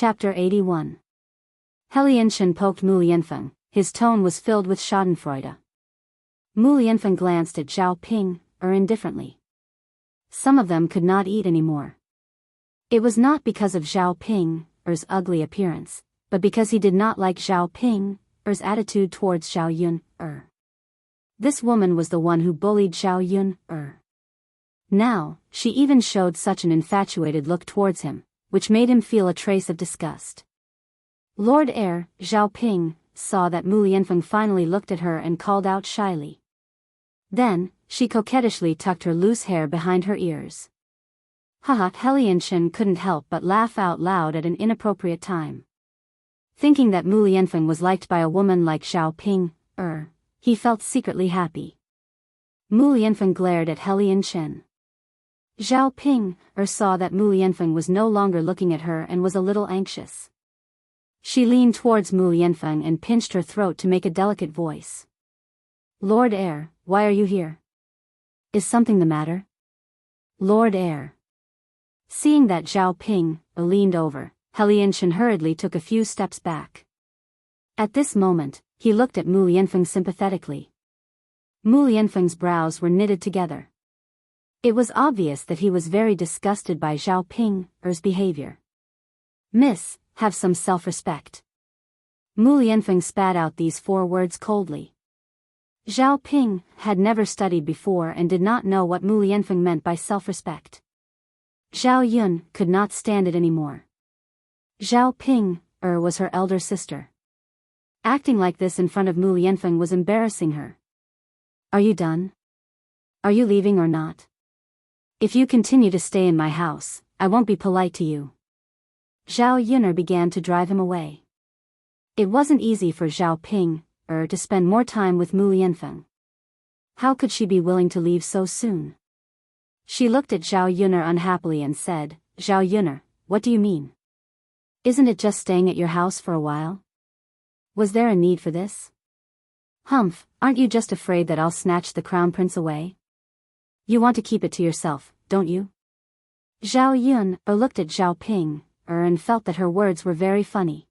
Chapter 81. He Lianchen poked Mu Lianfeng. His tone was filled with schadenfreude. Mu Lianfeng glanced at Zhao Ping, indifferently. Some of them could not eat anymore. It was not because of Zhao Ping's ugly appearance, but because he did not like Zhao Ping's attitude towards Zhao Yun. This woman was the one who bullied Zhao Yun. Now, she even showed such an infatuated look towards him, which made him feel a trace of disgust. Lord Heir, Zhao Ping, saw that Mu Lianfeng finally looked at her and called out shyly. Then, she coquettishly tucked her loose hair behind her ears. Haha, He Lianchen couldn't help but laugh out loud at an inappropriate time. Thinking that Mu Lianfeng was liked by a woman like Zhao Ping, he felt secretly happy. Mu Lianfeng glared at He Lianchen. Zhao Ping saw that Mu Lianfeng was no longer looking at her and was a little anxious. She leaned towards Mu Lianfeng and pinched her throat to make a delicate voice. Lord Heir, why are you here? Is something the matter? Lord Heir. Seeing that Zhao Ping leaned over, He Lianchen hurriedly took a few steps back. At this moment, he looked at Mu Lianfeng sympathetically. Mu Lianfeng's brows were knitted together. It was obvious that he was very disgusted by Zhao Ping's behavior. Miss, have some self-respect. Mu Lianfeng spat out these 4 words coldly. Zhao Ping had never studied before and did not know what Mu Lianfeng meant by self-respect. Zhao Yun could not stand it anymore. Zhao Ping was her elder sister. Acting like this in front of Mu Lianfeng was embarrassing her. Are you done? Are you leaving or not? If you continue to stay in my house, I won't be polite to you. Zhao Yun began to drive him away. It wasn't easy for Zhao Ping to spend more time with Mu Lianfeng. How could she be willing to leave so soon? She looked at Zhao Yun unhappily and said, Zhao Yun, what do you mean? Isn't it just staying at your house for a while? Was there a need for this? Humph, aren't you just afraid that I'll snatch the crown prince away? You want to keep it to yourself, don't you? Zhao Yun looked at Zhao Ping and felt that her words were very funny.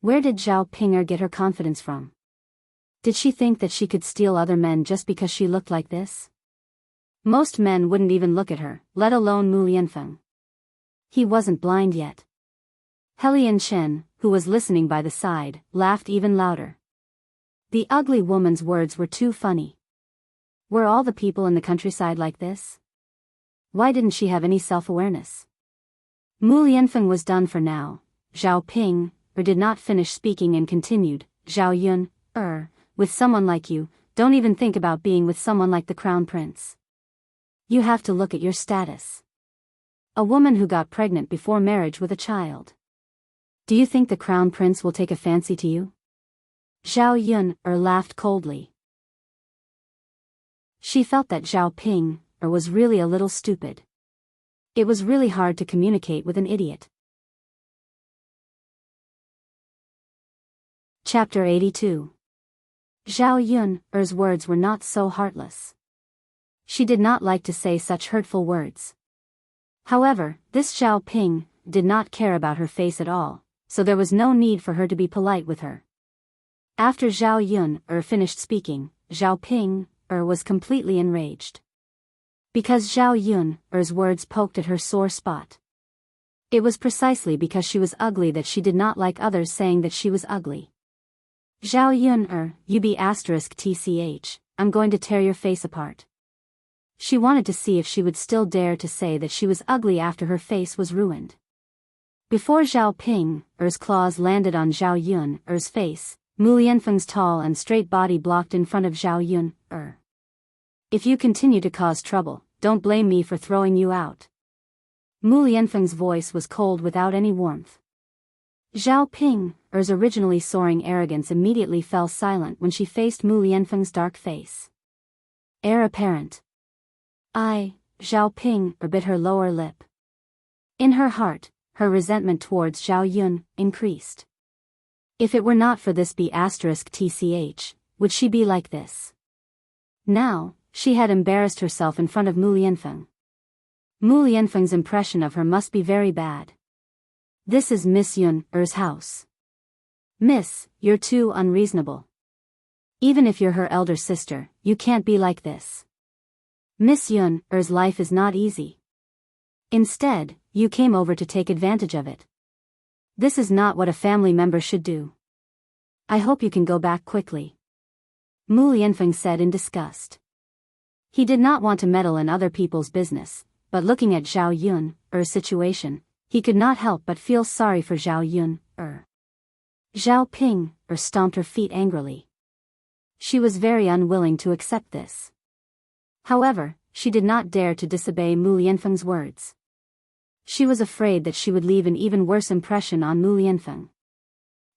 Where did Zhao Ping get her confidence from? Did she think that she could steal other men just because she looked like this? Most men wouldn't even look at her, let alone Mu Lianfeng. He wasn't blind yet. He Lianchen, who was listening by the side, laughed even louder. The ugly woman's words were too funny. Were all the people in the countryside like this? Why didn't she have any self-awareness? Mu Lianfeng was done for now. Zhao Ping did not finish speaking and continued, Zhao Yun, with someone like you, don't even think about being with someone like the crown prince. You have to look at your status. A woman who got pregnant before marriage with a child. Do you think the crown prince will take a fancy to you? Zhao Yun laughed coldly. She felt that Zhao Ping was really a little stupid. It was really hard to communicate with an idiot. Chapter 82. Zhao Yun's words were not so heartless. She did not like to say such hurtful words. However, this Zhao Ping did not care about her face at all, so there was no need for her to be polite with her. After Zhao Yun finished speaking, Zhao Ping was completely enraged. Because Zhao Yun's words poked at her sore spot. It was precisely because she was ugly that she did not like others saying that she was ugly. Zhao Yun you be *tch, I'm going to tear your face apart. She wanted to see if she would still dare to say that she was ugly after her face was ruined. Before Zhao Ping's claws landed on Zhao Yun's face, Mu Lianfeng's tall and straight body blocked in front of Zhao Yun. If you continue to cause trouble, don't blame me for throwing you out. Mu Lianfeng's voice was cold without any warmth. Zhao Ping's originally soaring arrogance immediately fell silent when she faced Mu Lianfeng's dark face. Heir apparent. Zhao Ping bit her lower lip. In her heart, her resentment towards Zhao Yun increased. If it were not for this *tch, would she be like this? Now, she had embarrassed herself in front of Mu Lianfeng. Mu Lianfeng's impression of her must be very bad. This is Miss Yun-er's house. Miss, you're too unreasonable. Even if you're her elder sister, you can't be like this. Miss Yun-er's life is not easy. Instead, you came over to take advantage of it. This is not what a family member should do. I hope you can go back quickly. Mu Lianfeng said in disgust. He did not want to meddle in other people's business, but looking at Zhao Yun-er's situation, he could not help but feel sorry for Zhao Yun-er. Zhao Ping-er stomped her feet angrily. She was very unwilling to accept this. However, she did not dare to disobey Mu Lianfeng's words. She was afraid that she would leave an even worse impression on Mu Lianfeng.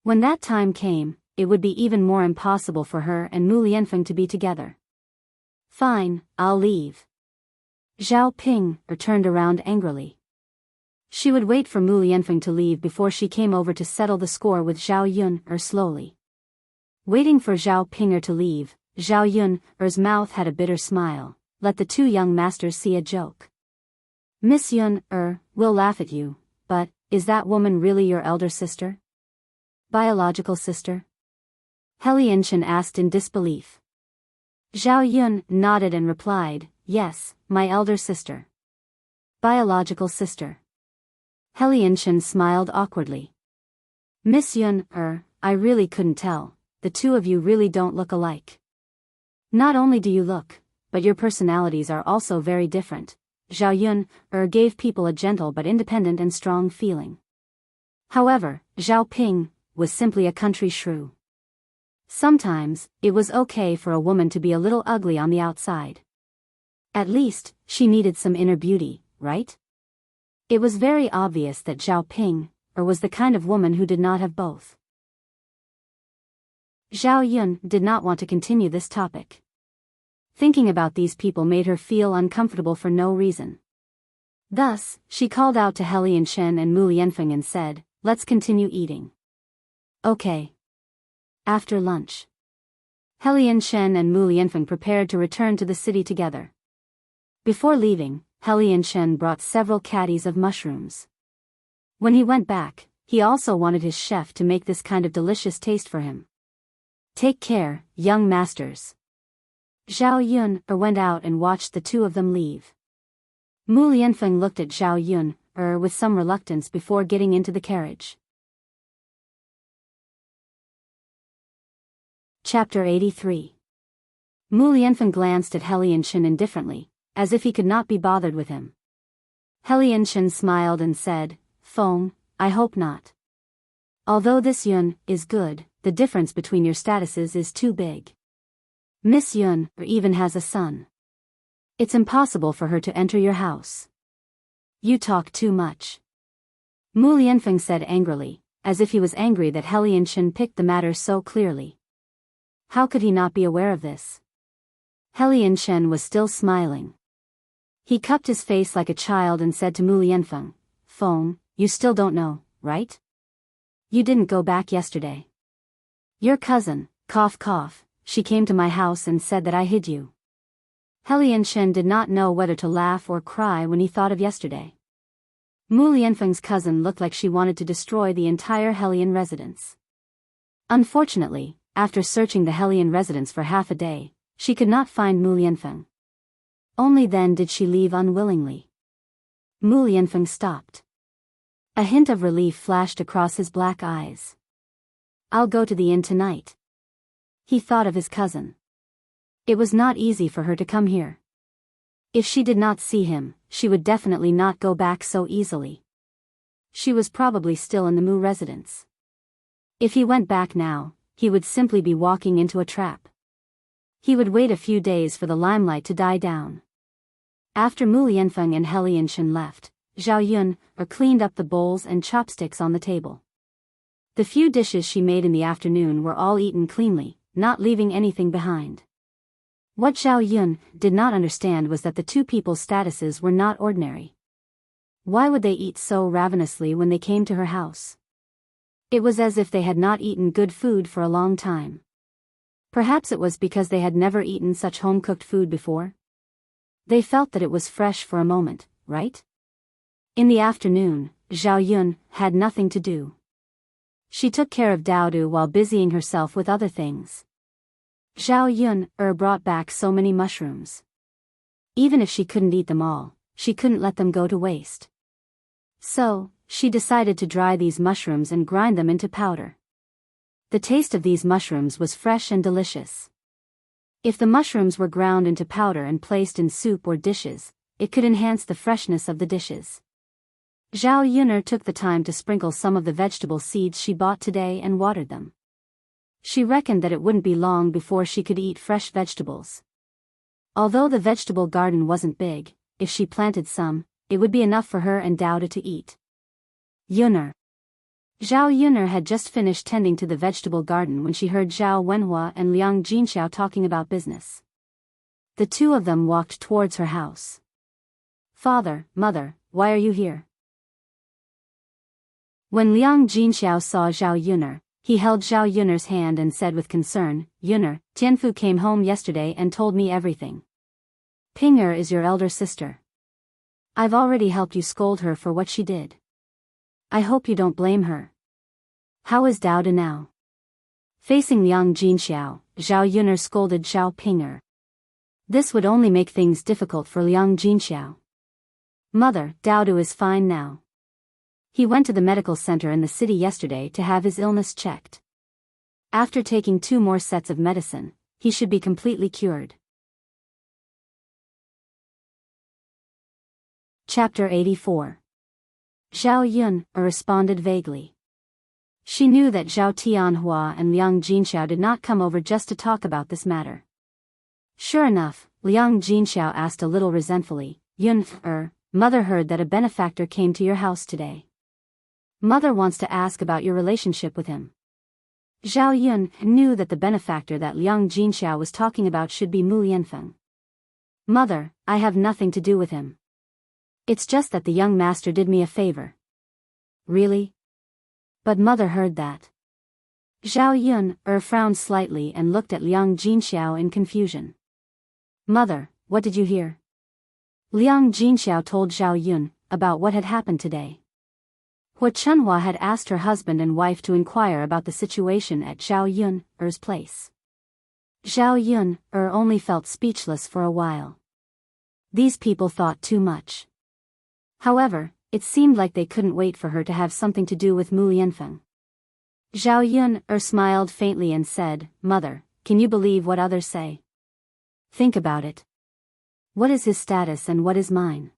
When that time came, it would be even more impossible for her and Mu Lianfeng to be together. Fine, I'll leave. Zhao Ping-er turned around angrily. She would wait for Mu Lianfeng to leave before she came over to settle the score with Zhao Yun-er slowly. Waiting for Zhao Ping-er to leave, Zhao Yun-er's mouth had a bitter smile. Let the two young masters see a joke. Miss Yun-er will laugh at you, but, is that woman really your elder sister? Biological sister? Helianchen asked in disbelief. Zhao Yun nodded and replied, yes, my elder sister. Biological sister. Helianchen smiled awkwardly. Miss Yun-er, I really couldn't tell, the two of you really don't look alike. Not only do you look, but your personalities are also very different. Zhao Yun-er gave people a gentle but independent and strong feeling. However, Zhao Ping was simply a country shrew. Sometimes, it was okay for a woman to be a little ugly on the outside. At least, she needed some inner beauty, right? It was very obvious that Zhao Ping-er was the kind of woman who did not have both. Zhao Yun did not want to continue this topic. Thinking about these people made her feel uncomfortable for no reason. Thus, she called out to Helianchen and Mu Lianfeng and said, let's continue eating. Okay. After lunch, Helianchen and Mu Lianfeng prepared to return to the city together. Before leaving, Helianchen brought several caddies of mushrooms. When he went back, he also wanted his chef to make this kind of delicious taste for him. Take care, young masters. Zhao Yun-er went out and watched the two of them leave. Mu Lianfeng looked at Zhao Yun-er with some reluctance before getting into the carriage. Chapter 83. Mu Lianfeng glanced at Helianchen indifferently, as if he could not be bothered with him. Helianchen smiled and said, Feng, I hope not. Although this Yun is good, the difference between your statuses is too big. Miss Yun even has a son. It's impossible for her to enter your house. You talk too much. Mu Lianfeng said angrily, as if he was angry that Helianchen picked the matter so clearly. How could he not be aware of this? Helianchen was still smiling. He cupped his face like a child and said to Mu Lianfeng, Feng, you still don't know, right? You didn't go back yesterday. Your cousin, cough cough, she came to my house and said that I hid you. Helianchen did not know whether to laugh or cry when he thought of yesterday. Mu Lianfeng's cousin looked like she wanted to destroy the entire Helian residence. Unfortunately, after searching the Helian residence for half a day, she could not find Mu Lianfeng. Only then did she leave unwillingly. Mu Lianfeng stopped. A hint of relief flashed across his black eyes. I'll go to the inn tonight. He thought of his cousin. It was not easy for her to come here. If she did not see him, she would definitely not go back so easily. She was probably still in the Mu residence. If he went back now, he would simply be walking into a trap. He would wait a few days for the limelight to die down. After Mu Lianfeng and Helianchen left, Zhao Yun-er cleaned up the bowls and chopsticks on the table. The few dishes she made in the afternoon were all eaten cleanly, not leaving anything behind. What Zhao Yun did not understand was that the two people's statuses were not ordinary. Why would they eat so ravenously when they came to her house? It was as if they had not eaten good food for a long time. Perhaps it was because they had never eaten such home-cooked food before. They felt that it was fresh for a moment, right? In the afternoon, Zhao Yun, had nothing to do. She took care of Daodu while busying herself with other things. Zhao Yun brought back so many mushrooms. Even if she couldn't eat them all, she couldn't let them go to waste. So, she decided to dry these mushrooms and grind them into powder. The taste of these mushrooms was fresh and delicious. If the mushrooms were ground into powder and placed in soup or dishes, it could enhance the freshness of the dishes. Zhao Yun'er took the time to sprinkle some of the vegetable seeds she bought today and watered them. She reckoned that it wouldn't be long before she could eat fresh vegetables. Although the vegetable garden wasn't big, if she planted some, it would be enough for her and Daoda to eat. Yun'er. Zhao Yun'er had just finished tending to the vegetable garden when she heard Zhao Wenhua and Liang Jinxiao talking about business. The two of them walked towards her house. "Father, Mother, why are you here?" When Liang Jinxiao saw Zhao Yun'er, he held Zhao Yun'er's hand and said with concern, "Yun'er, Tianfu came home yesterday and told me everything. Ping'er is your elder sister. I've already helped you scold her for what she did. I hope you don't blame her. How is Daoda now?" Facing Liang Jinxiao, Zhao Yun'er scolded Zhao Ping'er. This would only make things difficult for Liang Jinxiao. "Mother, Daoda is fine now. He went to the medical center in the city yesterday to have his illness checked. After taking 2 more sets of medicine, he should be completely cured." Chapter 84. Zhao Yun responded vaguely. She knew that Zhao Tianhua and Liang Jinxiao did not come over just to talk about this matter. Sure enough, Liang Jinxiao asked a little resentfully, "Yun, Mother heard that a benefactor came to your house today. Mother wants to ask about your relationship with him." Zhao Yun knew that the benefactor that Liang Jinxiao was talking about should be Mu Lianfeng. "Mother, I have nothing to do with him. It's just that the young master did me a favor." "Really? But Mother heard that." Zhao Yun frowned slightly and looked at Liang Jinxiao in confusion. "Mother, what did you hear?" Liang Jinxiao told Zhao Yun about what had happened today. Hua Chunhua had asked her husband and wife to inquire about the situation at Zhao Yun's place. Zhao Yun only felt speechless for a while. These people thought too much. However, it seemed like they couldn't wait for her to have something to do with Mu Lianfeng. Zhao Yun smiled faintly and said, "Mother, can you believe what others say? Think about it. What is his status and what is mine?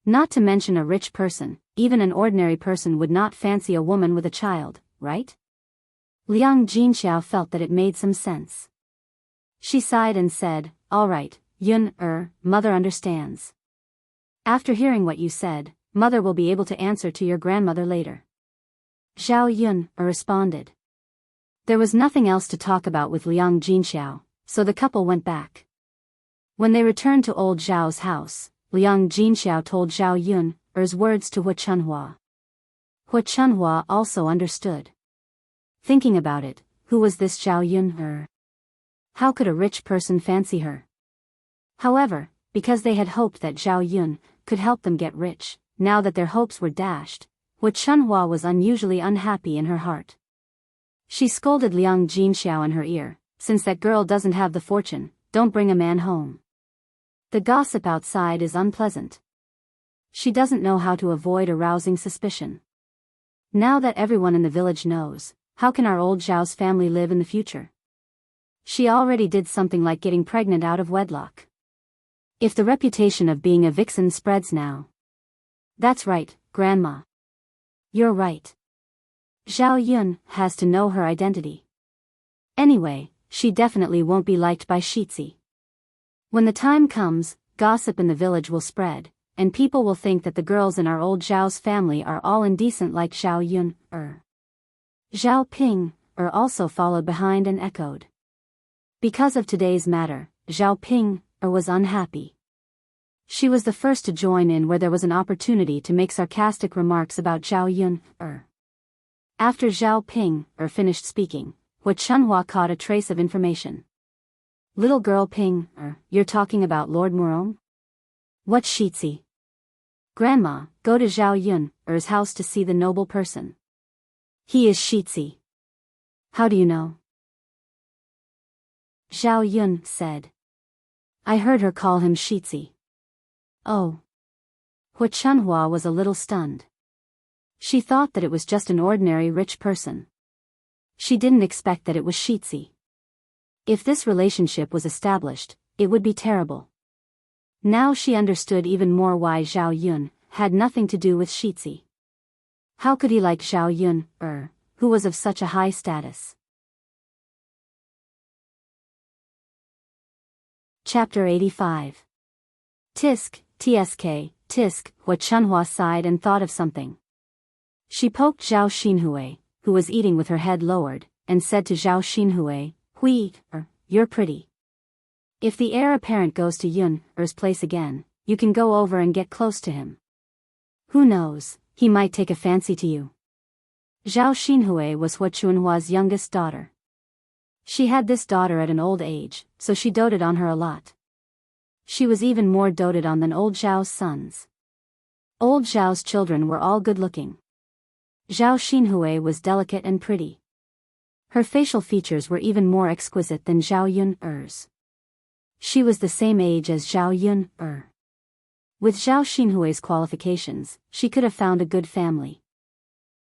Not to mention a rich person, even an ordinary person would not fancy a woman with a child, right?" Liang Jinxiao felt that it made some sense. She sighed and said, "All right, Yun, Mother understands. After hearing what you said, Mother will be able to answer to your grandmother later." Zhao Yun responded. There was nothing else to talk about with Liang Jinxiao, so the couple went back. When they returned to old Zhao's house, Liang Jinxiao told Zhao Yun's words to Hua Chunhua. Hua Chunhua also understood. Thinking about it, who was this Zhao Yun? How could a rich person fancy her? However, because they had hoped that Zhao Yun could help them get rich, now that their hopes were dashed, Hua Chunhua was unusually unhappy in her heart. She scolded Liang Jinxiao in her ear, "Since that girl doesn't have the fortune, don't bring a man home. The gossip outside is unpleasant. She doesn't know how to avoid arousing suspicion. Now that everyone in the village knows, how can our old Zhao's family live in the future? She already did something like getting pregnant out of wedlock. If the reputation of being a vixen spreads now." "That's right, Grandma. You're right. Zhao Yun has to know her identity. Anyway, she definitely won't be liked by Shitzi. When the time comes, gossip in the village will spread, and people will think that the girls in our old Zhao's family are all indecent like Zhao Yun. Zhao Ping also followed behind and echoed. Because of today's matter, Zhao Ping was unhappy. She was the first to join in where there was an opportunity to make sarcastic remarks about Zhao Yun. After Zhao Ping finished speaking, Hua Chunhua caught a trace of information. "Little girl Ping, you're talking about Lord Murong? What Shitzi? Grandma, go to Zhao Yun's house to see the noble person. He is Shitzi. How do you know? Zhao Yun said. I heard her call him Shitzi. Oh. Hu Chunhua was a little stunned. She thought that it was just an ordinary rich person. She didn't expect that it was Shitzi. If this relationship was established, it would be terrible. Now she understood even more why Zhao Yun had nothing to do with Shitzi. How could he like Zhao Yun, who was of such a high status? Chapter 85. Tisk, Tisk, Hu Chunhua sighed and thought of something. She poked Zhao Xinhui, who was eating with her head lowered, and said to Zhao Xinhui, Hui, you're pretty. If the heir apparent goes to Yun's place again, you can go over and get close to him. Who knows, he might take a fancy to you. Zhao Xinhui was Hu Chunhua's youngest daughter. She had this daughter at an old age, so she doted on her a lot. She was even more doted on than old Zhao's sons. Old Zhao's children were all good-looking. Zhao Xinhui was delicate and pretty. Her facial features were even more exquisite than Zhao Yun's. She was the same age as Zhao Yun. With Zhao Xinhui's qualifications, she could have found a good family.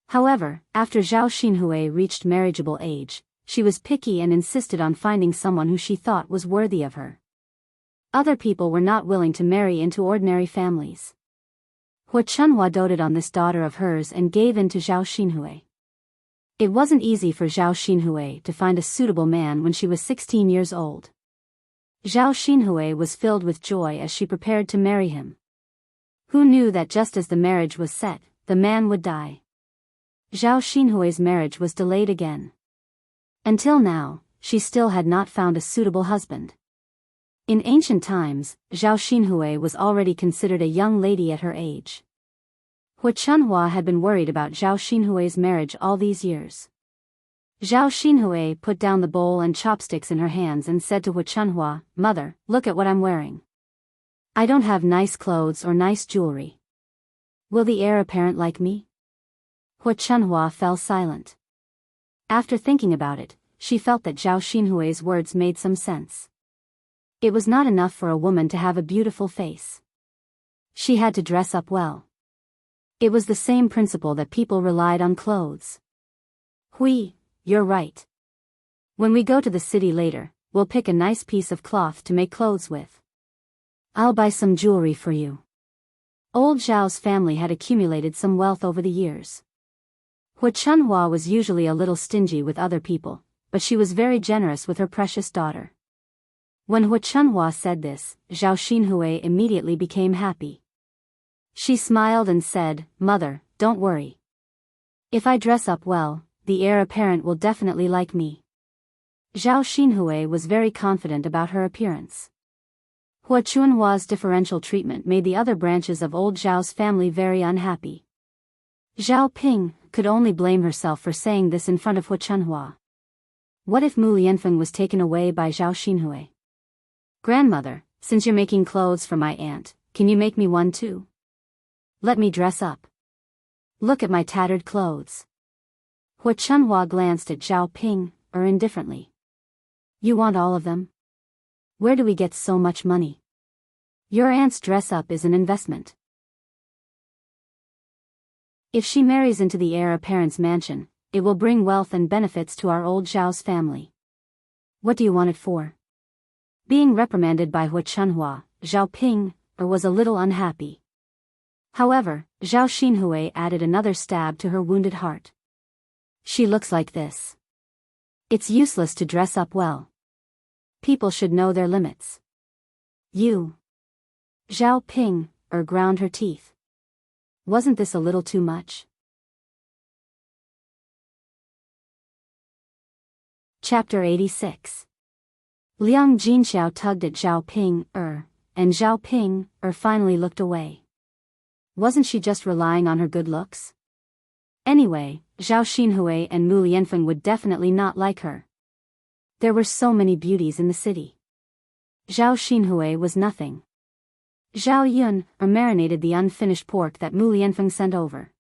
However, after Zhao Xinhui reached marriageable age, she was picky and insisted on finding someone who she thought was worthy of her. Other people were not willing to marry into ordinary families. Hu Chunhua doted on this daughter of hers and gave in to Zhao Xinhui. It wasn't easy for Zhao Xinhui to find a suitable man when she was 16 years old. Zhao Xinhui was filled with joy as she prepared to marry him. Who knew that just as the marriage was set, the man would die? Zhao Xinhui's marriage was delayed again. Until now, she still had not found a suitable husband. In ancient times, Zhao Xinhui was already considered a young lady at her age. Hu Chunhua had been worried about Zhao Xinhui's marriage all these years. Zhao Xinhui put down the bowl and chopsticks in her hands and said to Hu Chunhua, Mother, look at what I'm wearing. I don't have nice clothes or nice jewelry. Will the heir apparent like me? Hu Chunhua fell silent. After thinking about it, she felt that Zhao Xinhui's words made some sense. It was not enough for a woman to have a beautiful face. She had to dress up well. It was the same principle that people relied on clothes. Hui, you're right. When we go to the city later, we'll pick a nice piece of cloth to make clothes with. I'll buy some jewelry for you. Old Zhao's family had accumulated some wealth over the years. Hu Chunhua was usually a little stingy with other people, but she was very generous with her precious daughter. When Hu Chunhua said this, Zhao Xinhui immediately became happy. She smiled and said, Mother, don't worry. If I dress up well, the heir apparent will definitely like me. Zhao Xinhui was very confident about her appearance. Hu Chunhua's differential treatment made the other branches of old Zhao's family very unhappy. Zhao Ping could only blame herself for saying this in front of Hu Chunhua. What if Mu Lianfeng was taken away by Zhao Xinhui? Grandmother, since you're making clothes for my aunt, can you make me one too? Let me dress up. Look at my tattered clothes. Hu Chunhua glanced at Zhao Ping, indifferently. You want all of them? Where do we get so much money? Your aunt's dress up is an investment. If she marries into the heir apparent's mansion, it will bring wealth and benefits to our old Zhao's family. What do you want it for? Being reprimanded by Hu Chunhua, Zhao Ping was a little unhappy. However, Zhao Xinhui added another stab to her wounded heart. She looks like this. It's useless to dress up well. People should know their limits. You. Zhao Ping ground her teeth. Wasn't this a little too much? Chapter 86. Liang Jinxiao tugged at Zhao Ping, and Zhao Ping, finally looked away. Wasn't she just relying on her good looks? Anyway, Zhao Xinhui and Mu Lianfeng would definitely not like her. There were so many beauties in the city. Zhao Xinhui was nothing. Zhao Yun marinated the unfinished pork that Mu Lianfeng sent over.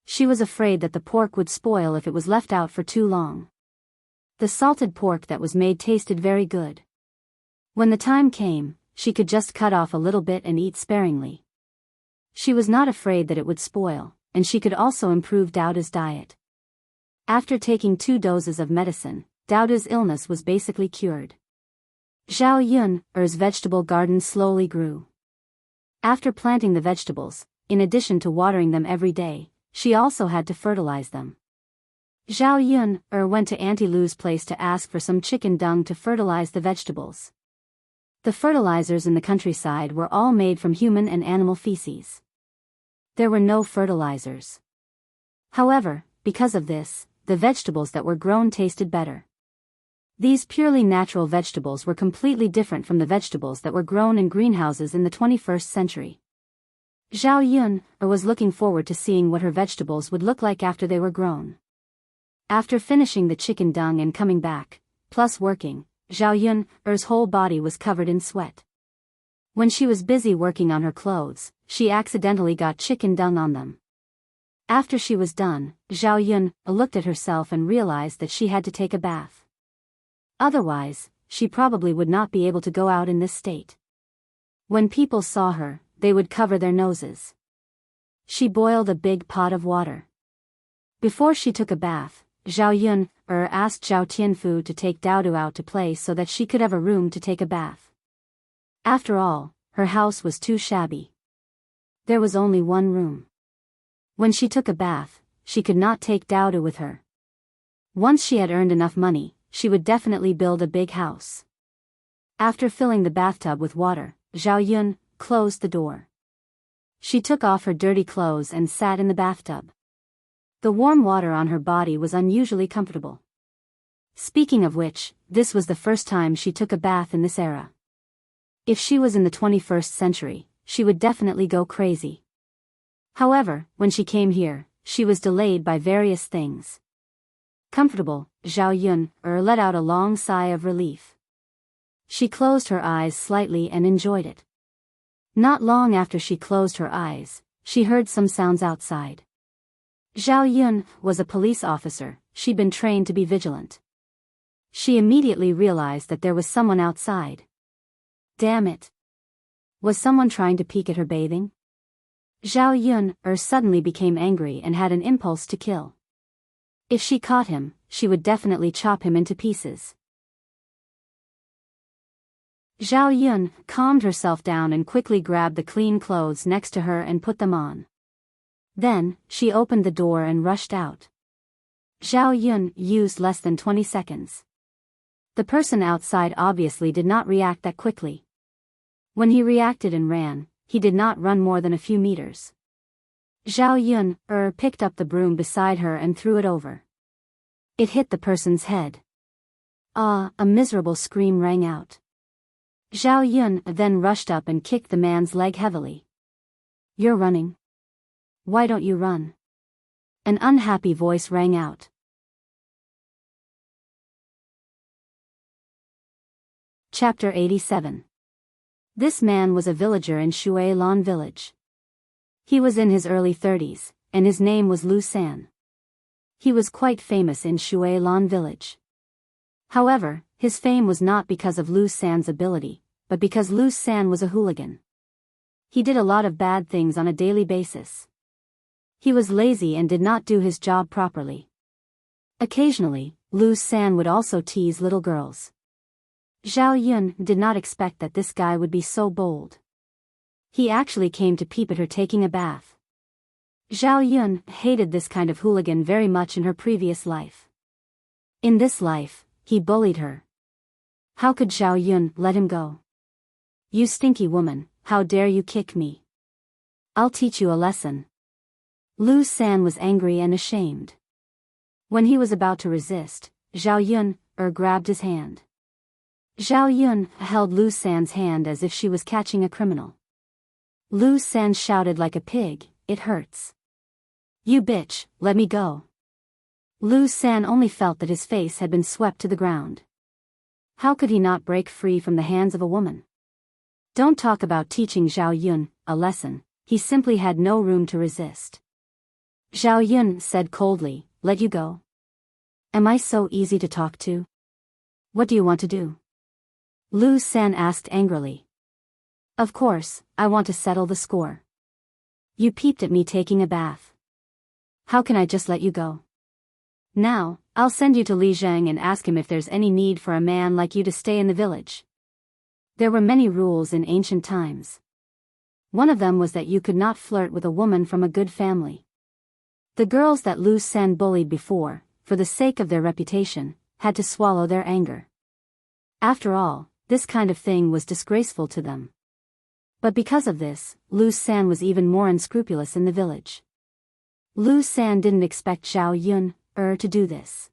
She was afraid that the pork would spoil if it was left out for too long. The salted pork that was made tasted very good. When the time came, she could just cut off a little bit and eat sparingly. She was not afraid that it would spoil, and she could also improve Daoda's diet. After taking 2 doses of medicine, Daoda's illness was basically cured. Zhao Yun's vegetable garden slowly grew. After planting the vegetables, in addition to watering them every day, she also had to fertilize them. Zhao Yun went to Auntie Lu's place to ask for some chicken dung to fertilize the vegetables. The fertilizers in the countryside were all made from human and animal feces. There were no fertilizers. However, because of this, the vegetables that were grown tasted better. These purely natural vegetables were completely different from the vegetables that were grown in greenhouses in the 21st century. Zhao Yun was looking forward to seeing what her vegetables would look like after they were grown. After finishing the chicken dung and coming back, plus working, Zhao Yun's whole body was covered in sweat. When she was busy working on her clothes, she accidentally got chicken dung on them. After she was done, Zhao Yun looked at herself and realized that she had to take a bath. Otherwise, she probably would not be able to go out in this state. When people saw her, they would cover their noses. She boiled a big pot of water. Before she took a bath, Zhao Yun asked Zhao Tianfu to take Daodu out to play so that she could have a room to take a bath. After all, her house was too shabby. There was only one room. When she took a bath, she could not take Daodu with her. Once she had earned enough money, she would definitely build a big house. After filling the bathtub with water, Zhao Yun closed the door. She took off her dirty clothes and sat in the bathtub. The warm water on her body was unusually comfortable. Speaking of which, this was the first time she took a bath in this era. If she was in the 21st century, she would definitely go crazy. However, when she came here, she was delayed by various things. Comfortable, Zhao Yun let out a long sigh of relief. She closed her eyes slightly and enjoyed it. Not long after she closed her eyes, she heard some sounds outside. Zhao Yun was a police officer, she'd been trained to be vigilant. She immediately realized that there was someone outside. Damn it! Was someone trying to peek at her bathing? Zhao Yun suddenly became angry and had an impulse to kill. If she caught him, she would definitely chop him into pieces. Zhao Yun calmed herself down and quickly grabbed the clean clothes next to her and put them on. Then, she opened the door and rushed out. Zhao Yun used less than 20 seconds. The person outside obviously did not react that quickly. When he reacted and ran, he did not run more than a few meters. Zhao Yun picked up the broom beside her and threw it over. It hit the person's head. Ah, a miserable scream rang out. Zhao Yun then rushed up and kicked the man's leg heavily. You're running. Why don't you run? An unhappy voice rang out. Chapter 87. This man was a villager in Shuilan village. He was in his early 30s, and his name was Lu San. He was quite famous in Shuilan village. However, his fame was not because of Lu San's ability, but because Lu San was a hooligan. He did a lot of bad things on a daily basis. He was lazy and did not do his job properly. Occasionally, Lu San would also tease little girls. Zhao Yun did not expect that this guy would be so bold. He actually came to peep at her taking a bath. Zhao Yun hated this kind of hooligan very much in her previous life. In this life, he bullied her. How could Zhao Yun let him go? You stinky woman, how dare you kick me? I'll teach you a lesson. Lu San was angry and ashamed. When he was about to resist, Zhao Yun grabbed his hand. Zhao Yun held Lu San's hand as if she was catching a criminal. Lu San shouted like a pig, "It hurts. You bitch, let me go." Lu San only felt that his face had been swept to the ground. How could he not break free from the hands of a woman? Don't talk about teaching Zhao Yun a lesson, he simply had no room to resist. Zhao Yun said coldly, "Let you go? Am I so easy to talk to? What do you want to do?" Lu San asked angrily. "Of course, I want to settle the score. You peeped at me taking a bath. How can I just let you go? Now, I'll send you to Li Zheng and ask him if there's any need for a man like you to stay in the village." There were many rules in ancient times. One of them was that you could not flirt with a woman from a good family. The girls that Lu San bullied before, for the sake of their reputation, had to swallow their anger. After all, this kind of thing was disgraceful to them. But because of this, Lu San was even more unscrupulous in the village. Lu San didn't expect Zhao Yun to do this.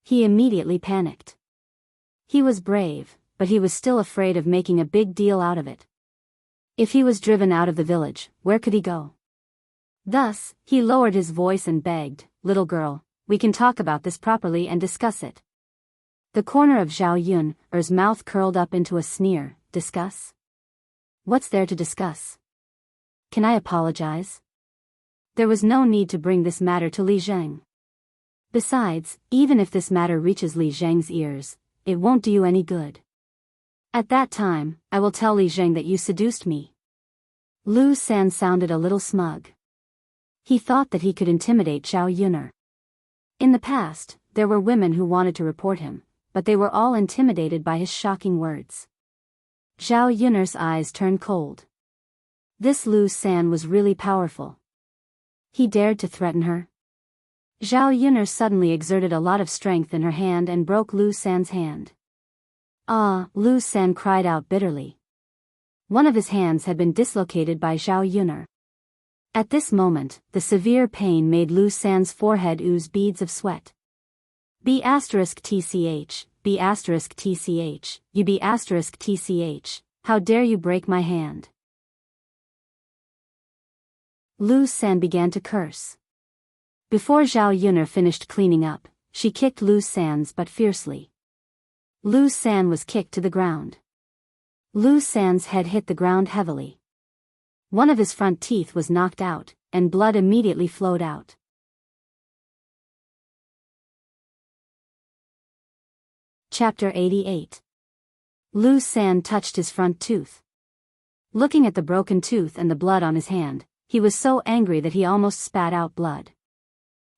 He immediately panicked. He was brave, but he was still afraid of making a big deal out of it. If he was driven out of the village, where could he go? Thus, he lowered his voice and begged, "Little girl, we can talk about this properly and discuss it." The corner of Zhao Yun's mouth curled up into a sneer. "Discuss? What's there to discuss? Can I apologize?" There was no need to bring this matter to Li Zheng. Besides, even if this matter reaches Li Zheng's ears, it won't do you any good. At that time, I will tell Li Zheng that you seduced me. Lu San sounded a little smug. He thought that he could intimidate Zhao Yun. In the past, there were women who wanted to report him, but they were all intimidated by his shocking words. Zhao Yun's eyes turned cold. This Lu San was really powerful. He dared to threaten her. Zhao Yun suddenly exerted a lot of strength in her hand and broke Lu San's hand. "Ah!" Lu San cried out bitterly. One of his hands had been dislocated by Zhao Yun. At this moment, the severe pain made Lu San's forehead ooze beads of sweat. B***TCH, B***TCH, you B***TCH, how dare you break my hand? Lu San began to curse. Before Zhao Yun finished cleaning up, she kicked Lu San's butt fiercely. Lu San was kicked to the ground. Lu San's head hit the ground heavily. One of his front teeth was knocked out, and blood immediately flowed out. Chapter 88. Lu San touched his front tooth. Looking at the broken tooth and the blood on his hand, he was so angry that he almost spat out blood.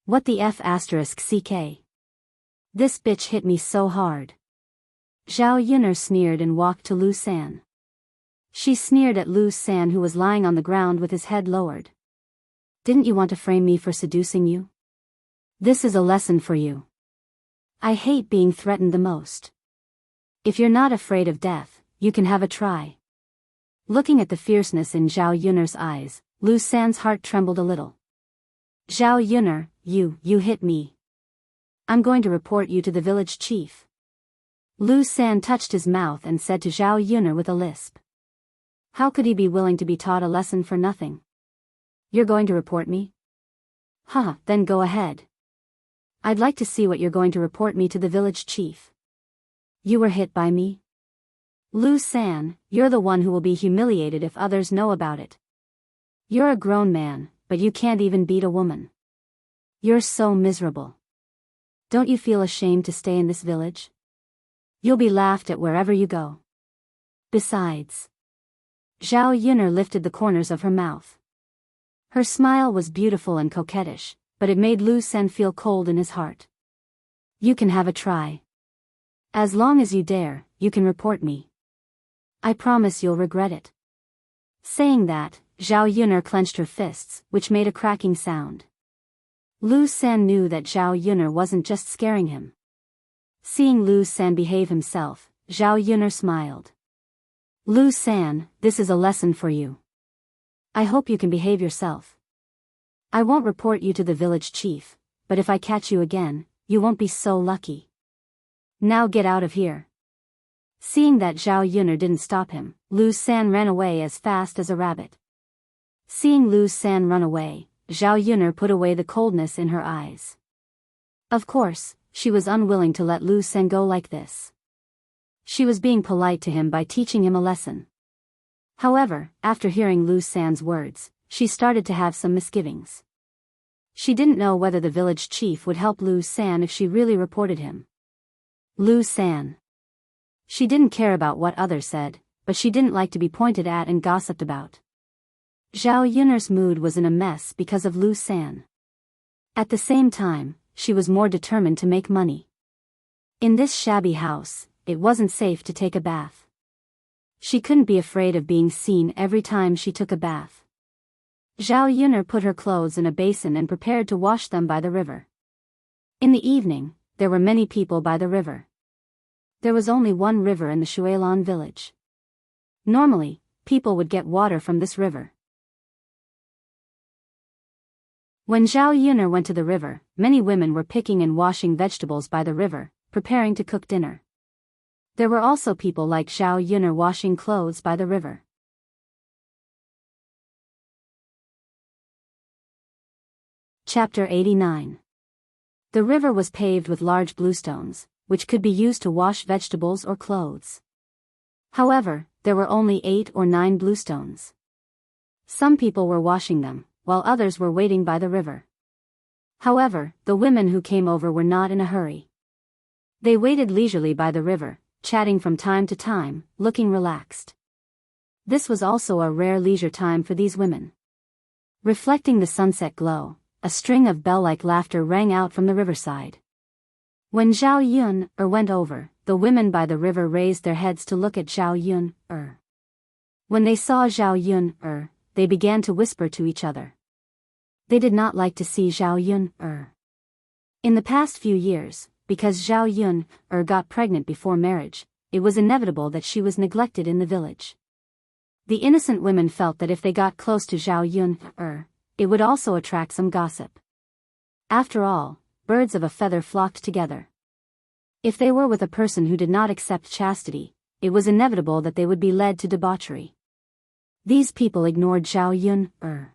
"What the F***ck? This bitch hit me so hard." Zhao Yun sneered and walked to Lu San. She sneered at Lu San, who was lying on the ground with his head lowered. "Didn't you want to frame me for seducing you? This is a lesson for you. I hate being threatened the most. If you're not afraid of death, you can have a try." Looking at the fierceness in Zhao Yun's eyes, Lu San's heart trembled a little. "Zhao Yun, you hit me. I'm going to report you to the village chief." Lu San touched his mouth and said to Zhao Yun with a lisp. How could he be willing to be taught a lesson for nothing? "You're going to report me? Then go ahead. I'd like to see what you're going to report me to the village chief. You were hit by me? Lu San, you're the one who will be humiliated if others know about it. You're a grown man, but you can't even beat a woman. You're so miserable. Don't you feel ashamed to stay in this village? You'll be laughed at wherever you go. Besides..." Zhao Yun lifted the corners of her mouth. Her smile was beautiful and coquettish, but it made Lu San feel cold in his heart. "You can have a try. As long as you dare, you can report me. I promise you'll regret it." Saying that, Zhao Yun clenched her fists, which made a cracking sound. Lu San knew that Zhao Yun wasn't just scaring him. Seeing Lu San behave himself, Zhao Yun smiled. "Lu San, this is a lesson for you. I hope you can behave yourself. I won't report you to the village chief, but if I catch you again, you won't be so lucky. Now get out of here." Seeing that Zhao Yun didn't stop him, Lu San ran away as fast as a rabbit. Seeing Lu San run away, Zhao Yun put away the coldness in her eyes. Of course, she was unwilling to let Lu San go like this. She was being polite to him by teaching him a lesson. However, after hearing Lu San's words, she started to have some misgivings. She didn't know whether the village chief would help Lu San if she really reported him. Lu San. She didn't care about what others said, but she didn't like to be pointed at and gossiped about. Zhao Yun'er's mood was in a mess because of Lu San. At the same time, she was more determined to make money. In this shabby house, it wasn't safe to take a bath. She couldn't be afraid of being seen every time she took a bath. Zhao Yun'er put her clothes in a basin and prepared to wash them by the river. In the evening, there were many people by the river. There was only one river in the Shuilan village. Normally, people would get water from this river. When Zhao Yun'er went to the river, many women were picking and washing vegetables by the river, preparing to cook dinner. There were also people like Zhao Yun'er washing clothes by the river. Chapter 89. The river was paved with large bluestones, which could be used to wash vegetables or clothes. However, there were only 8 or 9 bluestones. Some people were washing them, while others were waiting by the river. However, the women who came over were not in a hurry. They waited leisurely by the river, chatting from time to time, looking relaxed. This was also a rare leisure time for these women. Reflecting the sunset glow, a string of bell-like laughter rang out from the riverside. When Zhao Yun'er went over, the women by the river raised their heads to look at Zhao Yun'er. When they saw Zhao Yun'er, they began to whisper to each other. They did not like to see Zhao Yun'er. In the past few years, because Zhao Yun'er got pregnant before marriage, it was inevitable that she was neglected in the village. The innocent women felt that if they got close to Zhao Yun'er, it would also attract some gossip. After all, birds of a feather flocked together. If they were with a person who did not accept chastity, it was inevitable that they would be led to debauchery. These people ignored Zhao Yun'er.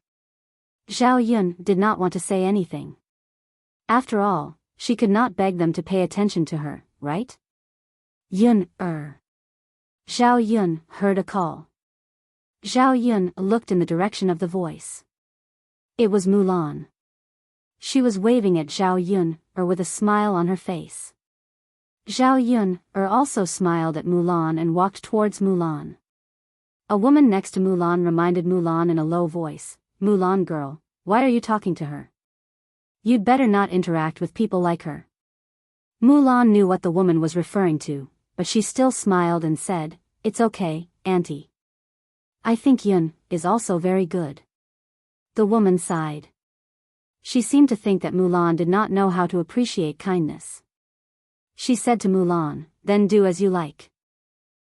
Zhao Yun did not want to say anything. After all, she could not beg them to pay attention to her, right? Yun'er. Zhao Yun heard a call. Zhao Yun looked in the direction of the voice. It was Mulan. She was waving at Zhao Yun'er with a smile on her face. Zhao Yun'er also smiled at Mulan and walked towards Mulan. A woman next to Mulan reminded Mulan in a low voice, "Mulan girl, why are you talking to her? You'd better not interact with people like her." Mulan knew what the woman was referring to, but she still smiled and said, "It's okay, auntie. I think Yun is also very good." The woman sighed. She seemed to think that Mulan did not know how to appreciate kindness. She said to Mulan, "Then do as you like.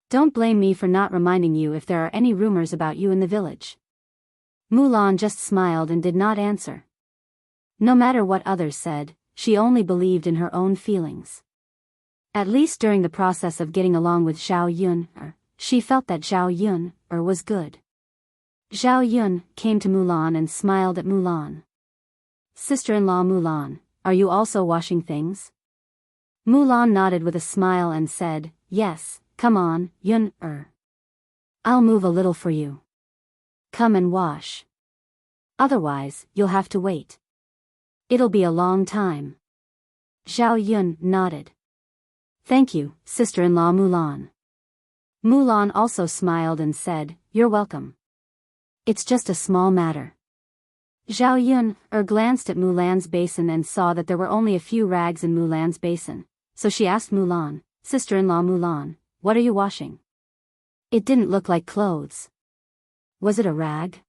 Don't blame me for not reminding you if there are any rumors about you in the village." Mulan just smiled and did not answer. No matter what others said, she only believed in her own feelings. At least during the process of getting along with Zhao Yun'er, she felt that Zhao Yun'er was good. Zhao Yun came to Mulan and smiled at Mulan. "Sister-in-law Mulan, are you also washing things?" Mulan nodded with a smile and said, "Yes, come on, Yun'er. I'll move a little for you. Come and wash. Otherwise, you'll have to wait. It'll be a long time." Zhao Yun nodded. "Thank you, sister-in-law Mulan." Mulan also smiled and said, "You're welcome. It's just a small matter." Zhao Yun'er glanced at Mulan's basin and saw that there were only a few rags in Mulan's basin, so she asked Mulan, "Sister-in-law Mulan, what are you washing? It didn't look like clothes. Was it a rag?"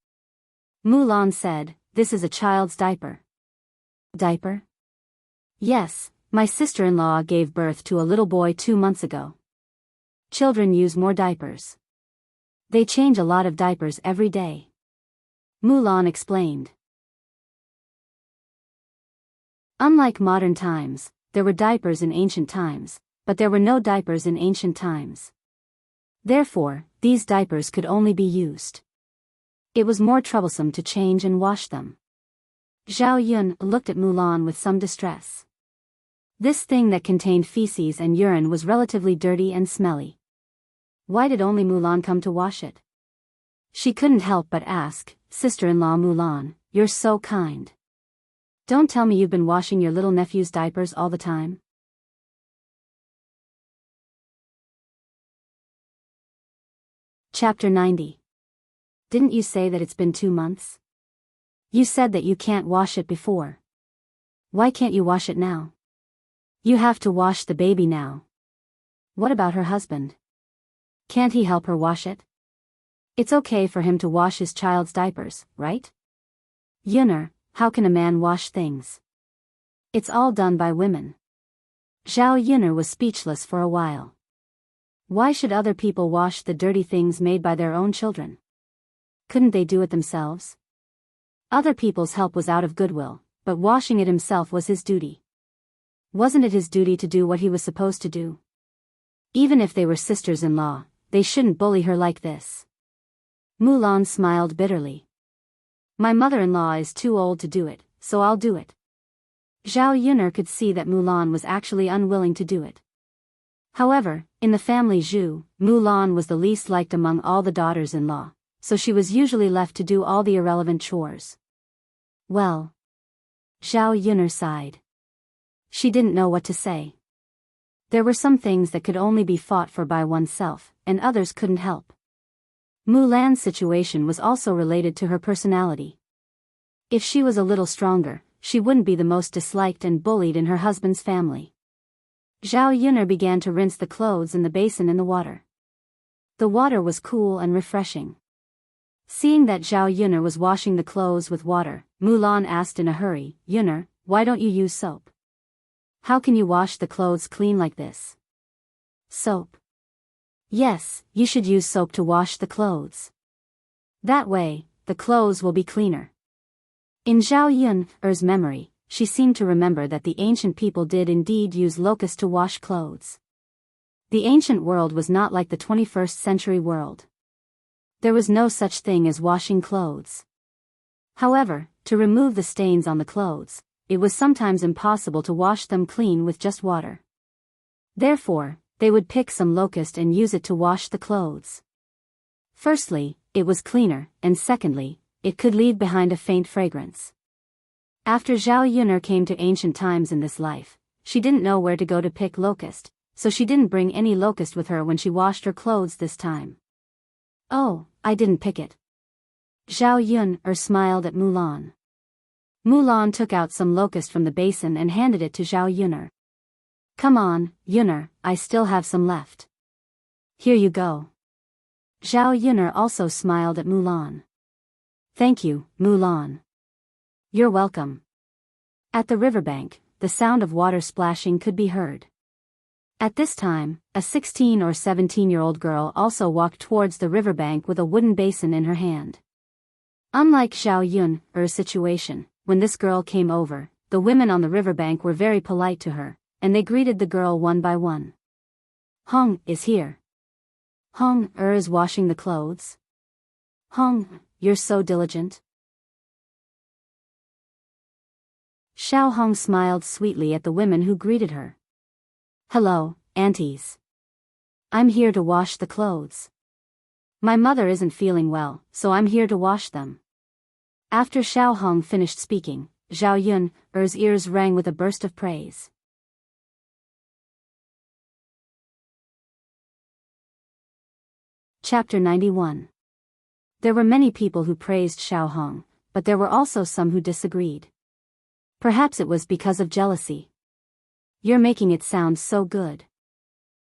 Mulan said, "This is a child's diaper." "Diaper?" "Yes, my sister-in-law gave birth to a little boy 2 months ago. Children use more diapers. They change a lot of diapers every day." Mulan explained. Unlike modern times, there were diapers in ancient times, but there were no diapers in ancient times. Therefore, these diapers could only be used. It was more troublesome to change and wash them. Zhao Yun looked at Mulan with some distress. This thing that contained feces and urine was relatively dirty and smelly. Why did only Mulan come to wash it? She couldn't help but ask, "Sister-in-law Mulan, you're so kind. Don't tell me you've been washing your little nephew's diapers all the time?" Chapter 90. Didn't you say that it's been 2 months? You said that you can't wash it before. Why can't you wash it now? You have to wash the baby now. What about her husband? Can't he help her wash it? It's okay for him to wash his child's diapers, right? Yunner, how can a man wash things? It's all done by women. Zhao Yunner was speechless for a while. Why should other people wash the dirty things made by their own children? Couldn't they do it themselves? Other people's help was out of goodwill, but washing it himself was his duty. Wasn't it his duty to do what he was supposed to do? Even if they were sisters-in-law, they shouldn't bully her like this. Mulan smiled bitterly. My mother-in-law is too old to do it, so I'll do it. Zhao Yunner could see that Mulan was actually unwilling to do it. However, in the family Zhu, Mulan was the least liked among all the daughters-in-law, so she was usually left to do all the irrelevant chores. Well. Zhao Yunner sighed. She didn't know what to say. There were some things that could only be fought for by oneself, and others couldn't help. Mulan's situation was also related to her personality. If she was a little stronger, she wouldn't be the most disliked and bullied in her husband's family. Zhao Yunner began to rinse the clothes in the basin in the water. The water was cool and refreshing. Seeing that Zhao Yunner was washing the clothes with water, Mulan asked in a hurry, "Yunner, why don't you use soap? How can you wash the clothes clean like this?" Soap. Yes, you should use soap to wash the clothes. That way, the clothes will be cleaner. In Zhao Yunner's memory, she seemed to remember that the ancient people did indeed use locusts to wash clothes. The ancient world was not like the 21st century world. There was no such thing as washing clothes. However, to remove the stains on the clothes, it was sometimes impossible to wash them clean with just water. Therefore, they would pick some locust and use it to wash the clothes. Firstly, it was cleaner, and secondly, it could leave behind a faint fragrance. After Zhao Yunner came to ancient times in this life, she didn't know where to go to pick locust, so she didn't bring any locust with her when she washed her clothes this time. Oh, I didn't pick it. Zhao Yunner smiled at Mulan. Mulan took out some locust from the basin and handed it to Zhao Yunner. Come on, Yunner, I still have some left. Here you go. Zhao Yunner also smiled at Mulan. Thank you, Mulan. You're welcome. At the riverbank, the sound of water splashing could be heard. At this time, a 16 or 17-year-old girl also walked towards the riverbank with a wooden basin in her hand. Unlike Zhao Yunner's situation, when this girl came over, the women on the riverbank were very polite to her, and they greeted the girl one by one. Hong is here. Hong is washing the clothes. Hong, you're so diligent. Xiao Hong smiled sweetly at the women who greeted her. Hello, aunties. I'm here to wash the clothes. My mother isn't feeling well, so I'm here to wash them. After Xiao Hong finished speaking, Zhao Yunner's ears rang with a burst of praise. Chapter 91. There were many people who praised Xiao Hong, but there were also some who disagreed. Perhaps it was because of jealousy. You're making it sound so good.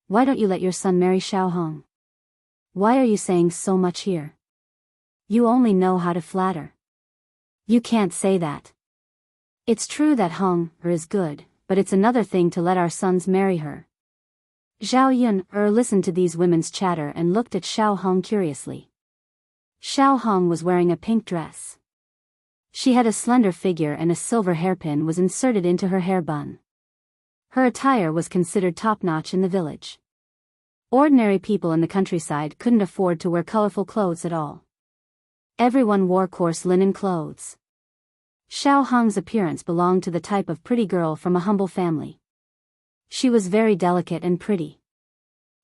Why don't you let your son marry Xiao Hong? Why are you saying so much here? You only know how to flatter. You can't say that. It's true that Hong is good, but it's another thing to let our sons marry her. Zhao Yunner listened to these women's chatter and looked at Xiao Hong curiously. Xiao Hong was wearing a pink dress. She had a slender figure and a silver hairpin was inserted into her hair bun. Her attire was considered top-notch in the village. Ordinary people in the countryside couldn't afford to wear colorful clothes at all. Everyone wore coarse linen clothes. Xiao Hong's appearance belonged to the type of pretty girl from a humble family. She was very delicate and pretty.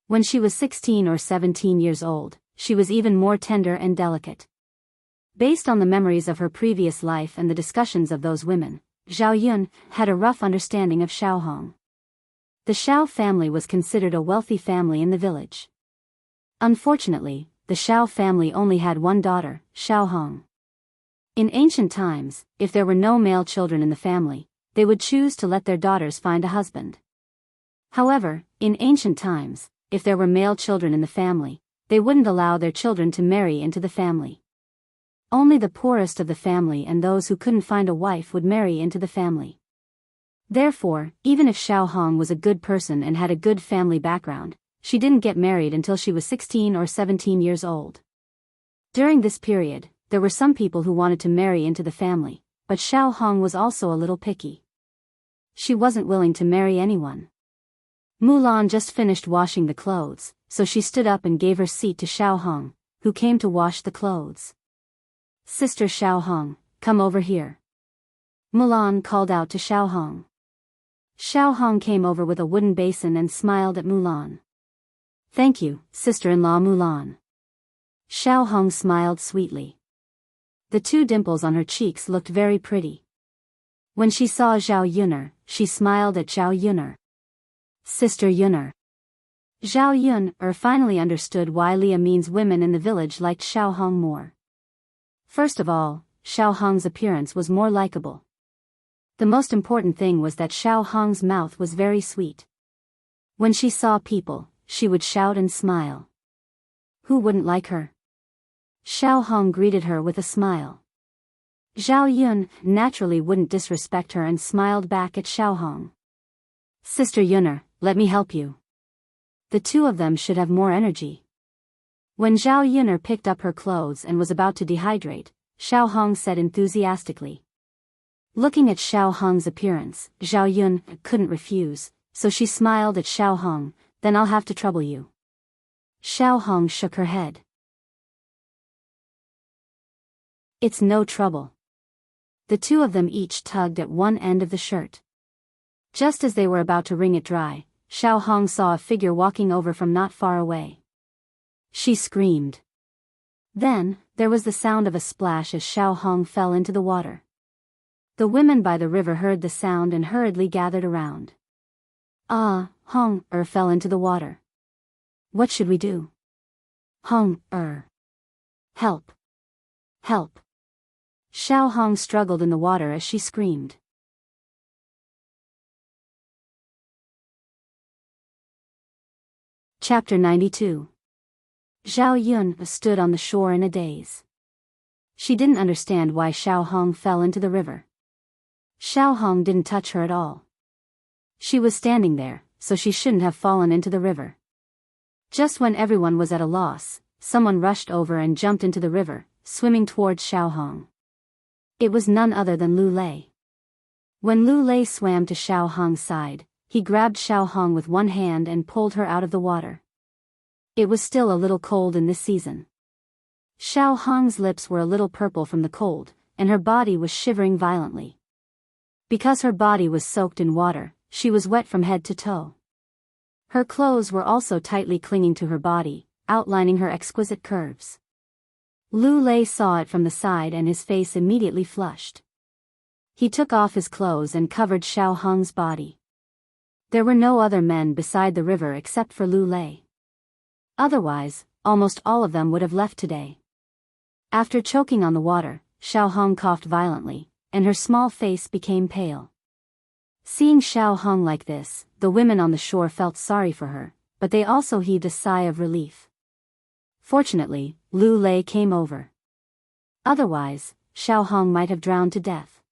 When she was 16 or 17 years old, she was even more tender and delicate. Based on the memories of her previous life and the discussions of those women, Zhao Yun had a rough understanding of Xiaohong. The Xiao family was considered a wealthy family in the village. Unfortunately, the Xiao family only had one daughter, Xiaohong. In ancient times, if there were no male children in the family, they would choose to let their daughters find a husband. However, in ancient times, if there were male children in the family, they wouldn't allow their children to marry into the family. Only the poorest of the family and those who couldn't find a wife would marry into the family. Therefore, even if Xiaohong was a good person and had a good family background, she didn't get married until she was 16 or 17 years old. During this period, there were some people who wanted to marry into the family, but Xiaohong was also a little picky. She wasn't willing to marry anyone. Mulan just finished washing the clothes, so she stood up and gave her seat to Xiaohong, who came to wash the clothes. "Sister Xiaohong, come over here," Mulan called out to Xiaohong. Xiaohong came over with a wooden basin and smiled at Mulan. "Thank you, sister-in-law Mulan." Xiaohong smiled sweetly. The two dimples on her cheeks looked very pretty. When she saw Zhao Yuner, she smiled at Zhao Yuner. "Sister Yuner." Zhao Yuner finally understood why Leah means women in the village liked Xiaohong more. First of all, Xiaohong's appearance was more likable. The most important thing was that Xiaohong's mouth was very sweet. When she saw people, she would shout and smile. Who wouldn't like her? Xiaohong greeted her with a smile. Zhao Yun naturally wouldn't disrespect her and smiled back at Xiaohong. "Sister Yuner, let me help you." The two of them should have more energy. When Zhao Yuner picked up her clothes and was about to dehydrate, Xiaohong said enthusiastically. Looking at Xiaohong's appearance, Zhao Yun couldn't refuse, so she smiled at Xiaohong. "Then I'll have to trouble you." Xiaohong shook her head. "It's no trouble." The two of them each tugged at one end of the shirt. Just as they were about to wring it dry, Xiaohong saw a figure walking over from not far away. She screamed. Then, there was the sound of a splash as Xiaohong fell into the water. The women by the river heard the sound and hurriedly gathered around. Hong fell into the water. "What should we do?" "Hong help! Help!" Xiaohong struggled in the water as she screamed. Chapter 92. Zhao Yun stood on the shore in a daze. She didn't understand why Xiaohong fell into the river. Xiaohong didn't touch her at all. She was standing there, so she shouldn't have fallen into the river. Just when everyone was at a loss, someone rushed over and jumped into the river, swimming towards Xiaohong. It was none other than Lu Lei. When Lu Lei swam to Xiaohong's side, he grabbed Xiaohong with one hand and pulled her out of the water. It was still a little cold in this season. Xiaohong's lips were a little purple from the cold, and her body was shivering violently. Because her body was soaked in water, she was wet from head to toe. Her clothes were also tightly clinging to her body, outlining her exquisite curves. Lu Lei saw it from the side and his face immediately flushed. He took off his clothes and covered Xiaohong's body. There were no other men beside the river except for Lu Lei. Otherwise, almost all of them would have left today. After choking on the water, Xiaohong coughed violently, and her small face became pale. Seeing Xiaohong like this, the women on the shore felt sorry for her, but they also heaved a sigh of relief. Fortunately, Lu Lei came over. Otherwise, Xiaohong might have drowned to death.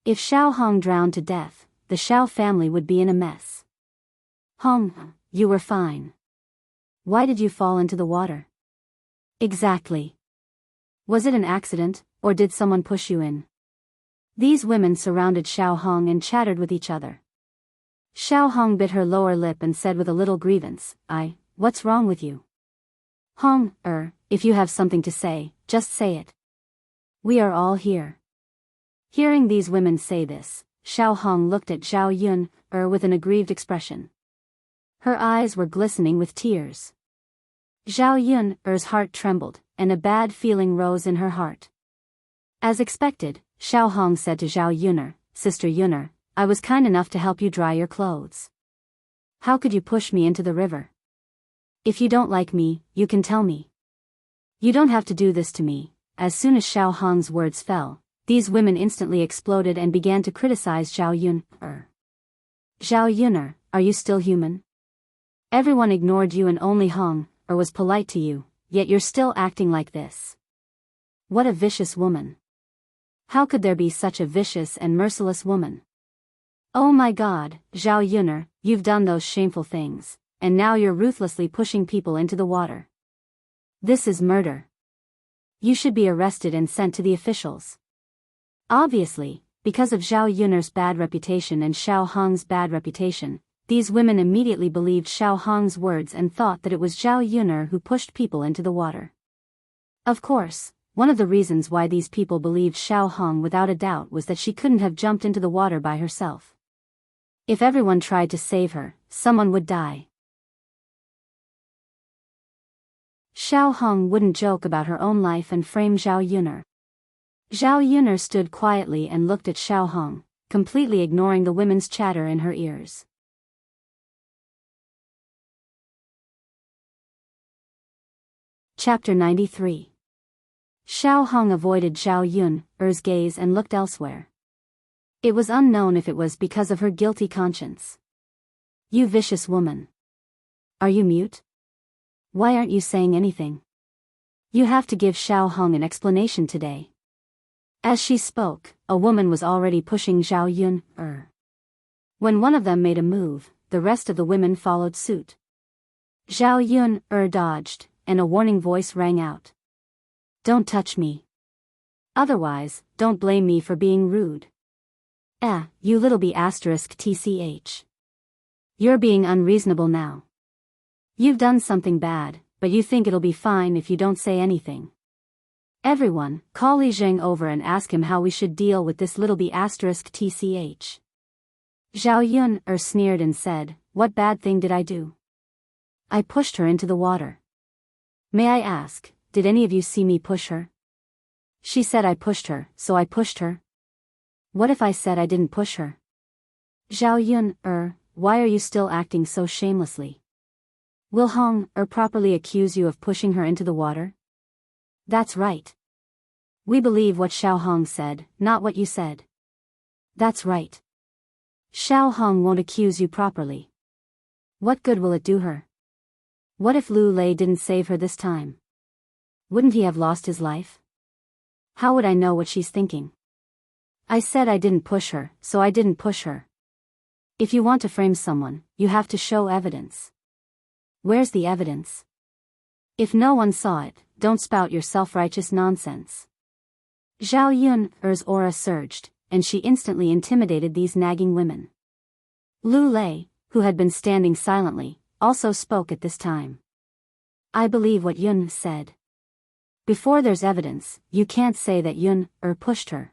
If Xiaohong drowned to death, the Xiao family would be in a mess. "Hong, you were fine. Why did you fall into the water?" "Exactly. Was it an accident, or did someone push you in?" These women surrounded Xiaohong and chattered with each other. Xiaohong bit her lower lip and said with a little grievance, "What's wrong with you?" "Hong, if you have something to say, just say it. We are all here." Hearing these women say this, Xiaohong looked at Zhao Yun with an aggrieved expression. Her eyes were glistening with tears. Zhao Yun's heart trembled, and a bad feeling rose in her heart. As expected, Xiao Hong said to Zhao Yun, "Sister Yun, I was kind enough to help you dry your clothes. How could you push me into the river? If you don't like me, you can tell me. You don't have to do this to me." As soon as Xiao Hong's words fell, these women instantly exploded and began to criticize Zhao Yun. Zhao Yun, are you still human? Everyone ignored you and only Hong was polite to you, yet you're still acting like this. What a vicious woman. How could there be such a vicious and merciless woman? Oh my God, Zhao Yun, you've done those shameful things, and now you're ruthlessly pushing people into the water. This is murder. You should be arrested and sent to the officials. Obviously, because of Zhao Yun's bad reputation and Xiao Hong's bad reputation, these women immediately believed Xiao Hong's words and thought that it was Zhao Yun who pushed people into the water. Of course, one of the reasons why these people believed Xiao Hong without a doubt was that she couldn't have jumped into the water by herself. If everyone tried to save her, someone would die. Xiao Hong wouldn't joke about her own life and frame Zhao Yun. Zhao Yun stood quietly and looked at Xiao Hong, completely ignoring the women's chatter in her ears. Chapter 93. Xiao Hong avoided Zhao Yun's gaze and looked elsewhere. It was unknown if it was because of her guilty conscience. You vicious woman. Are you mute? Why aren't you saying anything? You have to give Xiao Hong an explanation today. As she spoke, a woman was already pushing Zhao Yun. When one of them made a move, the rest of the women followed suit. Zhao Yun dodged, and a warning voice rang out. Don't touch me. Otherwise, don't blame me for being rude. You little b*tch. You're being unreasonable now. You've done something bad, but you think it'll be fine if you don't say anything. Everyone, call Li Zheng over and ask him how we should deal with this little b*tch. Zhao Yun sneered and said, What bad thing did I do? I pushed her into the water. May I ask, did any of you see me push her? She said I pushed her, so I pushed her. What if I said I didn't push her? Zhao Yun, why are you still acting so shamelessly? Will Hong properly accuse you of pushing her into the water? That's right. We believe what Xiao Hong said, not what you said. That's right. Xiao Hong won't accuse you properly. What good will it do her? What if Lu Lei didn't save her this time? Wouldn't he have lost his life? How would I know what she's thinking? I said I didn't push her, so I didn't push her. If you want to frame someone, you have to show evidence. Where's the evidence? If no one saw it, don't spout your self-righteous nonsense. Zhao Yun's aura surged, and she instantly intimidated these nagging women. Lu Lei, who had been standing silently, also spoke at this time. I believe what Yun said. Before there's evidence, you can't say that Yun pushed her.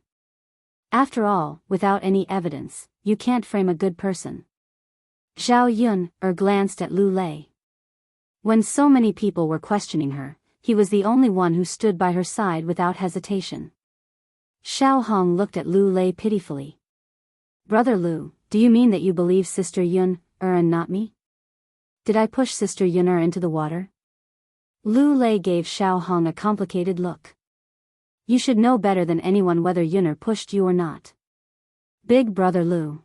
After all, without any evidence, you can't frame a good person. Zhao Yun glanced at Lu Lei. When so many people were questioning her, he was the only one who stood by her side without hesitation. Xiao Hong looked at Lu Lei pitifully. Brother Lu, do you mean that you believe Sister Yun and not me? Did I push Sister Yun into the water? Lu Lei gave Xiao Hong a complicated look. You should know better than anyone whether Yun pushed you or not. Big Brother Lu.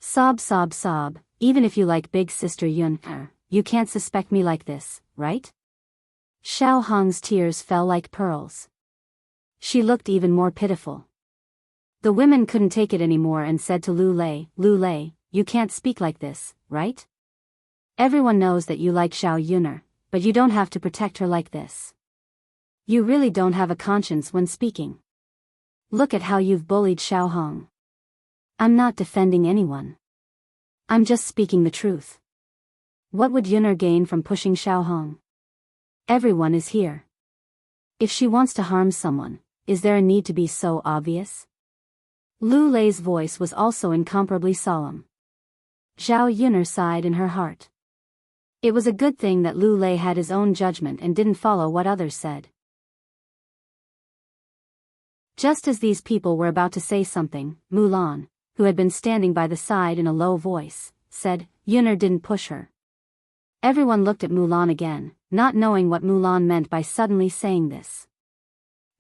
Sob sob sob, even if you like Big Sister Yun you can't suspect me like this, right? Xiao Hong's tears fell like pearls. She looked even more pitiful. The women couldn't take it anymore and said to Lu Lei, you can't speak like this, right? Everyone knows that you like Zhao Yun, but you don't have to protect her like this. You really don't have a conscience when speaking. Look at how you've bullied Xiao Hong. I'm not defending anyone. I'm just speaking the truth. What would Yun gain from pushing Xiao Hong? Everyone is here. If she wants to harm someone, is there a need to be so obvious? Lu Lei's voice was also incomparably solemn. Zhao Yun sighed in her heart. It was a good thing that Lu Lei had his own judgment and didn't follow what others said. Just as these people were about to say something, Mulan, who had been standing by the side in a low voice, said, "Yun'er didn't push her." Everyone looked at Mulan again, not knowing what Mulan meant by suddenly saying this.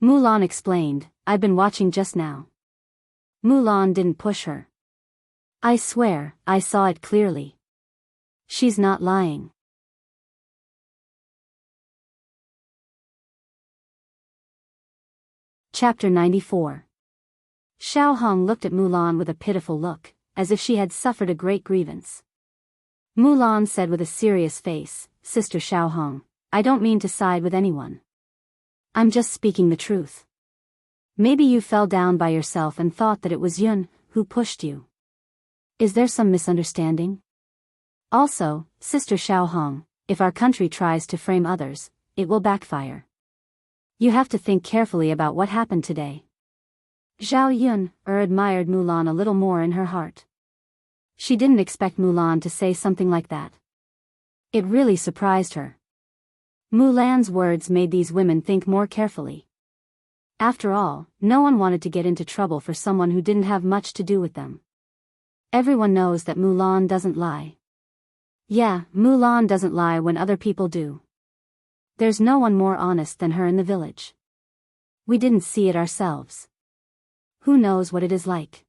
Mulan explained, "I've been watching just now. Mulan didn't push her. I swear, I saw it clearly. She's not lying." Chapter 94. Xiao Hong looked at Mulan with a pitiful look, as if she had suffered a great grievance. Mulan said with a serious face, "Sister Xiao Hong, I don't mean to side with anyone. I'm just speaking the truth. Maybe you fell down by yourself and thought that it was Yun who pushed you. Is there some misunderstanding? Also, Sister Xiao Hong, if our country tries to frame others, it will backfire. You have to think carefully about what happened today." Zhao Yun admired Mulan a little more in her heart. She didn't expect Mulan to say something like that. It really surprised her. Mulan's words made these women think more carefully. After all, no one wanted to get into trouble for someone who didn't have much to do with them. Everyone knows that Mulan doesn't lie. Yeah, Mulan doesn't lie when other people do. There's no one more honest than her in the village. We didn't see it ourselves. Who knows what it is like?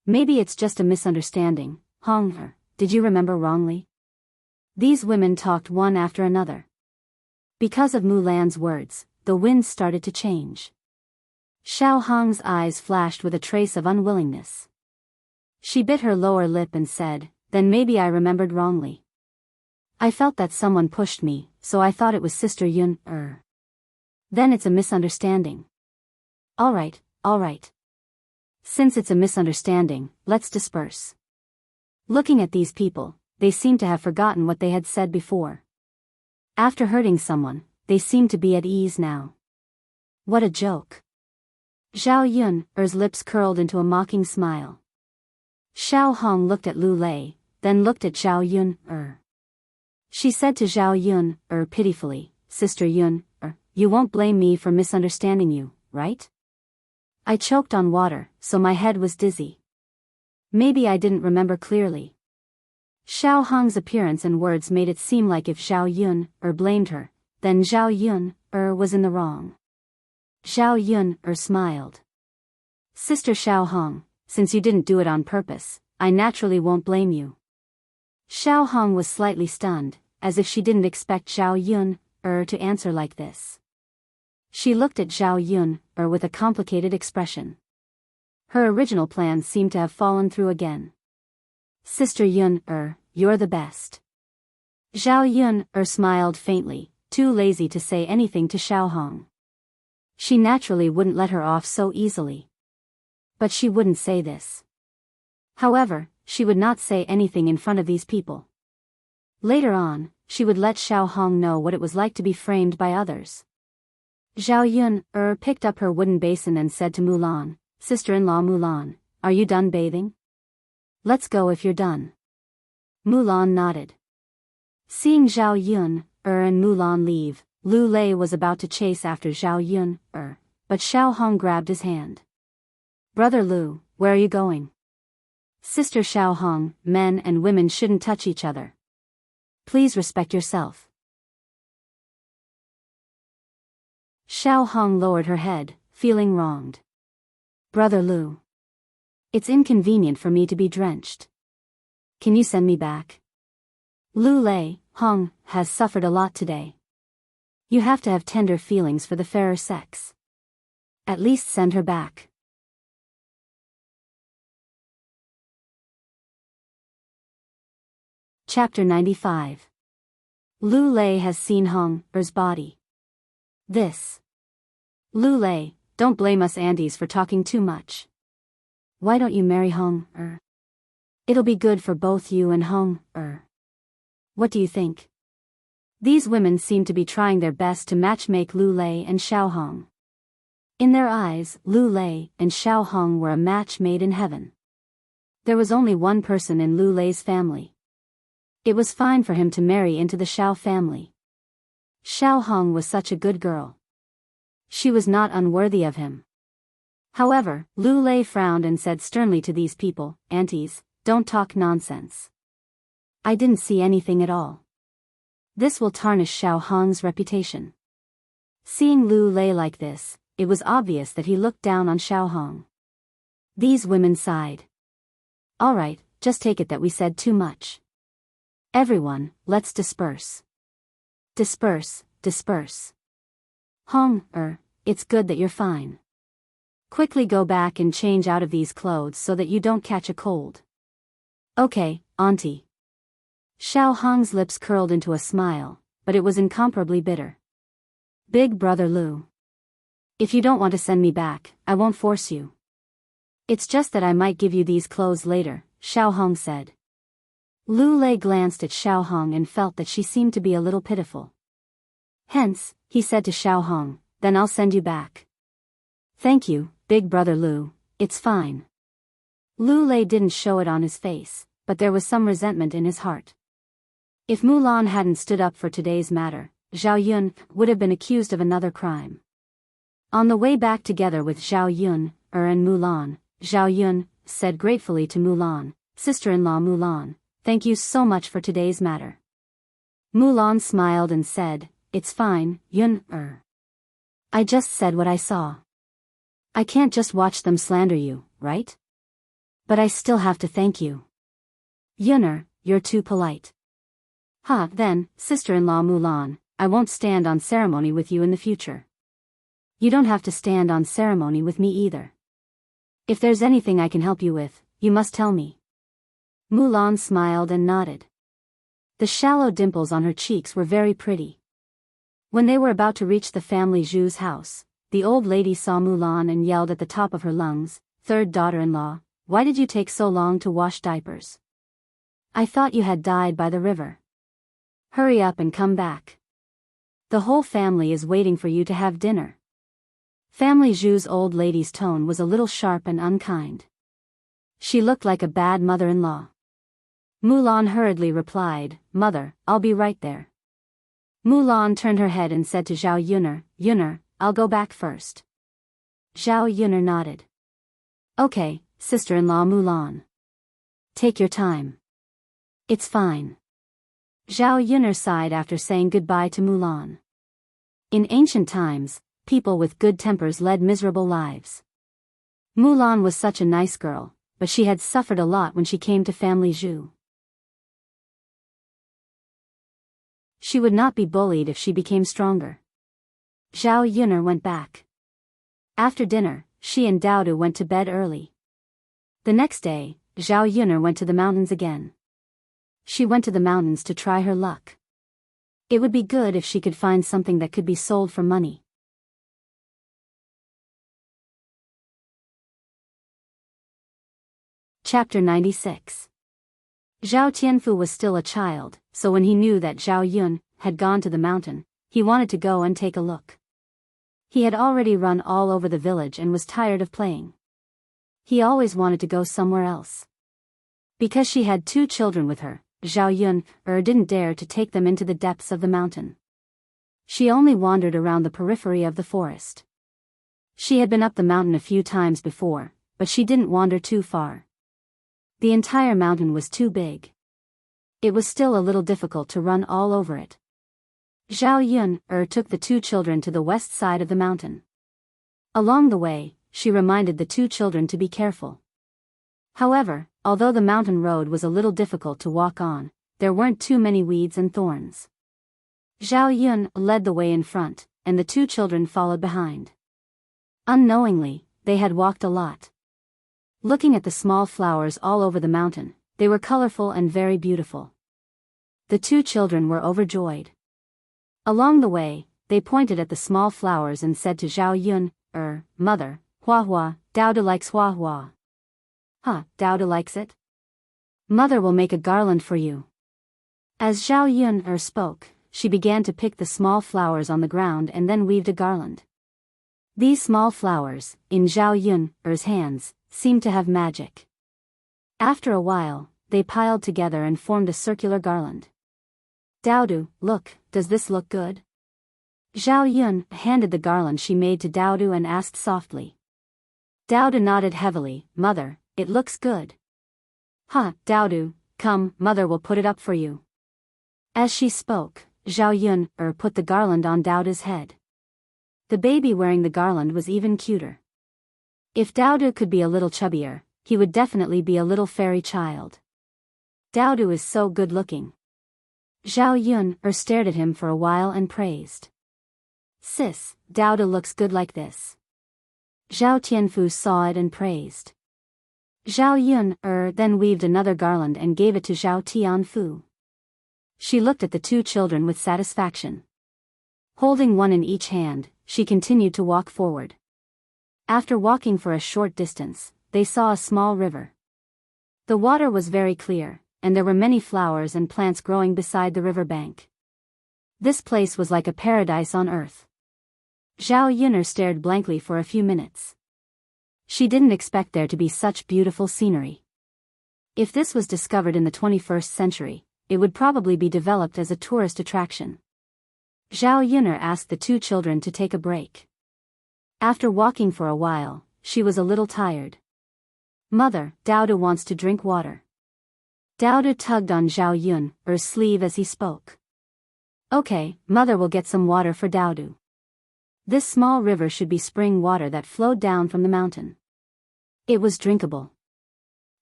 Maybe it's just a misunderstanding. Hong, did you remember wrongly? These women talked one after another. Because of Mulan's words, the wind started to change. Xiao Hong's eyes flashed with a trace of unwillingness. She bit her lower lip and said, "Then maybe I remembered wrongly. I felt that someone pushed me, so I thought it was Sister Yun. Then it's a misunderstanding. All right. Since it's a misunderstanding, let's disperse." Looking at these people, they seemed to have forgotten what they had said before. After hurting someone, they seemed to be at ease now. What a joke. Zhao Yun's lips curled into a mocking smile. Xiao Hong looked at Lu Lei, then looked at Zhao Yun. She said to Zhao Yun pitifully, "Sister Yun, you won't blame me for misunderstanding you, right? I choked on water, so my head was dizzy. Maybe I didn't remember clearly." Xiao Hong's appearance and words made it seem like if Zhao Yun blamed her, then Zhao Yun was in the wrong. Zhao Yun smiled. "Sister Xiao Hong, since you didn't do it on purpose, I naturally won't blame you." Xiao Hong was slightly stunned, as if she didn't expect Zhao Yun to answer like this. She looked at Zhao Yun with a complicated expression. Her original plan seemed to have fallen through again. "Sister Yun you're the best." Zhao Yun smiled faintly, too lazy to say anything to Xiao Hong. She naturally wouldn't let her off so easily. But she wouldn't say this. However, she would not say anything in front of these people. Later on, she would let Xiao Hong know what it was like to be framed by others. Zhao Yun picked up her wooden basin and said to Mulan, "Sister-in-law Mulan, are you done bathing? Let's go if you're done." Mulan nodded. Seeing Zhao Yun and Mulan leave, Lu Lei was about to chase after Zhao Yun but Xiao Hong grabbed his hand. "Brother Lu, where are you going?" "Sister Xiao Hong, men and women shouldn't touch each other. Please respect yourself." Xiao Hong lowered her head, feeling wronged. "Brother Lu. It's inconvenient for me to be drenched. Can you send me back? Lu Lei, Hong, has suffered a lot today. You have to have tender feelings for the fairer sex. At least send her back." Chapter 95. Lu Lei has seen Hong's body. This. "Lu Lei, don't blame us Andes for talking too much. Why don't you marry Hong? It'll be good for both you and Hong. What do you think?" These women seemed to be trying their best to matchmake Lu Lei and Xiao Hong. In their eyes, Lu Lei and Xiao Hong were a match made in heaven. There was only one person in Lu Lei's family. It was fine for him to marry into the Xiao family. Xiao Hong was such a good girl. She was not unworthy of him. However, Lu Lei frowned and said sternly to these people, "Aunties, don't talk nonsense. I didn't see anything at all. This will tarnish Xiao Hong's reputation." Seeing Lu Lei like this, it was obvious that he looked down on Xiao Hong. These women sighed. "All right, just take it that we said too much. Everyone, let's disperse. Disperse, disperse. Hong, it's good that you're fine. Quickly go back and change out of these clothes so that you don't catch a cold." "Okay, auntie." Xiao Hong's lips curled into a smile, but it was incomparably bitter. "Big brother Lu. If you don't want to send me back, I won't force you. It's just that I might give you these clothes later," Xiao Hong said. Lu Lei glanced at Xiao Hong and felt that she seemed to be a little pitiful. "Hence," he said to Xiao Hong, "then I'll send you back." "Thank you, big brother Lu, it's fine." Lu Lei didn't show it on his face, but there was some resentment in his heart. If Mulan hadn't stood up for today's matter, Zhao Yun would have been accused of another crime. On the way back together with Zhao Yun, and Mulan, Zhao Yun said gratefully to Mulan, "Sister-in-law Mulan, thank you so much for today's matter." Mulan smiled and said, "It's fine, Yun, I just said what I saw. I can't just watch them slander you, right? But I still have to thank you. Yun, you're too polite." Then, sister-in-law Mulan, I won't stand on ceremony with you in the future. You don't have to stand on ceremony with me either. If there's anything I can help you with, you must tell me." Mulan smiled and nodded. The shallow dimples on her cheeks were very pretty. When they were about to reach the family Zhu's house, the old lady saw Mulan and yelled at the top of her lungs, "Third daughter-in-law, why did you take so long to wash diapers? I thought you had died by the river. Hurry up and come back. The whole family is waiting for you to have dinner." Family Zhu's old lady's tone was a little sharp and unkind. She looked like a bad mother-in-law. Mulan hurriedly replied, "Mother, I'll be right there." Mulan turned her head and said to Zhao Yun'er, "Yun'er, I'll go back first." Zhao Yun'er nodded. "Okay, sister-in-law Mulan. Take your time. It's fine." Zhao Yun'er sighed after saying goodbye to Mulan. In ancient times, people with good tempers led miserable lives. Mulan was such a nice girl, but she had suffered a lot when she came to family Zhu. She would not be bullied if she became stronger. Zhao Yun'er went back. After dinner, she and Daodu went to bed early. The next day, Zhao Yun'er went to the mountains again. She went to the mountains to try her luck. It would be good if she could find something that could be sold for money. Chapter 96. Zhao Tianfu was still a child, so when he knew that Zhao Yun had gone to the mountain, he wanted to go and take a look. He had already run all over the village and was tired of playing. He always wanted to go somewhere else. Because she had 2 children with her, Zhao Yun didn't dare to take them into the depths of the mountain. She only wandered around the periphery of the forest. She had been up the mountain a few times before, but she didn't wander too far. The entire mountain was too big. It was still a little difficult to run all over it. Zhao Yun took the 2 children to the west side of the mountain. Along the way, she reminded the 2 children to be careful. However, although the mountain road was a little difficult to walk on, there weren't too many weeds and thorns. Zhao Yun led the way in front, and the 2 children followed behind. Unknowingly, they had walked a lot. Looking at the small flowers all over the mountain, they were colorful and very beautiful. The 2 children were overjoyed. Along the way, they pointed at the small flowers and said to Zhao Yun, "Mother, Hua Hua, Daoda likes Hua Hua." Daoda likes it? Mother will make a garland for you." As Zhao Yun spoke, she began to pick the small flowers on the ground and then weaved a garland. These small flowers, in Zhao Yun's hands, seemed to have magic. After a while, they piled together and formed a circular garland. Daodu, look, does this look good? Zhao Yun handed the garland she made to Daodu and asked softly. Daodu nodded heavily. Mother, it looks good. Huh, Daodu, come, mother will put it up for you. As she spoke, Zhao Yun put the garland on Daodu's head. The baby wearing the garland was even cuter. If Daodu could be a little chubbier, he would definitely be a little fairy child. Daodu is so good looking. Zhao Yun stared at him for a while and praised. Sis, Daodu looks good like this. Zhao Tianfu saw it and praised. Zhao Yun then weaved another garland and gave it to Zhao Tianfu. She looked at the two children with satisfaction. Holding one in each hand, she continued to walk forward. After walking for a short distance, they saw a small river. The water was very clear, and there were many flowers and plants growing beside the river bank. This place was like a paradise on earth. Zhao Yun'er stared blankly for a few minutes. She didn't expect there to be such beautiful scenery. If this was discovered in the 21st century, it would probably be developed as a tourist attraction. Zhao Yun'er asked the two children to take a break. After walking for a while, she was a little tired. Mother, Daodu wants to drink water. Daodu tugged on Zhao Yun'er's sleeve as he spoke. Okay, mother will get some water for Daodu. This small river should be spring water that flowed down from the mountain. It was drinkable.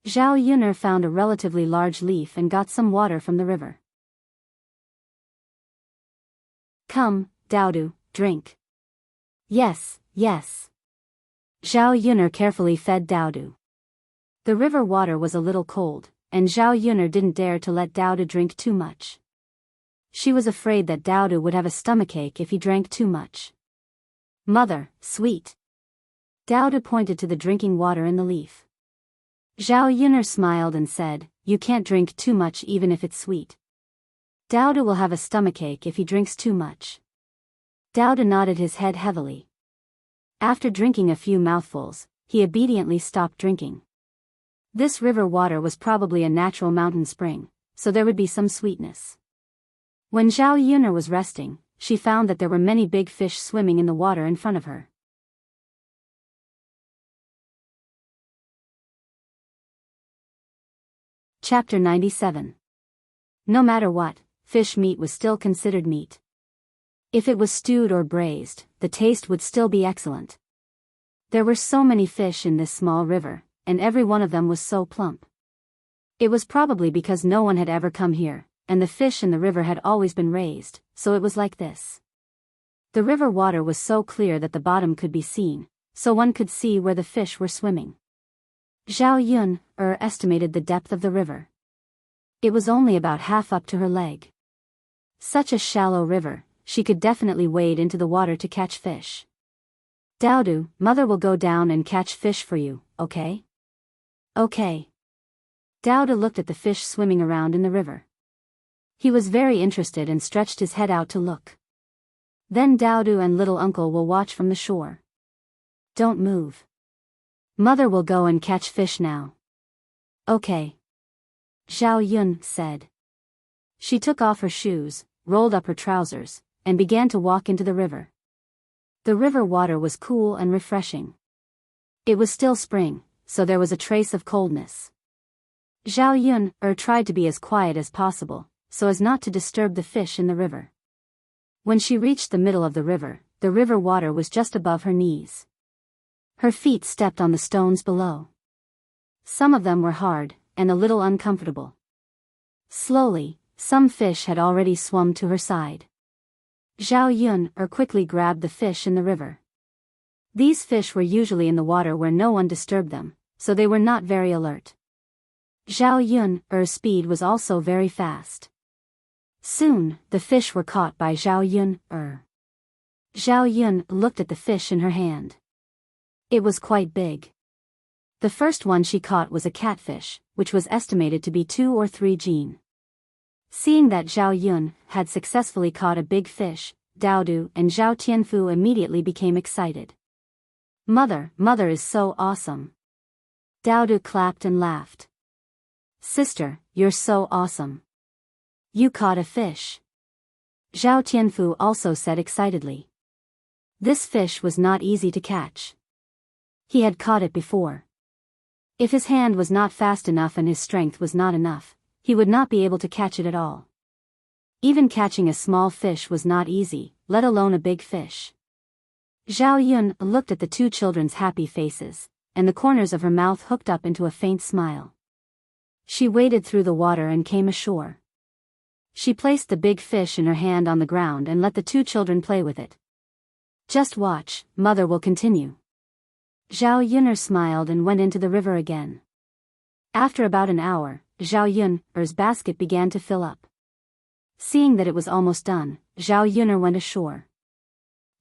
Zhao Yun'er found a relatively large leaf and got some water from the river. Come, Daodu, drink. Yes, yes. Zhao Yun'er carefully fed Daodu. The river water was a little cold, and Zhao Yun'er didn't dare to let Daodu drink too much. She was afraid that Daodu would have a stomachache if he drank too much. Mother, sweet. Daodu pointed to the drinking water in the leaf. Zhao Yun'er smiled and said, you can't drink too much even if it's sweet. Daodu will have a stomachache if he drinks too much. Daodu nodded his head heavily. After drinking a few mouthfuls, he obediently stopped drinking. This river water was probably a natural mountain spring, so there would be some sweetness. When Zhao Yun'er was resting, she found that there were many big fish swimming in the water in front of her. Chapter 97. No matter what, fish meat was still considered meat. If it was stewed or braised, the taste would still be excellent. There were so many fish in this small river, and every one of them was so plump. It was probably because no one had ever come here, and the fish in the river had always been raised, so it was like this. The river water was so clear that the bottom could be seen, so one could see where the fish were swimming. Zhao Yun'er estimated the depth of the river. It was only about half up to her leg. Such a shallow river, she could definitely wade into the water to catch fish. Daodu, mother will go down and catch fish for you, okay? Okay. Daodu looked at the fish swimming around in the river. He was very interested and stretched his head out to look. Then Daodu and little uncle will watch from the shore. Don't move. Mother will go and catch fish now. Okay. Zhao Yun said. She took off her shoes, rolled up her trousers, and began to walk into the river. The river water was cool and refreshing. It was still spring, so there was a trace of coldness. Zhao Yun'er tried to be as quiet as possible, so as not to disturb the fish in the river. When she reached the middle of the river water was just above her knees. Her feet stepped on the stones below. Some of them were hard, and a little uncomfortable. Slowly, some fish had already swum to her side. Zhao Yun'er quickly grabbed the fish in the river. These fish were usually in the water where no one disturbed them, so they were not very alert. Zhao Yun'er's speed was also very fast. Soon, the fish were caught by Zhao Yun'er. Zhao Yun looked at the fish in her hand. It was quite big. The first one she caught was a catfish, which was estimated to be 2 or 3 jin. Seeing that Zhao Yun had successfully caught a big fish, Daodu and Zhao Tianfu immediately became excited. Mother is so awesome. Daodu clapped and laughed. Sister, you're so awesome. You caught a fish. Zhao Tianfu also said excitedly. This fish was not easy to catch. He had caught it before. If his hand was not fast enough and his strength was not enough, he would not be able to catch it at all. Even catching a small fish was not easy, let alone a big fish. Zhao Yun looked at the two children's happy faces, and the corners of her mouth hooked up into a faint smile. She waded through the water and came ashore. She placed the big fish in her hand on the ground and let the two children play with it. Just watch, mother will continue. Zhao Yun'er smiled and went into the river again. After about an hour, Zhao Yun'er's basket began to fill up. Seeing that it was almost done, Zhao Yun'er went ashore.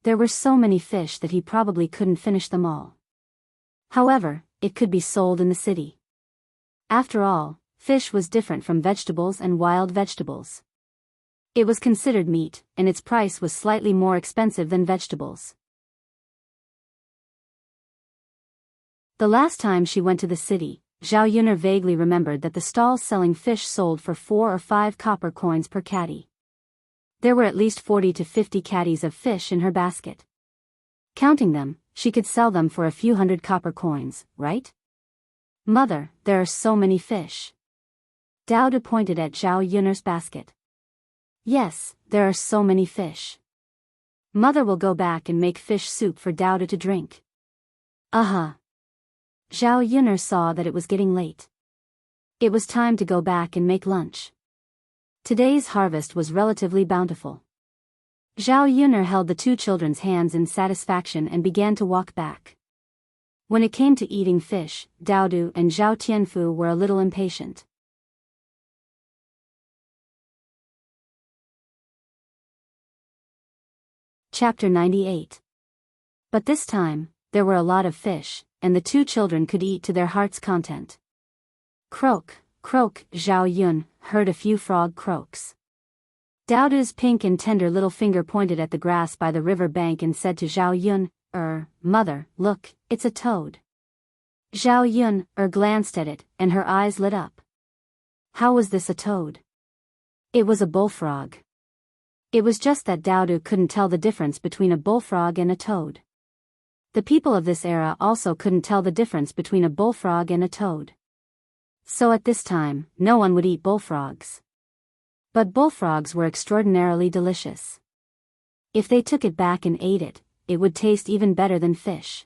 There were so many fish that he probably couldn't finish them all. However, it could be sold in the city. After all, fish was different from vegetables and wild vegetables. It was considered meat, and its price was slightly more expensive than vegetables. The last time she went to the city, Zhao Yun'er vaguely remembered that the stalls selling fish sold for 4 or 5 copper coins per catty. There were at least 40 to 50 catties of fish in her basket. Counting them, she could sell them for a few hundred copper coins, right? Mother, there are so many fish. Dao pointed at Zhao Yun'er's basket. Yes, there are so many fish. Mother will go back and make fish soup for Dao to drink. Zhao Yun'er saw that it was getting late. It was time to go back and make lunch. Today's harvest was relatively bountiful. Zhao Yun'er held the two children's hands in satisfaction and began to walk back. When it came to eating fish, Dao and Zhao Tianfu were a little impatient. Chapter 98. But this time, there were a lot of fish, and the two children could eat to their heart's content. Croak, croak, Zhao Yun heard a few frog croaks. Dao's pink and tender little finger pointed at the grass by the river bank and said to Zhao Yun, Mother, look, it's a toad. Zhao Yun glanced at it, and her eyes lit up. How was this a toad? It was a bullfrog. It was just that Dao couldn't tell the difference between a bullfrog and a toad. The people of this era also couldn't tell the difference between a bullfrog and a toad. So at this time, no one would eat bullfrogs. But bullfrogs were extraordinarily delicious. If they took it back and ate it, it would taste even better than fish.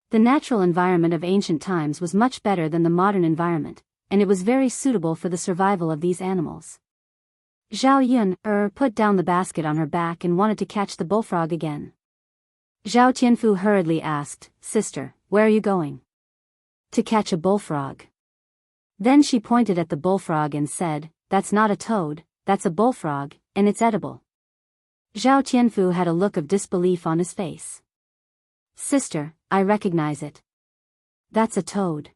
The natural environment of ancient times was much better than the modern environment, and it was very suitable for the survival of these animals. Zhao Yun put down the basket on her back and wanted to catch the bullfrog again. Zhao Tianfu hurriedly asked, Sister, where are you going? To catch a bullfrog. Then she pointed at the bullfrog and said, That's not a toad, that's a bullfrog, and it's edible. Zhao Tianfu had a look of disbelief on his face. Sister, I recognize it. That's a toad.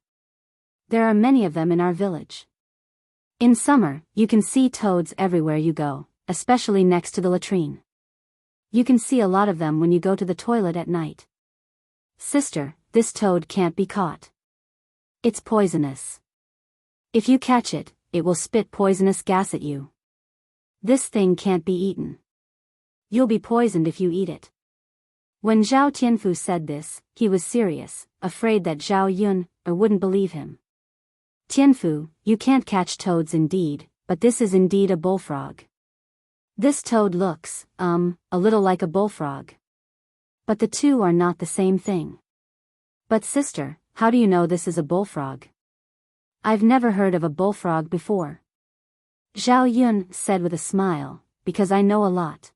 There are many of them in our village. In summer, you can see toads everywhere you go, especially next to the latrine. You can see a lot of them when you go to the toilet at night. Sister, this toad can't be caught. It's poisonous. If you catch it, it will spit poisonous gas at you. This thing can't be eaten. You'll be poisoned if you eat it. When Zhao Tianfu said this, he was serious, afraid that Zhao Yun wouldn't believe him. Tianfu, you can't catch toads indeed, but this is indeed a bullfrog. This toad looks, a little like a bullfrog. But the two are not the same thing. But sister, how do you know this is a bullfrog? I've never heard of a bullfrog before. Zhao Yun said with a smile, because I know a lot.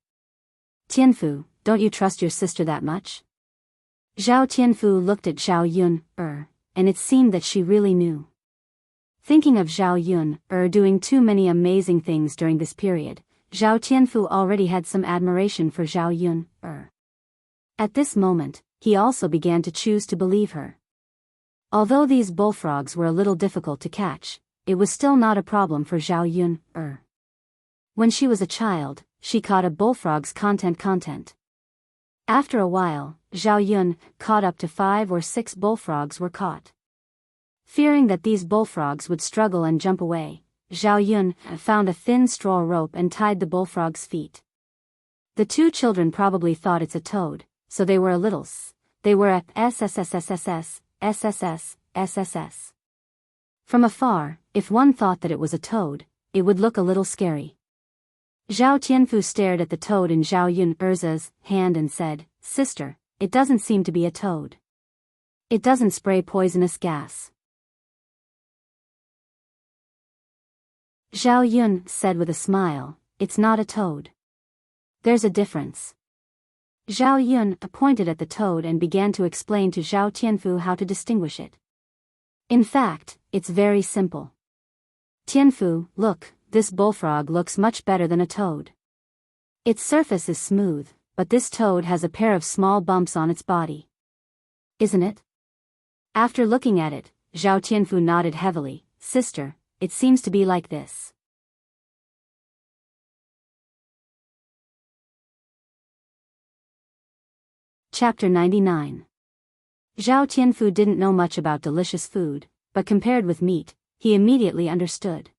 Tianfu, don't you trust your sister that much? Zhao Tianfu looked at Zhao Yun, and it seemed that she really knew. Thinking of Zhao Yun, doing too many amazing things during this period, Zhao Tianfu already had some admiration for Zhao Yun, At this moment, he also began to choose to believe her. Although these bullfrogs were a little difficult to catch, it was still not a problem for Zhao Yun, When she was a child, she caught a bullfrog's content. After a while, Zhao Yun caught up to 5 or 6 bullfrogs were caught. Fearing that these bullfrogs would struggle and jump away, Zhao Yun found a thin straw rope and tied the bullfrog's feet. The two children probably thought it's a toad, so they were a little They were at SSSSSS, SSS, SSS. From afar, if one thought that it was a toad, it would look a little scary. Zhao Tianfu stared at the toad in Zhao Yun Erza's hand and said, "Sister, it doesn't seem to be a toad. It doesn't spray poisonous gas." Zhao Yun said with a smile, "It's not a toad. There's a difference." Zhao Yun pointed at the toad and began to explain to Zhao Tianfu how to distinguish it. In fact, it's very simple. "Tianfu, look, this bullfrog looks much better than a toad. Its surface is smooth, but this toad has a pair of small bumps on its body. Isn't it?" After looking at it, Zhao Tianfu nodded heavily. "Sister, it seems to be like this." Chapter 99. Zhao Tianfu didn't know much about delicious food, but compared with meat, he immediately understood.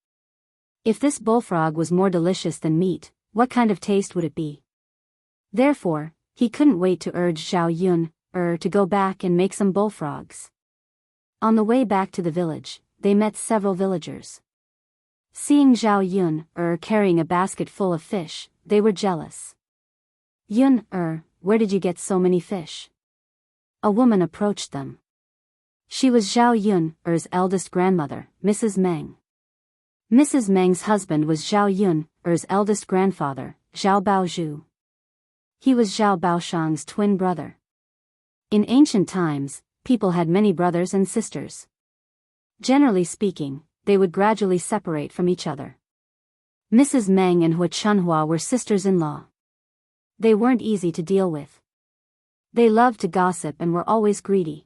If this bullfrog was more delicious than meat, what kind of taste would it be? Therefore, he couldn't wait to urge Zhao Yun to go back and make some bullfrogs. On the way back to the village, they met several villagers. Seeing Zhao Yun carrying a basket full of fish, they were jealous. "Yun where did you get so many fish?" A woman approached them. She was Zhao Yun's eldest grandmother, Mrs. Meng. Mrs. Meng's husband was Zhao Yun's eldest grandfather, Zhao Baozhu. He was Zhao Baoshang's twin brother. In ancient times, people had many brothers and sisters. Generally speaking, they would gradually separate from each other. Mrs. Meng and Hua Chunhua were sisters-in-law. They weren't easy to deal with. They loved to gossip and were always greedy.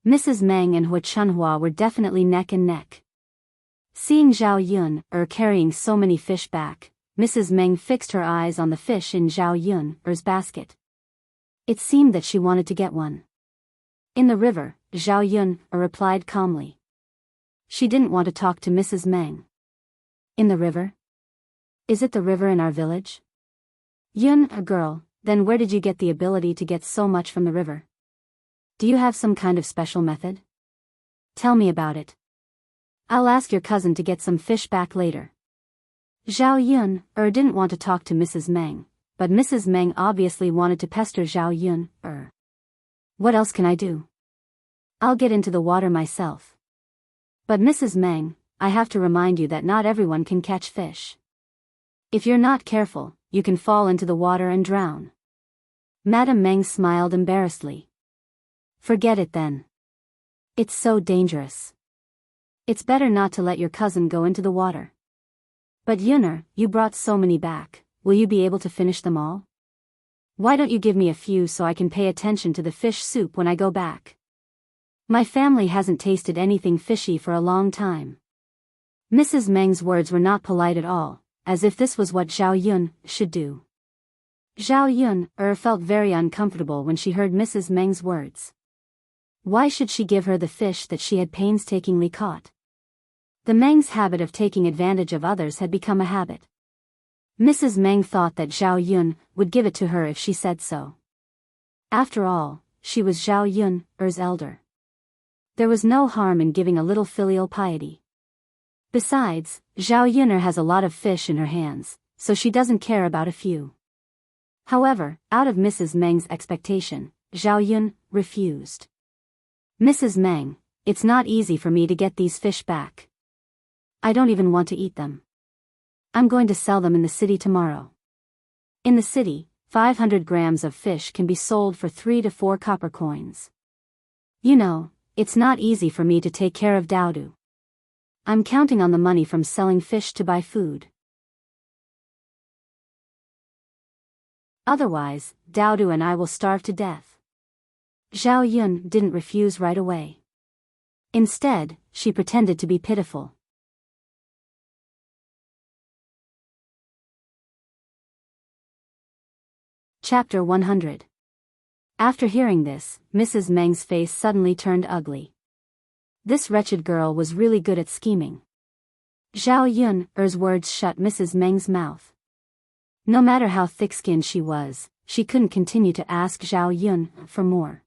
Mrs. Meng and Hua Chunhua were definitely neck and neck. Seeing Zhao Yun carrying so many fish back, Mrs. Meng fixed her eyes on the fish in Zhao Yun's basket. It seemed that she wanted to get one. "In the river," Zhao Yun replied calmly. She didn't want to talk to Mrs. Meng. "In the river? Is it the river in our village?" "Yun, a girl, then where did you get the ability to get so much from the river? Do you have some kind of special method? Tell me about it. I'll ask your cousin to get some fish back later." Zhao Yun didn't want to talk to Mrs. Meng, but Mrs. Meng obviously wanted to pester Zhao Yun. "What else can I do? I'll get into the water myself." "But Mrs. Meng, I have to remind you that not everyone can catch fish. If you're not careful, you can fall into the water and drown." Madame Meng smiled embarrassedly. "Forget it then. It's so dangerous. It's better not to let your cousin go into the water." "But Yunner, you brought so many back, will you be able to finish them all? Why don't you give me a few so I can pay attention to the fish soup when I go back? My family hasn't tasted anything fishy for a long time." Mrs. Meng's words were not polite at all, as if this was what Zhao Yun should do. Zhao Yun felt very uncomfortable when she heard Mrs. Meng's words. Why should she give her the fish that she had painstakingly caught? The Meng's habit of taking advantage of others had become a habit. Mrs. Meng thought that Zhao Yun would give it to her if she said so. After all, she was Zhao Yun's elder. There was no harm in giving a little filial piety. Besides, Zhao Yunner has a lot of fish in her hands, so she doesn't care about a few. However, out of Mrs. Meng's expectation, Zhao Yun refused. "Mrs. Meng, it's not easy for me to get these fish back. I don't even want to eat them. I'm going to sell them in the city tomorrow. In the city, 500 grams of fish can be sold for 3 to 4 copper coins. You know, it's not easy for me to take care of Daodu. I'm counting on the money from selling fish to buy food. Otherwise, Daodu and I will starve to death." Zhao Yun didn't refuse right away. Instead, she pretended to be pitiful. Chapter 100. After hearing this, Mrs. Meng's face suddenly turned ugly. This wretched girl was really good at scheming. Zhao Yun's words shut Mrs. Meng's mouth. No matter how thick-skinned she was, she couldn't continue to ask Zhao Yun for more.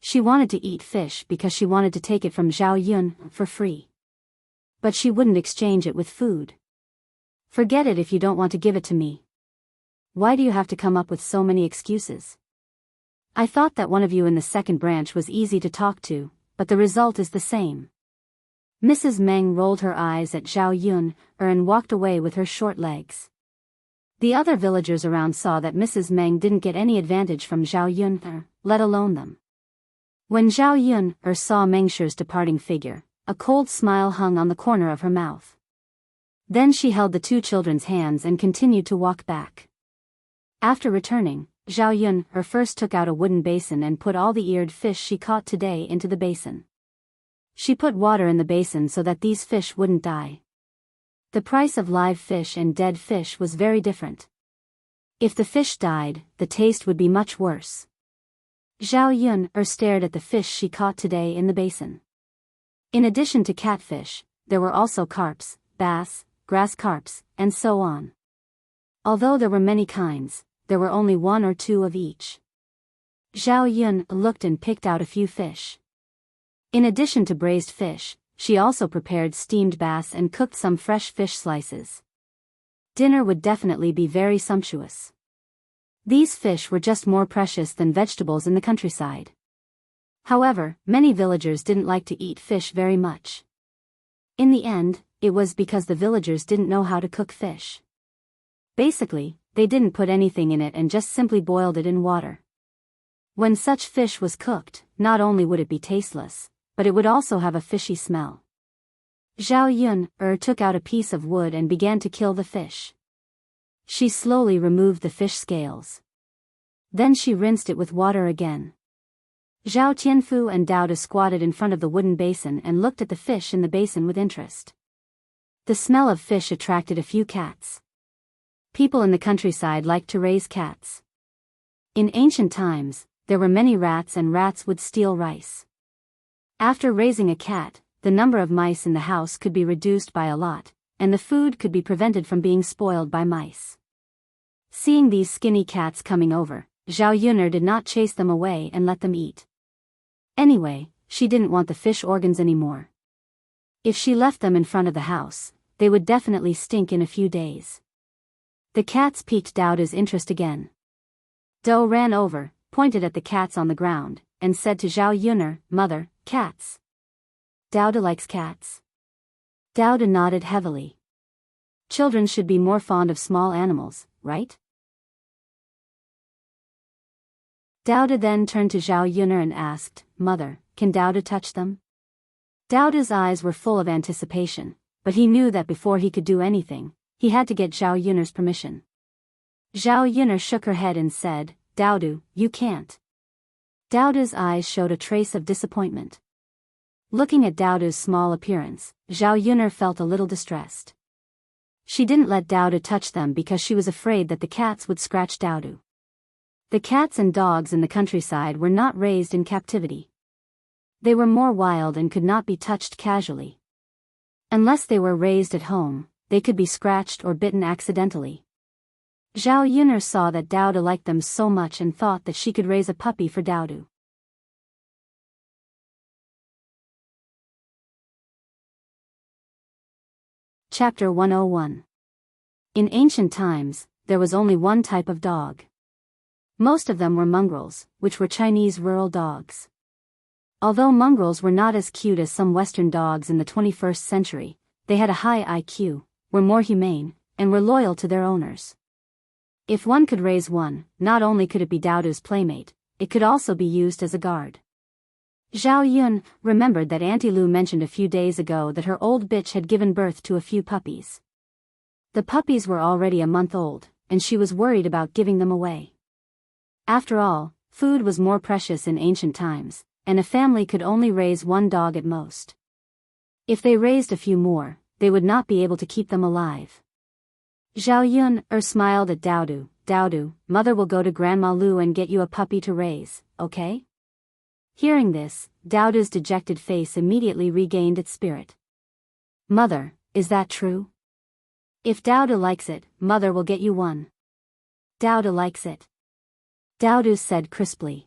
She wanted to eat fish because she wanted to take it from Zhao Yun for free. But she wouldn't exchange it with food. Forget it if you don't want to give it to me. Why do you have to come up with so many excuses? I thought that one of you in the second branch was easy to talk to, but the result is the same. Mrs. Meng rolled her eyes at Zhao Yun and walked away with her short legs. The other villagers around saw that Mrs. Meng didn't get any advantage from Zhao Yun, let alone them. When Zhao Yun saw Mengshi's departing figure, a cold smile hung on the corner of her mouth. Then she held the two children's hands and continued to walk back. After returning, Zhao Yun first took out a wooden basin and put all the eared fish she caught today into the basin. She put water in the basin so that these fish wouldn't die. The price of live fish and dead fish was very different. If the fish died, the taste would be much worse. Zhao Yun stared at the fish she caught today in the basin. In addition to catfish, there were also carps, bass, grass carps, and so on. Although there were many kinds, there were only one or two of each. Zhao Yun looked and picked out a few fish. In addition to braised fish, she also prepared steamed bass and cooked some fresh fish slices. Dinner would definitely be very sumptuous. These fish were just more precious than vegetables in the countryside. However, many villagers didn't like to eat fish very much. In the end, it was because the villagers didn't know how to cook fish. Basically, they didn't put anything in it and just simply boiled it in water. When such fish was cooked, not only would it be tasteless, but it would also have a fishy smell. Zhao Yun took out a piece of wood and began to kill the fish. She slowly removed the fish scales. Then she rinsed it with water again. Zhao Tianfu and Dao De squatted in front of the wooden basin and looked at the fish in the basin with interest. The smell of fish attracted a few cats. People in the countryside liked to raise cats. In ancient times, there were many rats and rats would steal rice. After raising a cat, the number of mice in the house could be reduced by a lot, and the food could be prevented from being spoiled by mice. Seeing these skinny cats coming over, Zhao Yun'er did not chase them away and let them eat. Anyway, she didn't want the fish organs anymore. If she left them in front of the house, they would definitely stink in a few days. The cats piqued Dao De's interest again. Dao ran over, pointed at the cats on the ground, and said to Zhao Yun'er, "Mother, cats." Dao De likes cats. Dao De nodded heavily. Children should be more fond of small animals, right? Dao De then turned to Zhao Yun'er and asked, "Mother, can Dao De touch them?" Dao De's eyes were full of anticipation, but he knew that before he could do anything, he had to get Zhao Yun'er's permission. Zhao Yun'er shook her head and said, "Dao De, you can't." Dao De's eyes showed a trace of disappointment. Looking at Dao De's small appearance, Zhao Yun'er felt a little distressed. She didn't let Dao De touch them because she was afraid that the cats would scratch Dao De. The cats and dogs in the countryside were not raised in captivity. They were more wild and could not be touched casually. Unless they were raised at home, they could be scratched or bitten accidentally. Zhao Yun'er saw that Dao De liked them so much and thought that she could raise a puppy for Dao De. Chapter 101. In ancient times, there was only one type of dog. Most of them were mongrels, which were Chinese rural dogs. Although mongrels were not as cute as some Western dogs in the 21st century, they had a high IQ, were more humane, and were loyal to their owners. If one could raise one, not only could it be Dao De's playmate, it could also be used as a guard. Zhao Yun remembered that Auntie Lu mentioned a few days ago that her old bitch had given birth to a few puppies. The puppies were already a month old, and she was worried about giving them away. After all, food was more precious in ancient times, and a family could only raise one dog at most. If they raised a few more, they would not be able to keep them alive. Zhao Yun smiled at Dao De. "Dao De, mother will go to Grandma Lu and get you a puppy to raise, okay?" Hearing this, Daoda's dejected face immediately regained its spirit. Mother, is that true? If Daoda likes it, Mother will get you one. Daoda likes it. Daoda said crisply.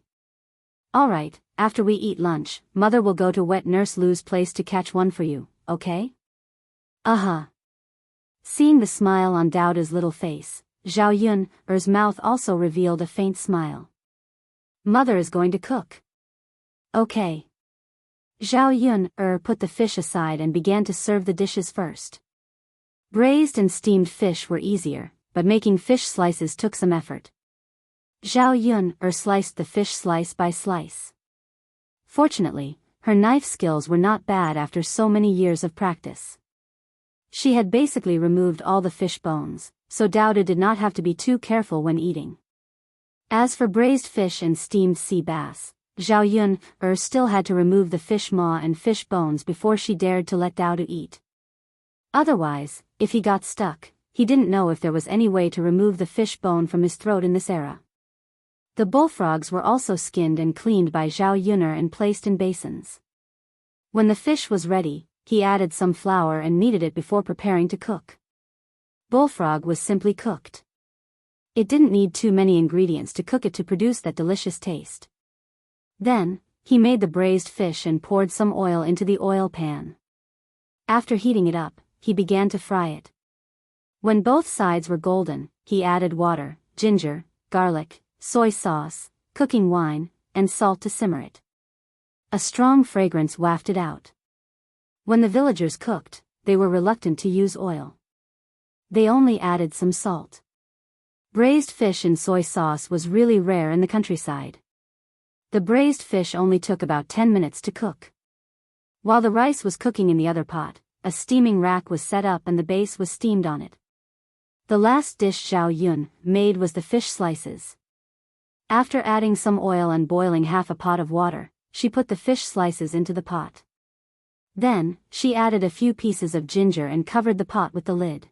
Alright, after we eat lunch, Mother will go to wet nurse Lu's place to catch one for you, okay? Uh-huh. Seeing the smile on Daoda's little face, Zhao Yun's mouth also revealed a faint smile. Mother is going to cook. Okay. Zhao Yun put the fish aside and began to serve the dishes first. Braised and steamed fish were easier, but making fish slices took some effort. Zhao Yun sliced the fish slice by slice. Fortunately, her knife skills were not bad after so many years of practice. She had basically removed all the fish bones, so Daoda did not have to be too careful when eating. As for braised fish and steamed sea bass, Zhao Yun still had to remove the fish maw and fish bones before she dared to let Daoda eat. Otherwise, if he got stuck, he didn't know if there was any way to remove the fish bone from his throat in this era. The bullfrogs were also skinned and cleaned by Zhao Yun and placed in basins. When the fish was ready, he added some flour and kneaded it before preparing to cook. Bullfrog was simply cooked. It didn't need too many ingredients to cook it to produce that delicious taste. Then, he made the braised fish and poured some oil into the oil pan. After heating it up, he began to fry it. When both sides were golden, he added water, ginger, garlic, soy sauce, cooking wine, and salt to simmer it. A strong fragrance wafted out. When the villagers cooked, they were reluctant to use oil. They only added some salt. Braised fish in soy sauce was really rare in the countryside. The braised fish only took about 10 minutes to cook. While the rice was cooking in the other pot, a steaming rack was set up and the base was steamed on it. The last dish Zhao Yun made was the fish slices. After adding some oil and boiling half a pot of water, she put the fish slices into the pot. Then, she added a few pieces of ginger and covered the pot with the lid.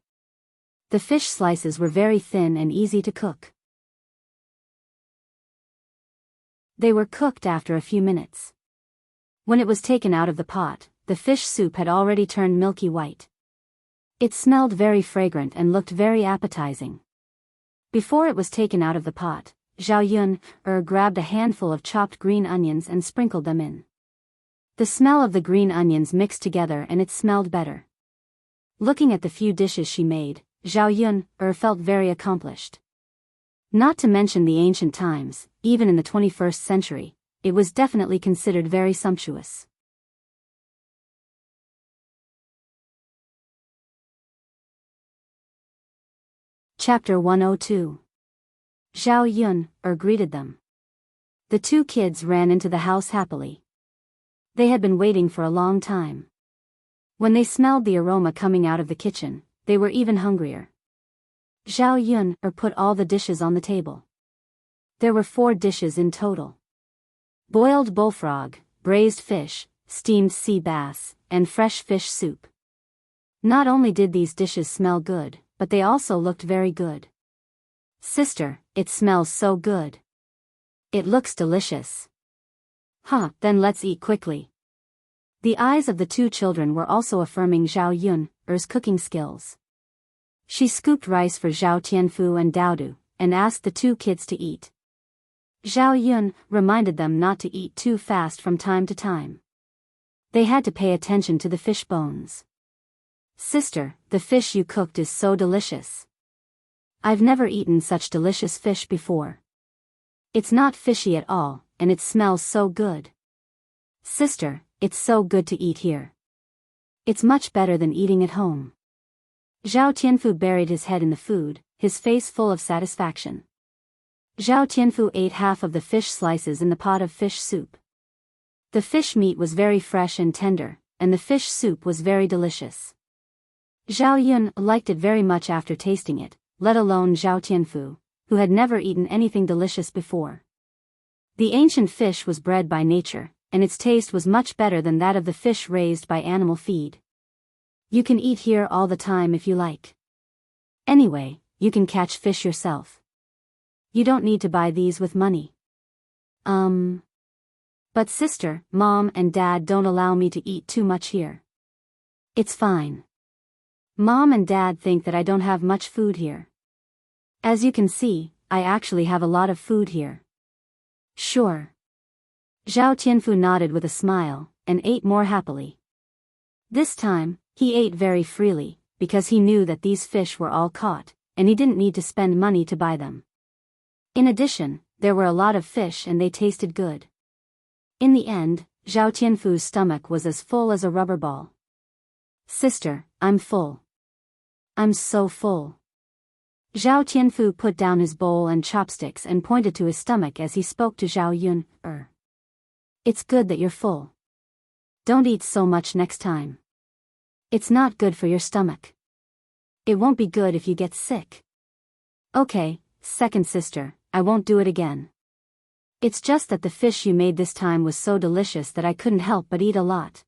The fish slices were very thin and easy to cook. They were cooked after a few minutes. When it was taken out of the pot, the fish soup had already turned milky white. It smelled very fragrant and looked very appetizing. Before it was taken out of the pot, Zhao Yun grabbed a handful of chopped green onions and sprinkled them in. The smell of the green onions mixed together and it smelled better. Looking at the few dishes she made, Zhao Yun felt very accomplished. Not to mention the ancient times, even in the 21st century, it was definitely considered very sumptuous. Chapter 102. Zhao Yun greeted them. The two kids ran into the house happily. They had been waiting for a long time. When they smelled the aroma coming out of the kitchen, they were even hungrier. Zhao Yun put all the dishes on the table. There were 4 dishes in total. Boiled bullfrog, braised fish, steamed sea bass, and fresh fish soup. Not only did these dishes smell good, but they also looked very good. Sister, it smells so good. It looks delicious. Huh, then let's eat quickly. The eyes of the 2 children were also affirming Zhao Yun's cooking skills. She scooped rice for Zhao Tianfu and Daodu, and asked the 2 kids to eat. Zhao Yun reminded them not to eat too fast from time to time. They had to pay attention to the fish bones. Sister, the fish you cooked is so delicious. I've never eaten such delicious fish before. It's not fishy at all, and it smells so good. Sister, it's so good to eat here. It's much better than eating at home. Zhao Tianfu buried his head in the food, his face full of satisfaction. Zhao Tianfu ate half of the fish slices in the pot of fish soup. The fish meat was very fresh and tender, and the fish soup was very delicious. Zhao Yun liked it very much after tasting it, let alone Zhao Tianfu, who had never eaten anything delicious before. The ancient fish was bred by nature, and its taste was much better than that of the fish raised by animal feed. You can eat here all the time if you like. Anyway, you can catch fish yourself. You don't need to buy these with money. But sister, mom and dad don't allow me to eat too much here. It's fine. Mom and dad think that I don't have much food here. As you can see, I actually have a lot of food here. Sure. Zhao Tianfu nodded with a smile, and ate more happily. This time, he ate very freely, because he knew that these fish were all caught, and he didn't need to spend money to buy them. In addition, there were a lot of fish and they tasted good. In the end, Zhao Tianfu's stomach was as full as a rubber ball. Sister, I'm full. I'm so full. Zhao Tianfu put down his bowl and chopsticks and pointed to his stomach as he spoke to Zhao Yun. It's good that you're full. Don't eat so much next time. It's not good for your stomach. It won't be good if you get sick. Okay, second sister, I won't do it again. It's just that the fish you made this time was so delicious that I couldn't help but eat a lot.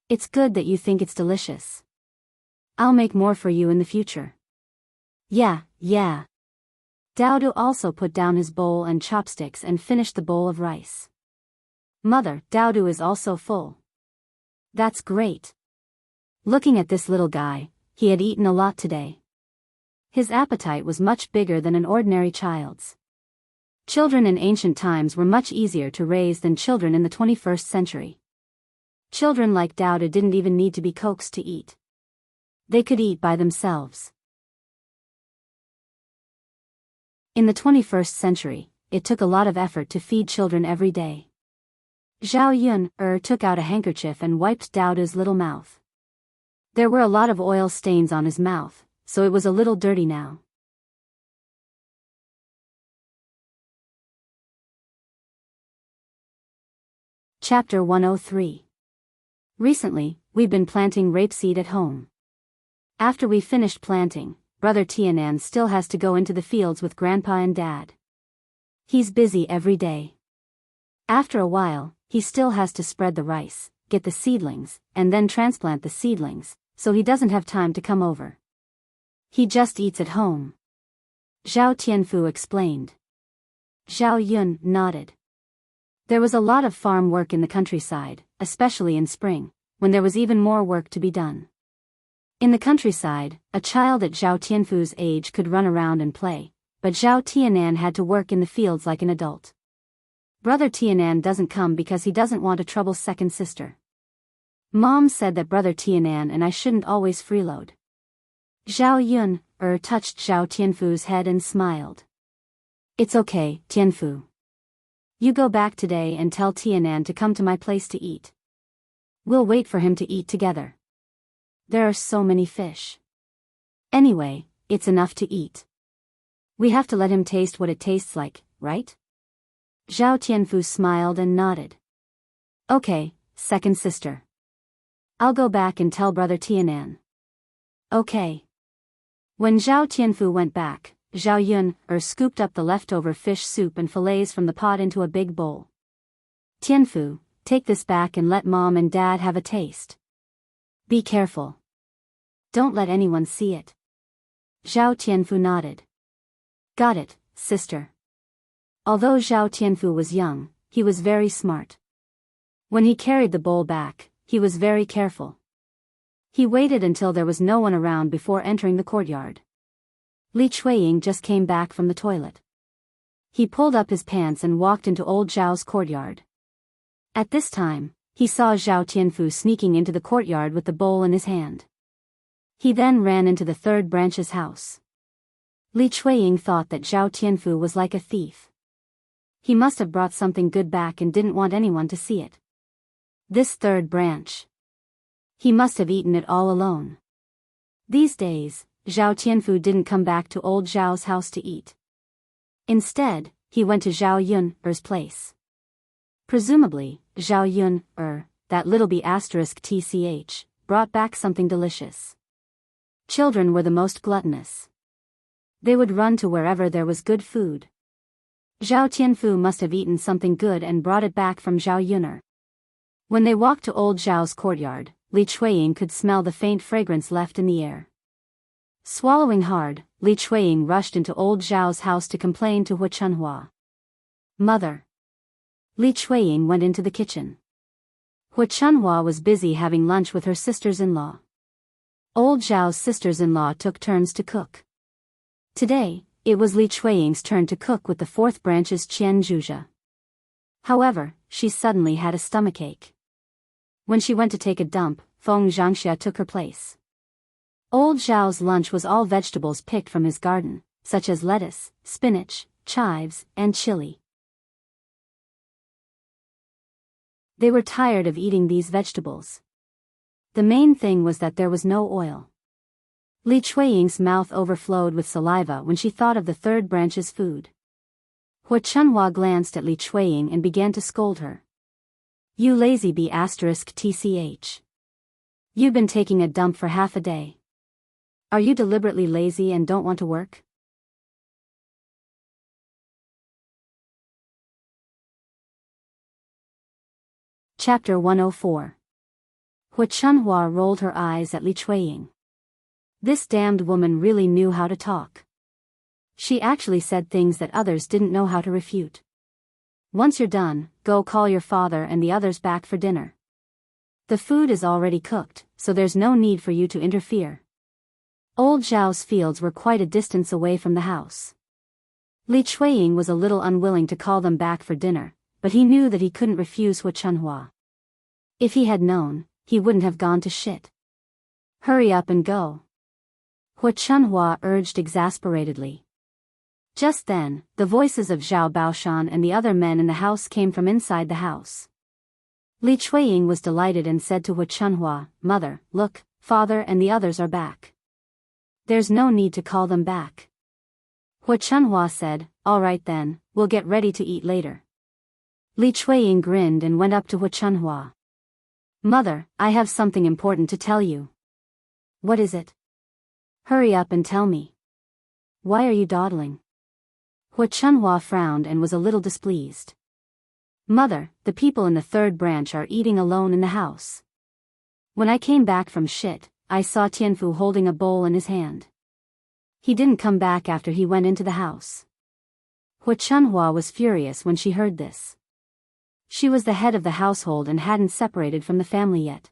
It's good that you think it's delicious. I'll make more for you in the future. Yeah. Daodu also put down his bowl and chopsticks and finished the bowl of rice. Mother, Daodu is also full. That's great. Looking at this little guy, he had eaten a lot today. His appetite was much bigger than an ordinary child's. Children in ancient times were much easier to raise than children in the 21st century. Children like Daodu didn't even need to be coaxed to eat. They could eat by themselves. In the 21st century, it took a lot of effort to feed children every day. Zhao Yun took out a handkerchief and wiped Daodu's little mouth. There were a lot of oil stains on his mouth, so it was a little dirty now. Chapter 103. Recently, we've been planting rapeseed at home. After we finished planting, Brother Tianan still has to go into the fields with Grandpa and Dad. He's busy every day. After a while, he still has to spread the rice, get the seedlings, and then transplant the seedlings, so he doesn't have time to come over. He just eats at home. Zhao Tianfu explained. Zhao Yun nodded. There was a lot of farm work in the countryside, especially in spring, when there was even more work to be done. In the countryside, a child at Zhao Tianfu's age could run around and play, but Zhao Tianan had to work in the fields like an adult. Brother Tianan doesn't come because he doesn't want to trouble second sister. Mom said that Brother Tianan and I shouldn't always freeload. Zhao Yun touched Zhao Tianfu's head and smiled. It's okay, Tianfu. You go back today and tell Tianan to come to my place to eat. We'll wait for him to eat together. There are so many fish. Anyway, it's enough to eat. We have to let him taste what it tastes like, right? Zhao Tianfu smiled and nodded. Okay, second sister. I'll go back and tell Brother Tianan. Okay. When Zhao Tianfu went back, Zhao Yun scooped up the leftover fish soup and fillets from the pot into a big bowl. Tianfu, take this back and let Mom and Dad have a taste. Be careful. Don't let anyone see it. Zhao Tianfu nodded. Got it, sister. Although Zhao Tianfu was young, he was very smart. When he carried the bowl back, he was very careful. He waited until there was no one around before entering the courtyard. Li Chuiying just came back from the toilet. He pulled up his pants and walked into old Zhao's courtyard. At this time, he saw Zhao Tianfu sneaking into the courtyard with the bowl in his hand. He then ran into the third branch's house. Li Chuiying thought that Zhao Tianfu was like a thief. He must have brought something good back and didn't want anyone to see it. This third branch. He must have eaten it all alone. These days, Zhao Tianfu didn't come back to old Zhao's house to eat. Instead, he went to Zhao Yun's place. Presumably, Zhao Yun, that little B***tch, brought back something delicious. Children were the most gluttonous. They would run to wherever there was good food. Zhao Tianfu must have eaten something good and brought it back from Zhao Yun. When they walked to old Zhao's courtyard, Li Chuiying could smell the faint fragrance left in the air. Swallowing hard, Li Chuiying rushed into old Zhao's house to complain to Hu Chunhua. Mother. Li Chuiying went into the kitchen. Hu Chunhua was busy having lunch with her sisters-in-law. Old Zhao's sisters-in-law took turns to cook. Today, it was Li Chuiying's turn to cook with the fourth branch's Qian Zhuzha. However, she suddenly had a stomachache. When she went to take a dump, Feng Zhangxia took her place. Old Zhao's lunch was all vegetables picked from his garden, such as lettuce, spinach, chives, and chili. They were tired of eating these vegetables. The main thing was that there was no oil. Li Chuiying's mouth overflowed with saliva when she thought of the third branch's food. Hu Chunhua glanced at Li Chuiying and began to scold her. You lazy bee *tch. You've been taking a dump for half a day. Are you deliberately lazy and don't want to work? Chapter 104. Hu Chunhua rolled her eyes at Li Chuiying. This damned woman really knew how to talk. She actually said things that others didn't know how to refute. Once you're done, go call your father and the others back for dinner. The food is already cooked, so there's no need for you to interfere. Old Zhao's fields were quite a distance away from the house. Li Chuiying was a little unwilling to call them back for dinner, but he knew that he couldn't refuse Hu Chunhua. If he had known, he wouldn't have gone to shit. Hurry up and go. Hu Chunhua urged exasperatedly. Just then, the voices of Zhao Baoshan and the other men in the house came from inside the house. Li Chuiying was delighted and said to Hu Chunhua, Mother, look, father and the others are back. There's no need to call them back. Hu Chunhua said, All right then, we'll get ready to eat later. Li Chuiying grinned and went up to Hu Chunhua. Mother, I have something important to tell you. What is it? Hurry up and tell me. Why are you dawdling? Hu Chunhua frowned and was a little displeased. Mother, the people in the third branch are eating alone in the house. When I came back from shit, I saw Tianfu holding a bowl in his hand. He didn't come back after he went into the house. Hu Chunhua was furious when she heard this. She was the head of the household and hadn't separated from the family yet.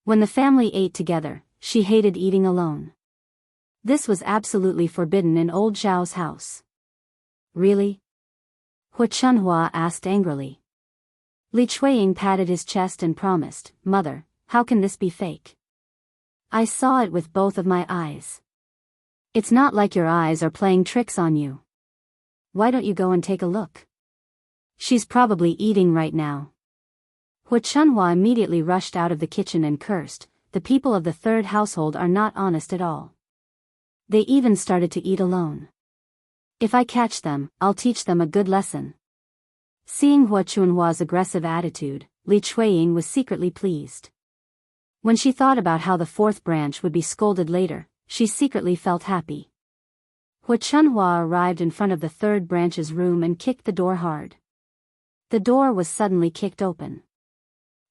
When the family ate together, she hated eating alone. This was absolutely forbidden in old Zhao's house. Really? Hu Chunhua asked angrily. Li Chuiying patted his chest and promised, Mother, how can this be fake? I saw it with both of my eyes. It's not like your eyes are playing tricks on you. Why don't you go and take a look? She's probably eating right now. Hu Chunhua immediately rushed out of the kitchen and cursed, the people of the third household are not honest at all. They even started to eat alone. If I catch them, I'll teach them a good lesson. Seeing Hu Chunhua's aggressive attitude, Li Chuiying was secretly pleased. When she thought about how the fourth branch would be scolded later, she secretly felt happy. Hu Chunhua arrived in front of the third branch's room and kicked the door hard. The door was suddenly kicked open.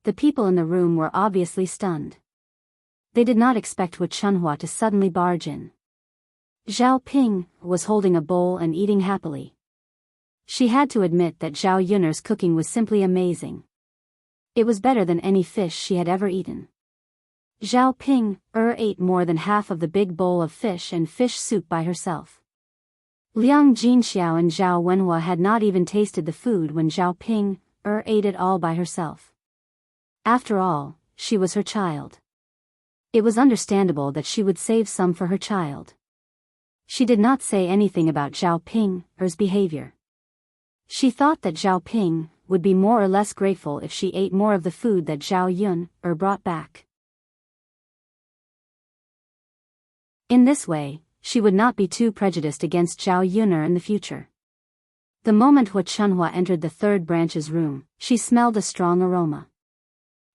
The people in the room were obviously stunned. They did not expect Hu Chunhua to suddenly barge in. Zhao Ping was holding a bowl and eating happily. She had to admit that Zhao Yun'er's cooking was simply amazing. It was better than any fish she had ever eaten. Zhao Ping ate more than half of the big bowl of fish and fish soup by herself. Liang Jinxiao and Zhao Wenhua had not even tasted the food when Zhao Ping ate it all by herself. After all, she was her child. It was understandable that she would save some for her child. She did not say anything about Zhao Ping's behavior. She thought that Zhao Ping would be more or less grateful if she ate more of the food that Zhao Yun brought back. In this way, she would not be too prejudiced against Zhao Yun'er in the future. The moment Hu Chunhua entered the third branch's room, she smelled a strong aroma.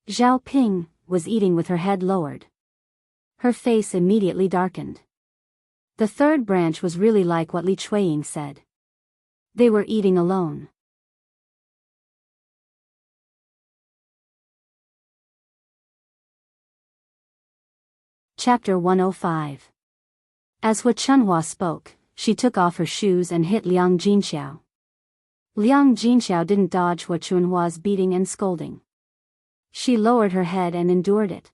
Zhao Ping was eating with her head lowered. Her face immediately darkened. The third branch was really like what Li Chuiying said. They were eating alone. Chapter 105. As Hu Chunhua spoke, she took off her shoes and hit Liang Jinxiao. Liang Jinxiao didn't dodge Hua Chunhua's beating and scolding. She lowered her head and endured it.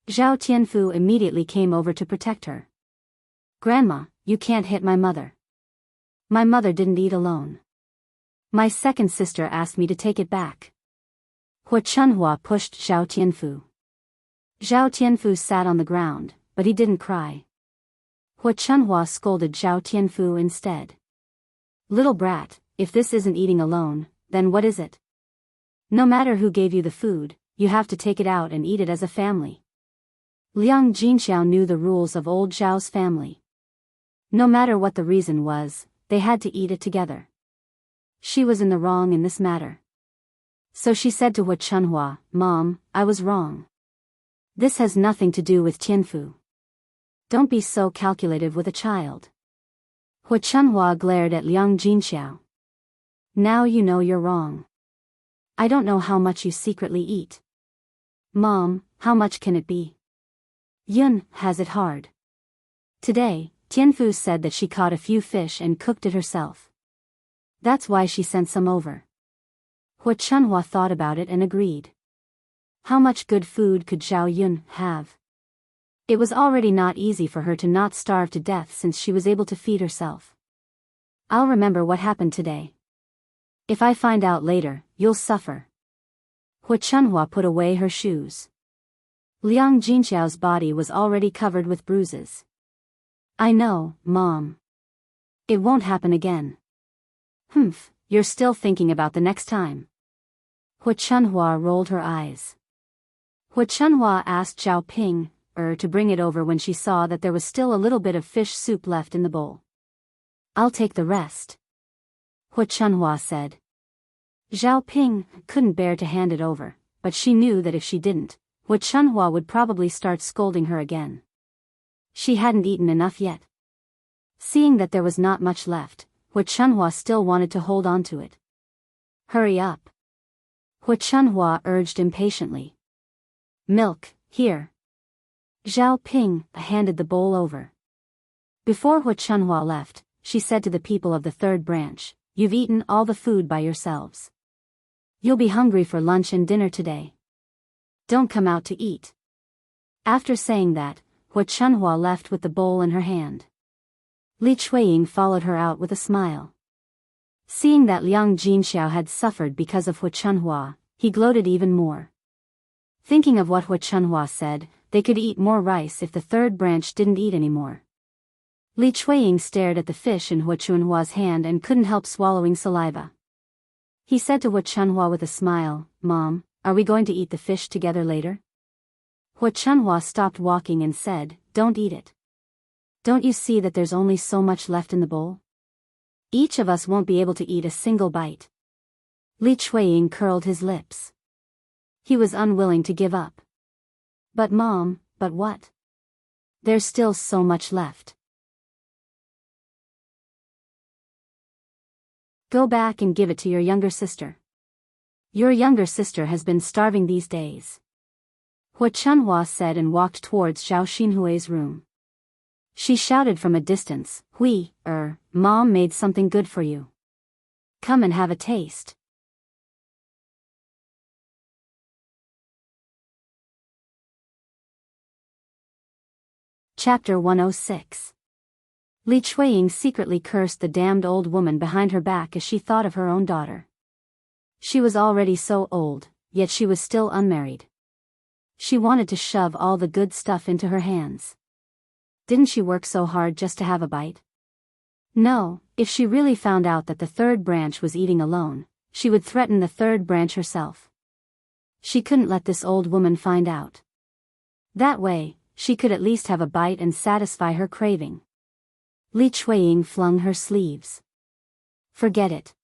Zhao Tianfu immediately came over to protect her. "Grandma, you can't hit my mother. My mother didn't eat alone. My second sister asked me to take it back." Hua Chunhua pushed Zhao Tianfu. Zhao Tianfu sat on the ground, but he didn't cry. Hua Chunhua scolded Zhao Tianfu instead. "Little brat, if this isn't eating alone, then what is it? No matter who gave you the food, you have to take it out and eat it as a family." Liang Jinxiao knew the rules of old Zhao's family. No matter what the reason was, they had to eat it together. She was in the wrong in this matter. So she said to Hua Chunhua, "Mom, I was wrong. This has nothing to do with Tianfu. Don't be so calculative with a child." Hua Chunhua glared at Liang Jinxiao. "Now you know you're wrong. I don't know how much you secretly eat. Mom, how much can it be? Yun has it hard. Today, Tianfu said that she caught a few fish and cooked it herself. That's why she sent some over." Hua Chunhua thought about it and agreed. How much good food could Zhao Yun have? It was already not easy for her to not starve to death since she was able to feed herself. "I'll remember what happened today. If I find out later, you'll suffer." Hua Chunhua put away her shoes. Liang Jinxiao's body was already covered with bruises. "I know, Mom. It won't happen again." "Humph, you're still thinking about the next time." Hua Chunhua rolled her eyes. Hua Chunhua asked Zhao Ping, to bring it over when she saw that there was still a little bit of fish soup left in the bowl. "I'll take the rest," Hua Chunhua said. Zhao Ping couldn't bear to hand it over, but she knew that if she didn't, Hua Chunhua would probably start scolding her again. She hadn't eaten enough yet. Seeing that there was not much left, Hua Chunhua still wanted to hold on to it. "Hurry up," Hua Chunhua urged impatiently. "Milk, here." Zhao Ping handed the bowl over. Before Hua Chunhua left, she said to the people of the third branch, "You've eaten all the food by yourselves. You'll be hungry for lunch and dinner today. Don't come out to eat." After saying that, Hua Chunhua left with the bowl in her hand. Li Chuiying followed her out with a smile. Seeing that Liang Jinxiao had suffered because of Hua Chunhua, he gloated even more. Thinking of what Hua Chunhua said, they could eat more rice if the third branch didn't eat anymore. Li Chuiying stared at the fish in Hua Chunhua's hand and couldn't help swallowing saliva. He said to Hua Chunhua with a smile, "Mom, are we going to eat the fish together later?" Hua Chunhua stopped walking and said, "Don't eat it. Don't you see that there's only so much left in the bowl? Each of us won't be able to eat a single bite." Li Chuiying curled his lips. He was unwilling to give up. "But Mom, but what? There's still so much left." "Go back and give it to your younger sister. Your younger sister has been starving these days," Hua Chunhua said and walked towards Zhao Xinhui's room. She shouted from a distance, Mom made something good for you. Come and have a taste." Chapter 106. Li Chuiying secretly cursed the damned old woman behind her back as she thought of her own daughter. She was already so old, yet she was still unmarried. She wanted to shove all the good stuff into her hands. Didn't she work so hard just to have a bite? No, if she really found out that the third branch was eating alone, she would threaten the third branch herself. She couldn't let this old woman find out. That way, she could at least have a bite and satisfy her craving. Li Chuiying flung her sleeves. Forget it.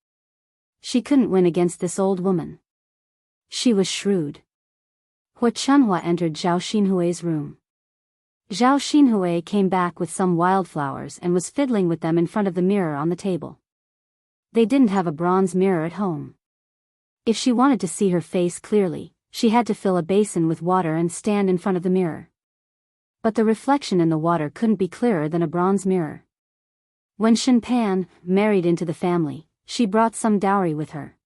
She couldn't win against this old woman. She was shrewd. Hua Chunhua entered Zhao Xinhui's room. Zhao Xinhui came back with some wildflowers and was fiddling with them in front of the mirror on the table. They didn't have a bronze mirror at home. If she wanted to see her face clearly, she had to fill a basin with water and stand in front of the mirror. But the reflection in the water couldn't be clearer than a bronze mirror. When Shen Pan married into the family, she brought some dowry with her.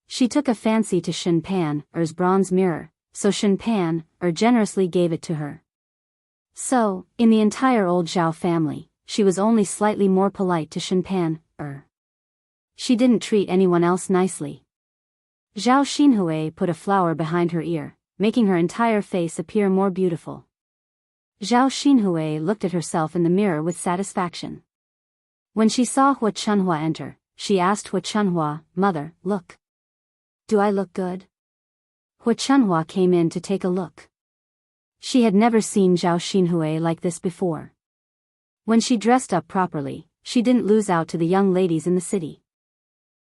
She took a fancy to Shen Pan's bronze mirror, so Shen Pan generously gave it to her. So, in the entire old Zhao family, she was only slightly more polite to Shen Pan. She didn't treat anyone else nicely. Zhao Xinhui put a flower behind her ear, making her entire face appear more beautiful. Zhao Xinhui looked at herself in the mirror with satisfaction. When she saw Hua Chunhua enter, she asked Hua Chunhua, "Mother, look. Do I look good?" Hua Chunhua came in to take a look. She had never seen Zhao Xinhui like this before. When she dressed up properly, she didn't lose out to the young ladies in the city.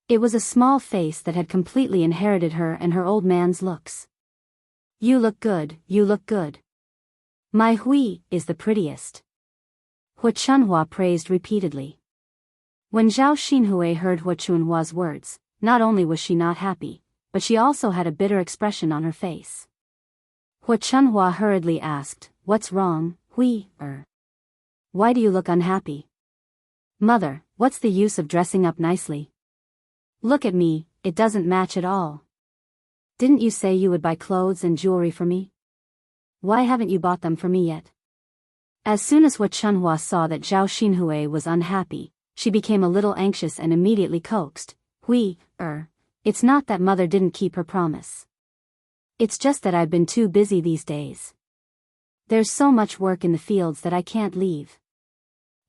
It was a small face that had completely inherited her and her old man's looks. "You look good, you look good. My Hui is the prettiest," Hua Chunhua praised repeatedly. When Zhao Xinhui heard Hua Chunhua's words, not only was she not happy, but she also had a bitter expression on her face. Hua Chunhua hurriedly asked, "What's wrong, Hui? Why do you look unhappy?" "Mother, what's the use of dressing up nicely? Look at me, it doesn't match at all. Didn't you say you would buy clothes and jewelry for me? Why haven't you bought them for me yet?" As soon as Hua Chunhua saw that Zhao Xinhui was unhappy, she became a little anxious and immediately coaxed, "Hui, it's not that mother didn't keep her promise. It's just that I've been too busy these days. There's so much work in the fields that I can't leave.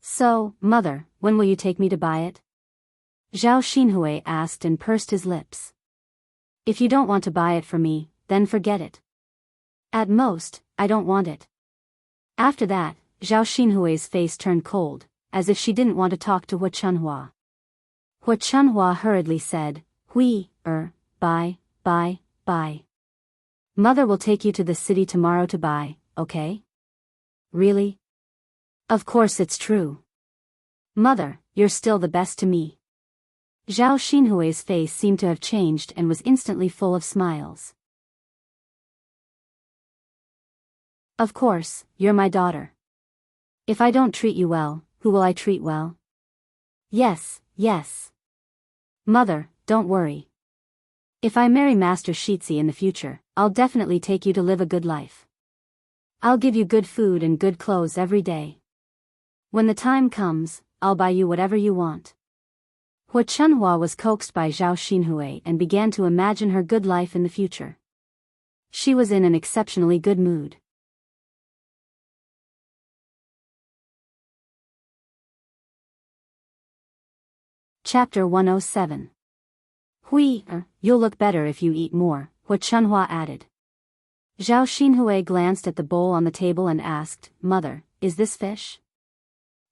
So, mother, when will you take me to buy it?" Zhao Xinhui asked and pursed his lips. "If you don't want to buy it for me, then forget it. At most, I don't want it." After that, Zhao Xinhui's face turned cold, as if she didn't want to talk to Hua Chunhua. Hua Chunhua hurriedly said, "Hui, buy. Mother will take you to the city tomorrow to buy, okay?" "Really? Of course it's true. Mother, you're still the best to me." Zhao Xinhui's face seemed to have changed and was instantly full of smiles. "Of course, you're my daughter. If I don't treat you well, who will I treat well?" Yes. "Mother, don't worry. If I marry Master Shitzi in the future, I'll definitely take you to live a good life. I'll give you good food and good clothes every day. When the time comes, I'll buy you whatever you want." Hua Chunhua was coaxed by Zhao Xinhui and began to imagine her good life in the future. She was in an exceptionally good mood. Chapter 107. "Hui, you'll look better if you eat more," Hua Chunhua added. Zhao Xinhui glanced at the bowl on the table and asked, "Mother, is this fish?"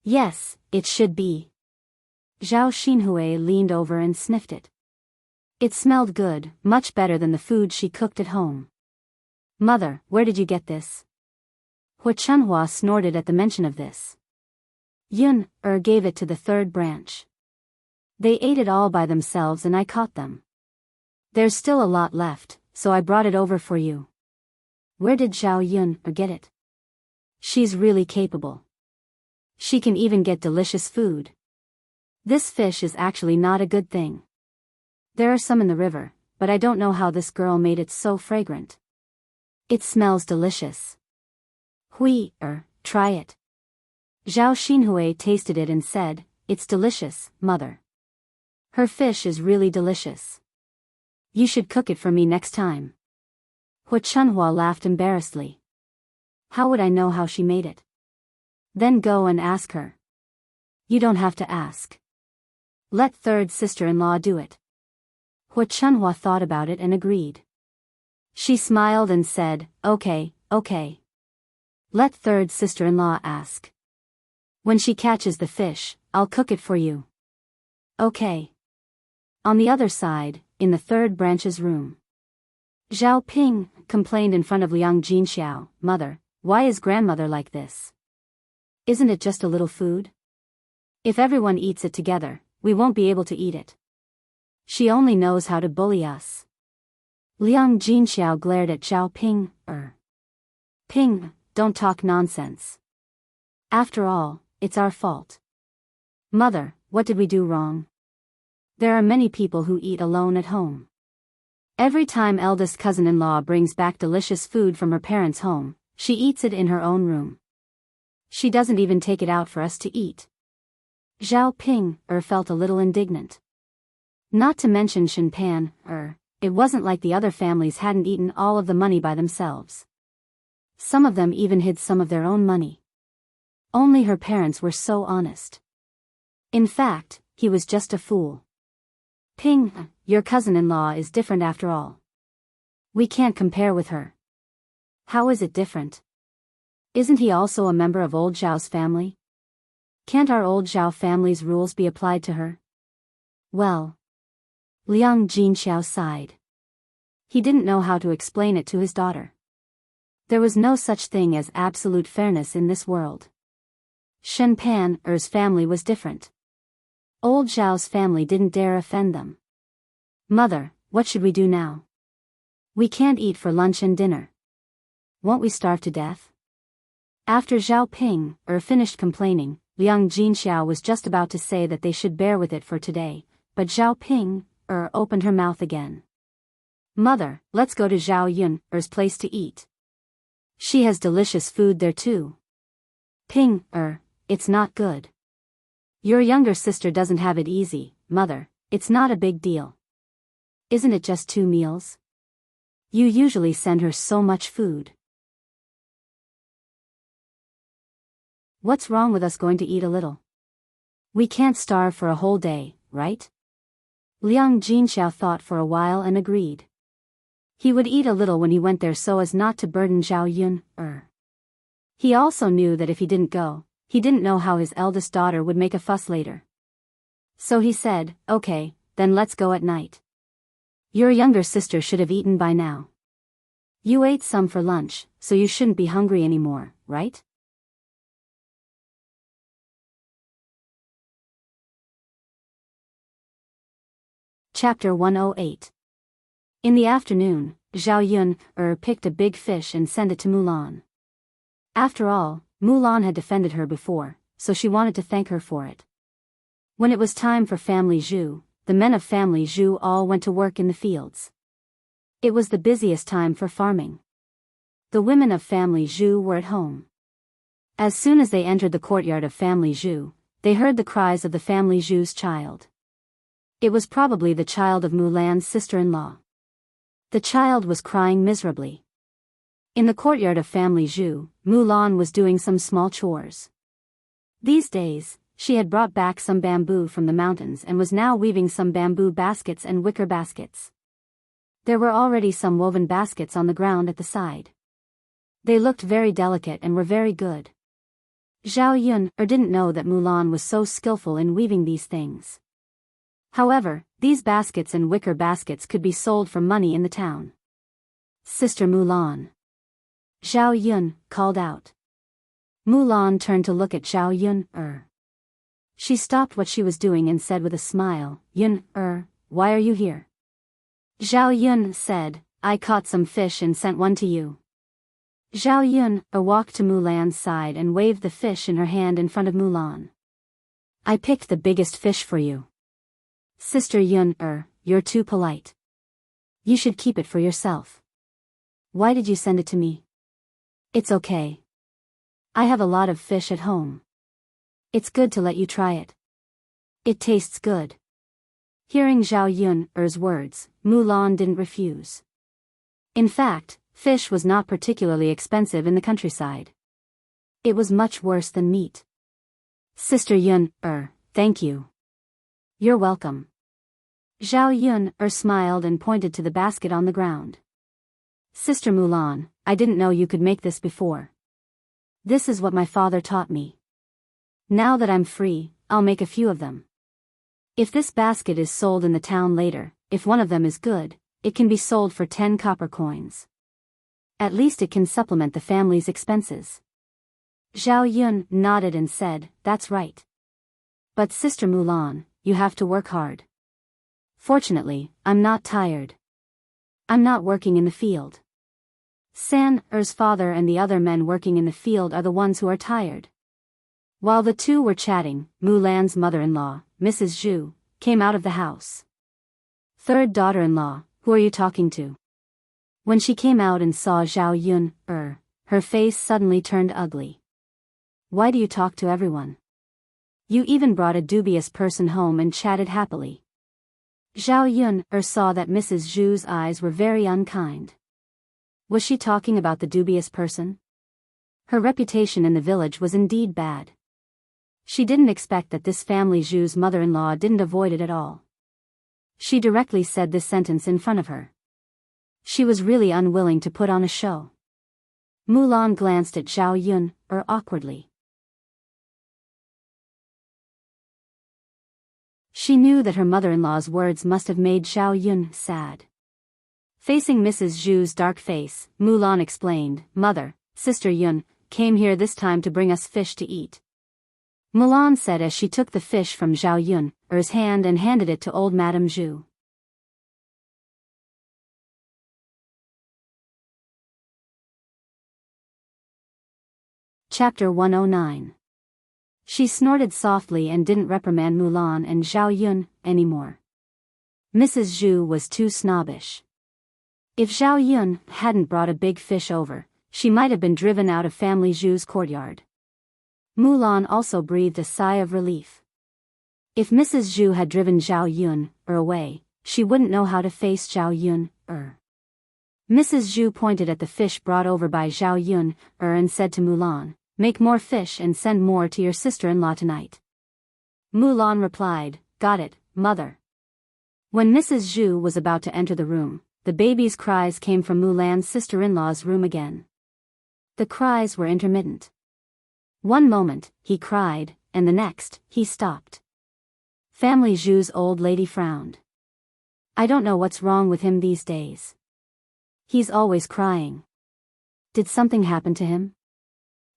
"Yes, it should be." Zhao Xinhui leaned over and sniffed it. It smelled good, much better than the food she cooked at home. "Mother, where did you get this?" Hua Chunhua snorted at the mention of this. "Yun, gave it to the third branch. They ate it all by themselves and I caught them. There's still a lot left, so I brought it over for you." "Where did Zhao Yun get it?" "She's really capable. She can even get delicious food. This fish is actually not a good thing. There are some in the river, but I don't know how this girl made it so fragrant. It smells delicious. Hui, try it." Zhao Xinhui tasted it and said, "It's delicious, mother. Her fish is really delicious. You should cook it for me next time." Hua Chunhua laughed embarrassedly. "How would I know how she made it?" "Then go and ask her." "You don't have to ask. Let third sister-in-law do it." Hua Chunhua thought about it and agreed. She smiled and said, Okay. Let third sister-in-law ask. When she catches the fish, I'll cook it for you." "Okay." On the other side, in the third branch's room, Zhao Ping complained in front of Liang Jinxiao, "Mother, why is grandmother like this? Isn't it just a little food? If everyone eats it together, we won't be able to eat it. She only knows how to bully us." Liang Jinxiao glared at Zhao Ping. Ping, don't talk nonsense. After all, it's our fault. Mother, what did we do wrong? There are many people who eat alone at home. Every time eldest cousin-in-law brings back delicious food from her parents' home, she eats it in her own room. She doesn't even take it out for us to eat. Zhao Ping felt a little indignant. Not to mention Shen Pan, it wasn't like the other families hadn't eaten all of the money by themselves. Some of them even hid some of their own money. Only her parents were so honest. In fact, he was just a fool. Ping, your cousin-in-law is different after all. We can't compare with her. How is it different? Isn't he also a member of old Zhao's family? Can't our old Zhao family's rules be applied to her? Well. Liang Jinxiao sighed. He didn't know how to explain it to his daughter. There was no such thing as absolute fairness in this world. Shen Pan's family was different. Old Zhao's family didn't dare offend them. Mother, what should we do now? We can't eat for lunch and dinner. Won't we starve to death? After Zhao Ping finished complaining, Liang Jinxiao was just about to say that they should bear with it for today, but Zhao Ping opened her mouth again. Mother, let's go to Zhao Yun's place to eat. She has delicious food there too. Ping, it's not good. Your younger sister doesn't have it easy, Mother, it's not a big deal. Isn't it just 2 meals? You usually send her so much food. What's wrong with us going to eat a little? We can't starve for a whole day, right? Liang Jinxiao thought for a while and agreed. He would eat a little when he went there so as not to burden Zhao Yun. He also knew that if he didn't go, he didn't know how his eldest daughter would make a fuss later. So he said, okay, then let's go at night. Your younger sister should have eaten by now. You ate some for lunch, so you shouldn't be hungry anymore, right? Chapter 108. In the afternoon, Zhao Yun picked a big fish and sent it to Mulan. After all, Mulan had defended her before, so she wanted to thank her for it. When it was time for family Zhu, the men of family Zhu all went to work in the fields. It was the busiest time for farming. The women of family Zhu were at home. As soon as they entered the courtyard of family Zhu, they heard the cries of the family Zhu's child. It was probably the child of Mulan's sister-in-law. The child was crying miserably. In the courtyard of family Zhu, Mulan was doing some small chores. These days, she had brought back some bamboo from the mountains and was now weaving some bamboo baskets and wicker baskets. There were already some woven baskets on the ground at the side. They looked very delicate and were very good. Zhao Yun didn't know that Mulan was so skillful in weaving these things. However, these baskets and wicker baskets could be sold for money in the town. Sister Mulan. Zhao Yun called out. Mulan turned to look at Zhao Yun. She stopped what she was doing and said with a smile, Yun, why are you here? Zhao Yun said, I caught some fish and sent one to you. Zhao Yun walked to Mulan's side and waved the fish in her hand in front of Mulan. I picked the biggest fish for you. Sister Yun, you're too polite. You should keep it for yourself. Why did you send it to me? It's okay. I have a lot of fish at home. It's good to let you try it. It tastes good. Hearing Zhao Yun's words, Mulan didn't refuse. In fact, fish was not particularly expensive in the countryside. It was much worse than meat. Sister Yun, thank you. You're welcome. Zhao Yun smiled and pointed to the basket on the ground. Sister Mulan, I didn't know you could make this before. This is what my father taught me. Now that I'm free, I'll make a few of them. If this basket is sold in the town later, if one of them is good, it can be sold for 10 copper coins. At least it can supplement the family's expenses. Zhao Yun nodded and said, that's right. But Sister Mulan, you have to work hard. Fortunately, I'm not tired. I'm not working in the field. San-er's father and the other men working in the field are the ones who are tired. While the two were chatting, Mulan's mother-in-law, Mrs. Zhu, came out of the house. Third daughter-in-law, who are you talking to? When she came out and saw Zhao Yun, her face suddenly turned ugly. Why do you talk to everyone? You even brought a dubious person home and chatted happily. Zhao Yun, saw that Mrs. Zhu's eyes were very unkind. Was she talking about the dubious person? Her reputation in the village was indeed bad. She didn't expect that this family Zhu's mother-in-law didn't avoid it at all. She directly said this sentence in front of her. She was really unwilling to put on a show. Mulan glanced at Zhao Yun, awkwardly. She knew that her mother-in-law's words must have made Zhao Yun sad. Facing Mrs. Zhu's dark face, Mulan explained, Mother, Sister Yun, came here this time to bring us fish to eat. Mulan said as she took the fish from Zhao Yun's hand and handed it to old Madame Zhu. Chapter 109. She snorted softly and didn't reprimand Mulan and Zhao Yun anymore. Mrs. Zhu was too snobbish. If Zhao Yun hadn't brought a big fish over, she might have been driven out of family Zhu's courtyard. Mulan also breathed a sigh of relief. If Mrs. Zhu had driven Zhao Yun away, she wouldn't know how to face Zhao Yun. Mrs. Zhu pointed at the fish brought over by Zhao Yun and said to Mulan, Make more fish and send more to your sister-in-law tonight. Mulan replied, Got it, Mother. When Mrs. Zhu was about to enter the room, the baby's cries came from Mulan's sister-in-law's room again. The cries were intermittent. One moment, he cried, and the next, he stopped. Family Zhu's old lady frowned. I don't know what's wrong with him these days. He's always crying. Did something happen to him?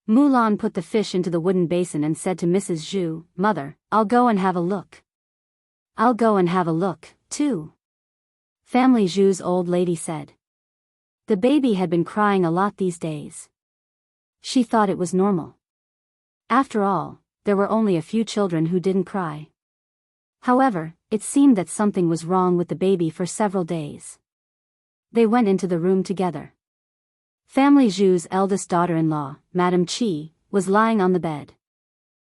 Mulan put the fish into the wooden basin and said to Mrs. Zhu, Mother, I'll go and have a look. I'll go and have a look, too. Family Zhu's old lady said. The baby had been crying a lot these days. She thought it was normal. After all, there were only a few children who didn't cry. However, it seemed that something was wrong with the baby for several days. They went into the room together. Family Zhu's eldest daughter-in-law, Madame Qi, was lying on the bed.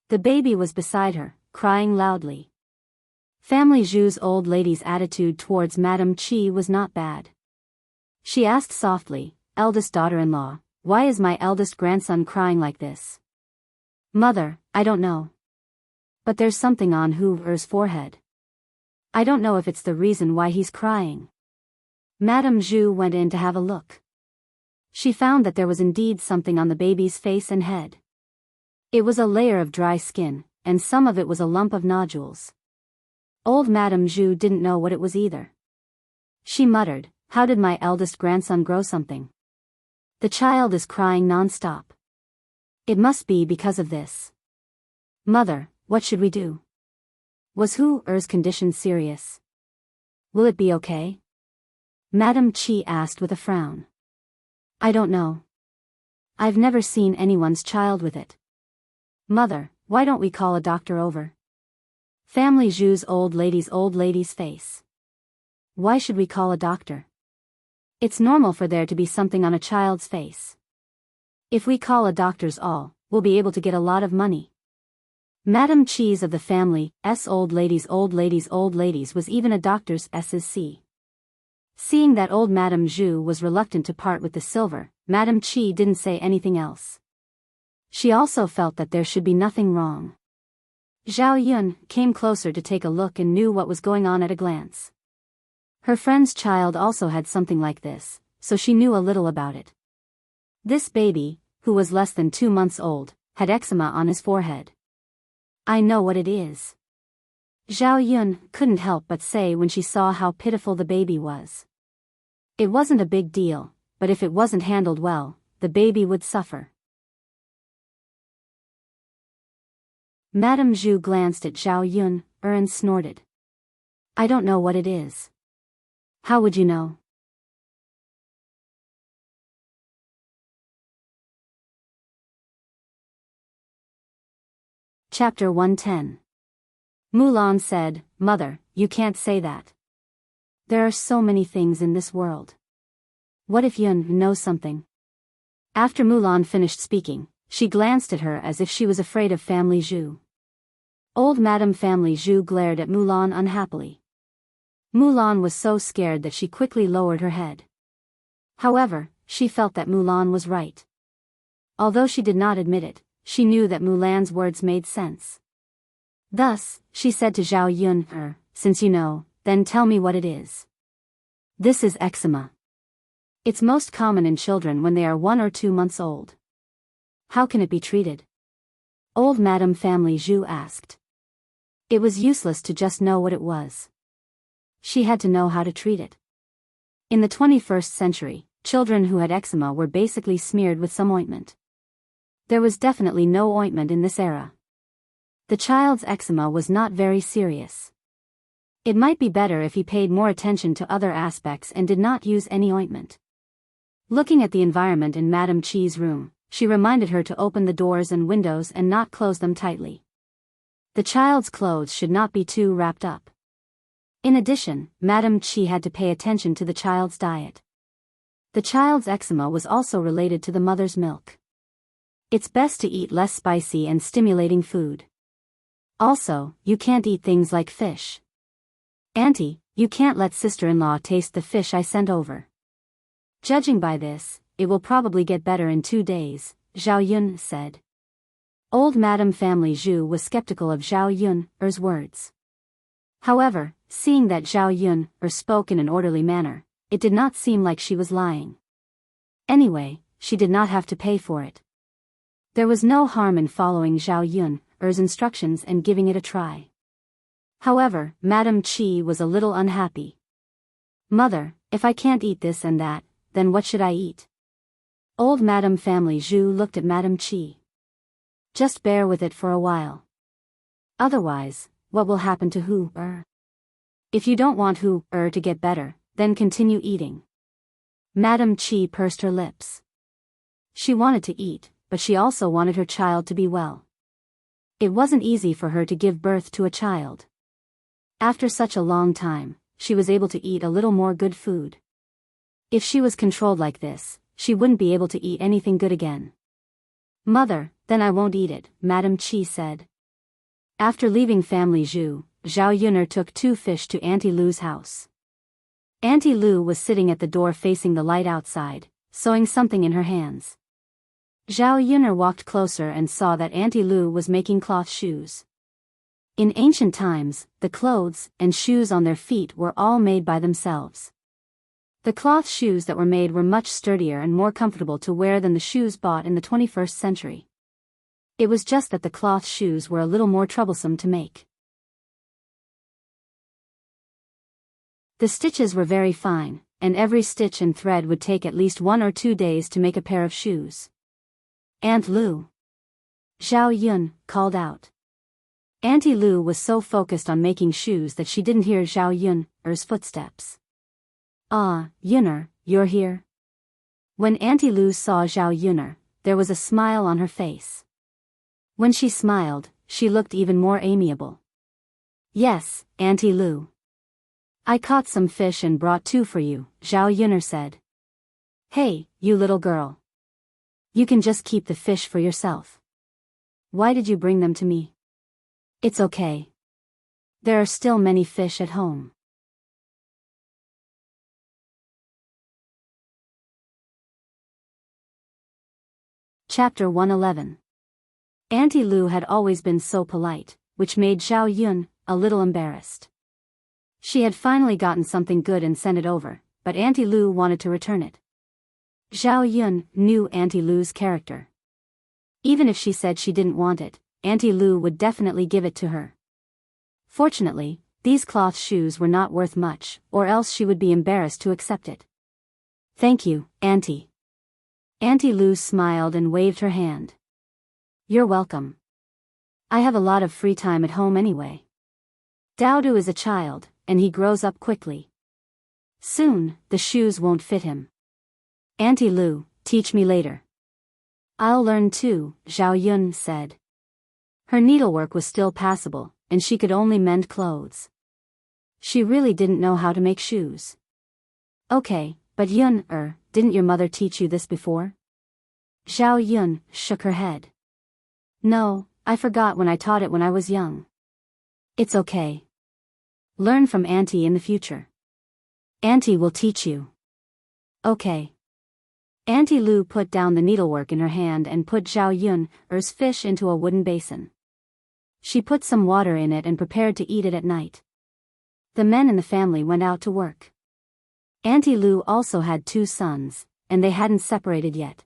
The baby was beside her, crying loudly. Family Zhu's old lady's attitude towards Madame Qi was not bad. She asked softly, Eldest daughter-in-law, why is my eldest grandson crying like this? Mother, I don't know. But there's something on Hoover's forehead. I don't know if it's the reason why he's crying. Madame Zhu went in to have a look. She found that there was indeed something on the baby's face and head. It was a layer of dry skin, and some of it was a lump of nodules. Old Madame Zhu didn't know what it was either. She muttered, How did my eldest grandson grow something? The child is crying non-stop. It must be because of this. Mother, what should we do? Was Hoover's condition serious? Will it be okay? Madame Qi asked with a frown. I don't know. I've never seen anyone's child with it. Mother, why don't we call a doctor over? Family Zhu's old lady's face. Why should we call a doctor? It's normal for there to be something on a child's face. If we call a doctor's we'll be able to get a lot of money. Madame Qi's of the family's old ladies was even a doctor's SSC. Seeing that old Madame Zhu was reluctant to part with the silver, Madame Qi didn't say anything else. She also felt that there should be nothing wrong. Zhao Yun came closer to take a look and knew what was going on at a glance. Her friend's child also had something like this, so she knew a little about it. This baby, who was less than 2 months old, had eczema on his forehead. I know what it is. Zhao Yun couldn't help but say when she saw how pitiful the baby was. It wasn't a big deal, but if it wasn't handled well, the baby would suffer. Madame Zhu glanced at Zhao Yun and snorted. I don't know what it is. How would you know? Chapter 110. Mulan said, "Mother, you can't say that. There are so many things in this world. What if Yun knows something?" After Mulan finished speaking, she glanced at her as if she was afraid of Family Zhu. Old Madame Family Zhu glared at Mulan unhappily. Mulan was so scared that she quickly lowered her head. However, she felt that Mulan was right. Although she did not admit it, she knew that Mulan's words made sense. Thus, she said to Zhao Yun, "Since you know, then tell me what it is." "This is eczema. It's most common in children when they are 1 or 2 months old." "How can it be treated?" Old Madame Family Zhu asked. It was useless to just know what it was. She had to know how to treat it. In the 21st century, children who had eczema were basically smeared with some ointment. There was definitely no ointment in this era. The child's eczema was not very serious. It might be better if he paid more attention to other aspects and did not use any ointment. Looking at the environment in Madame Chi's room, she reminded her to open the doors and windows and not close them tightly. The child's clothes should not be too wrapped up. In addition, Madame Chi had to pay attention to the child's diet. The child's eczema was also related to the mother's milk. It's best to eat less spicy and stimulating food. Also, you can't eat things like fish. "Auntie, you can't let sister-in-law taste the fish I sent over. Judging by this, it will probably get better in 2 days," Zhao Yun said. Old Madame Family Zhu was skeptical of Zhao Yun's words. However, seeing that Zhao Yun spoke in an orderly manner, it did not seem like she was lying. Anyway, she did not have to pay for it. There was no harm in following Zhao Yun's instructions and giving it a try. However, Madame Chi was a little unhappy. "Mother, if I can't eat this and that, then what should I eat?" Old Madame Family Zhu looked at Madame Chi. "Just bear with it for a while. Otherwise, what will happen to Hu-er? If you don't want Hu-er to get better, then continue eating." Madame Chi pursed her lips. She wanted to eat, but she also wanted her child to be well. It wasn't easy for her to give birth to a child. After such a long time, she was able to eat a little more good food. If she was controlled like this, she wouldn't be able to eat anything good again. "Mother, then I won't eat it," Madame Chi said. After leaving Family Zhu, Zhao Yun'er took 2 fish to Auntie Lu's house. Auntie Lu was sitting at the door facing the light outside, sewing something in her hands. Zhao Yun'er walked closer and saw that Auntie Lu was making cloth shoes. In ancient times, the clothes and shoes on their feet were all made by themselves. The cloth shoes that were made were much sturdier and more comfortable to wear than the shoes bought in the 21st century. It was just that the cloth shoes were a little more troublesome to make. The stitches were very fine, and every stitch and thread would take at least 1 or 2 days to make a pair of shoes. "Aunt Lu!" Zhao Yun called out. Auntie Lu was so focused on making shoes that she didn't hear Zhao Yun'er's footsteps. "Ah, Yun'er, you're here." When Auntie Lu saw Zhao Yun'er, there was a smile on her face. When she smiled, she looked even more amiable. "Yes, Auntie Lu. I caught some fish and brought 2 for you," Zhao Yun'er said. "Hey, you little girl. You can just keep the fish for yourself. Why did you bring them to me?" "It's okay. There are still many fish at home." Chapter 111. Auntie Lu had always been so polite, which made Zhao Yun a little embarrassed. She had finally gotten something good and sent it over, but Auntie Lu wanted to return it. Zhao Yun knew Auntie Lu's character. Even if she said she didn't want it, Auntie Lu would definitely give it to her. Fortunately, these cloth shoes were not worth much, or else she would be embarrassed to accept it. "Thank you, Auntie." Auntie Lu smiled and waved her hand. "You're welcome. I have a lot of free time at home anyway. Daodu is a child, and he grows up quickly. Soon, the shoes won't fit him. Auntie Lu, teach me later." "I'll learn too," Zhao Yun said. Her needlework was still passable, and she could only mend clothes. She really didn't know how to make shoes. Okay, but Yun, didn't your mother teach you this before? Zhao Yun shook her head. No, I forgot when I taught it when I was young. It's okay. Learn from Auntie in the future. Auntie will teach you. Okay. Auntie Lu put down the needlework in her hand and put Zhao Yun's fish into a wooden basin. She put some water in it and prepared to eat it at night. The men in the family went out to work. Auntie Lu also had 2 sons, and they hadn't separated yet.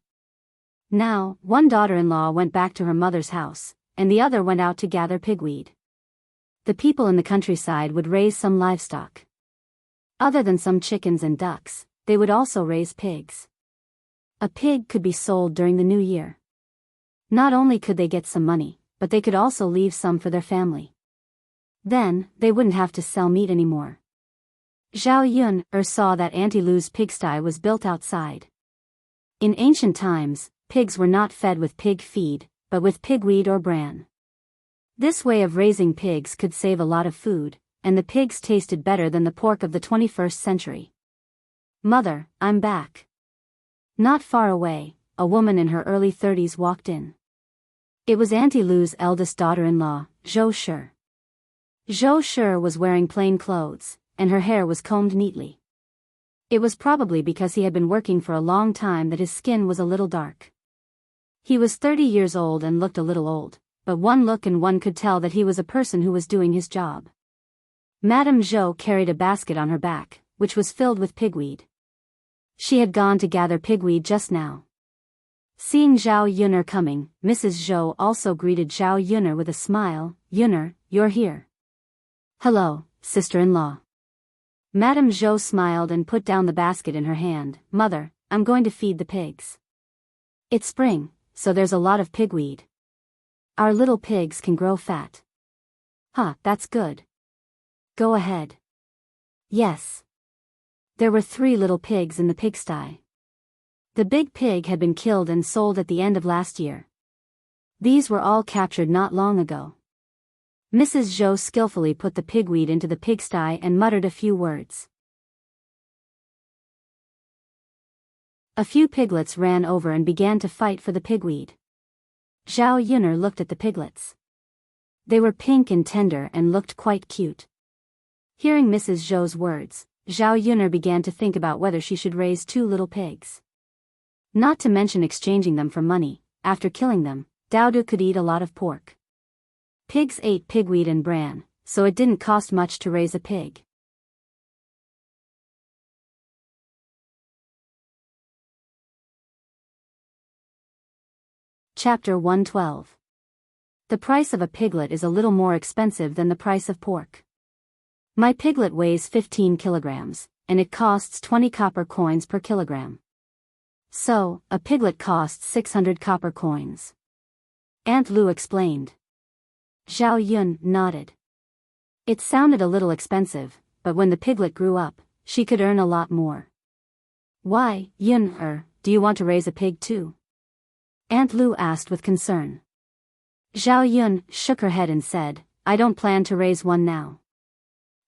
Now, one daughter-in-law went back to her mother's house, and the other went out to gather pigweed. The people in the countryside would raise some livestock. Other than some chickens and ducks, they would also raise pigs. A pig could be sold during the new year. Not only could they get some money, but they could also leave some for their family. Then, they wouldn't have to sell meat anymore. Zhao Yun saw that Auntie Lu's pigsty was built outside. In ancient times, pigs were not fed with pig feed, but with pigweed or bran. This way of raising pigs could save a lot of food, and the pigs tasted better than the pork of the 21st century. Mother, I'm back. Not far away, a woman in her early 30s walked in. It was Auntie Lu's eldest daughter-in-law, Zhou Shi. Zhou Shi was wearing plain clothes, and her hair was combed neatly. It was probably because he had been working for a long time that his skin was a little dark. He was 30 years old and looked a little old, but one look and one could tell that he was a person who was doing his job. Madame Zhou carried a basket on her back, which was filled with pigweed. She had gone to gather pigweed just now. Seeing Zhao Yun'er coming, Mrs. Zhou also greeted Zhao Yun'er with a smile. Yun'er, you're here. Hello, sister-in-law. Madame Zhou smiled and put down the basket in her hand. Mother, I'm going to feed the pigs. It's spring, so there's a lot of pigweed. Our little pigs can grow fat. Huh, that's good. Go ahead. Yes. There were 3 little pigs in the pigsty. The big pig had been killed and sold at the end of last year. These were all captured not long ago. Mrs. Zhou skillfully put the pigweed into the pigsty and muttered a few words. A few piglets ran over and began to fight for the pigweed. Zhao Yun'er looked at the piglets. They were pink and tender and looked quite cute. Hearing Mrs. Zhou's words, Zhao Yun'er began to think about whether she should raise 2 little pigs. Not to mention exchanging them for money. After killing them, Daodu could eat a lot of pork. Pigs ate pigweed and bran, so it didn't cost much to raise a pig. Chapter 112. The price of a piglet is a little more expensive than the price of pork. My piglet weighs 15 kilograms, and it costs 20 copper coins per kilogram. So, a piglet costs 600 copper coins. Aunt Lu explained. Zhao Yun nodded. It sounded a little expensive, but when the piglet grew up, she could earn a lot more. Why, Yun, do you want to raise a pig too? Aunt Lu asked with concern. Zhao Yun shook her head and said, I don't plan to raise one now.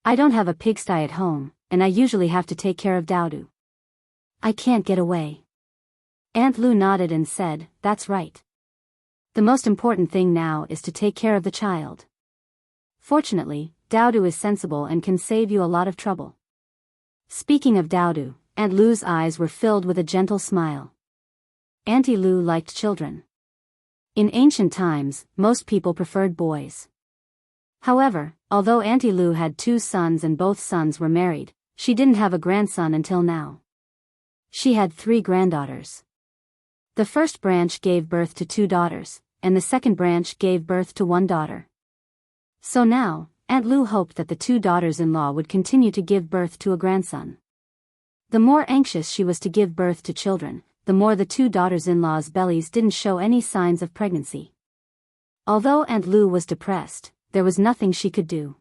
I don't have a pigsty at home, and I usually have to take care of Daodu. I can't get away. Aunt Lu nodded and said, that's right. The most important thing now is to take care of the child. Fortunately, Daodu is sensible and can save you a lot of trouble. Speaking of Daodu, Aunt Lu's eyes were filled with a gentle smile. Auntie Lu liked children. In ancient times, most people preferred boys. However, although Auntie Lu had 2 sons and both sons were married, she didn't have a grandson until now. She had 3 granddaughters. The first branch gave birth to 2 daughters, and the second branch gave birth to 1 daughter. So now, Aunt Lu hoped that the 2 daughters-in-law would continue to give birth to a grandson. The more anxious she was to give birth to children, the more the 2 daughters-in-law's bellies didn't show any signs of pregnancy. Although Aunt Lu was depressed, there was nothing she could do.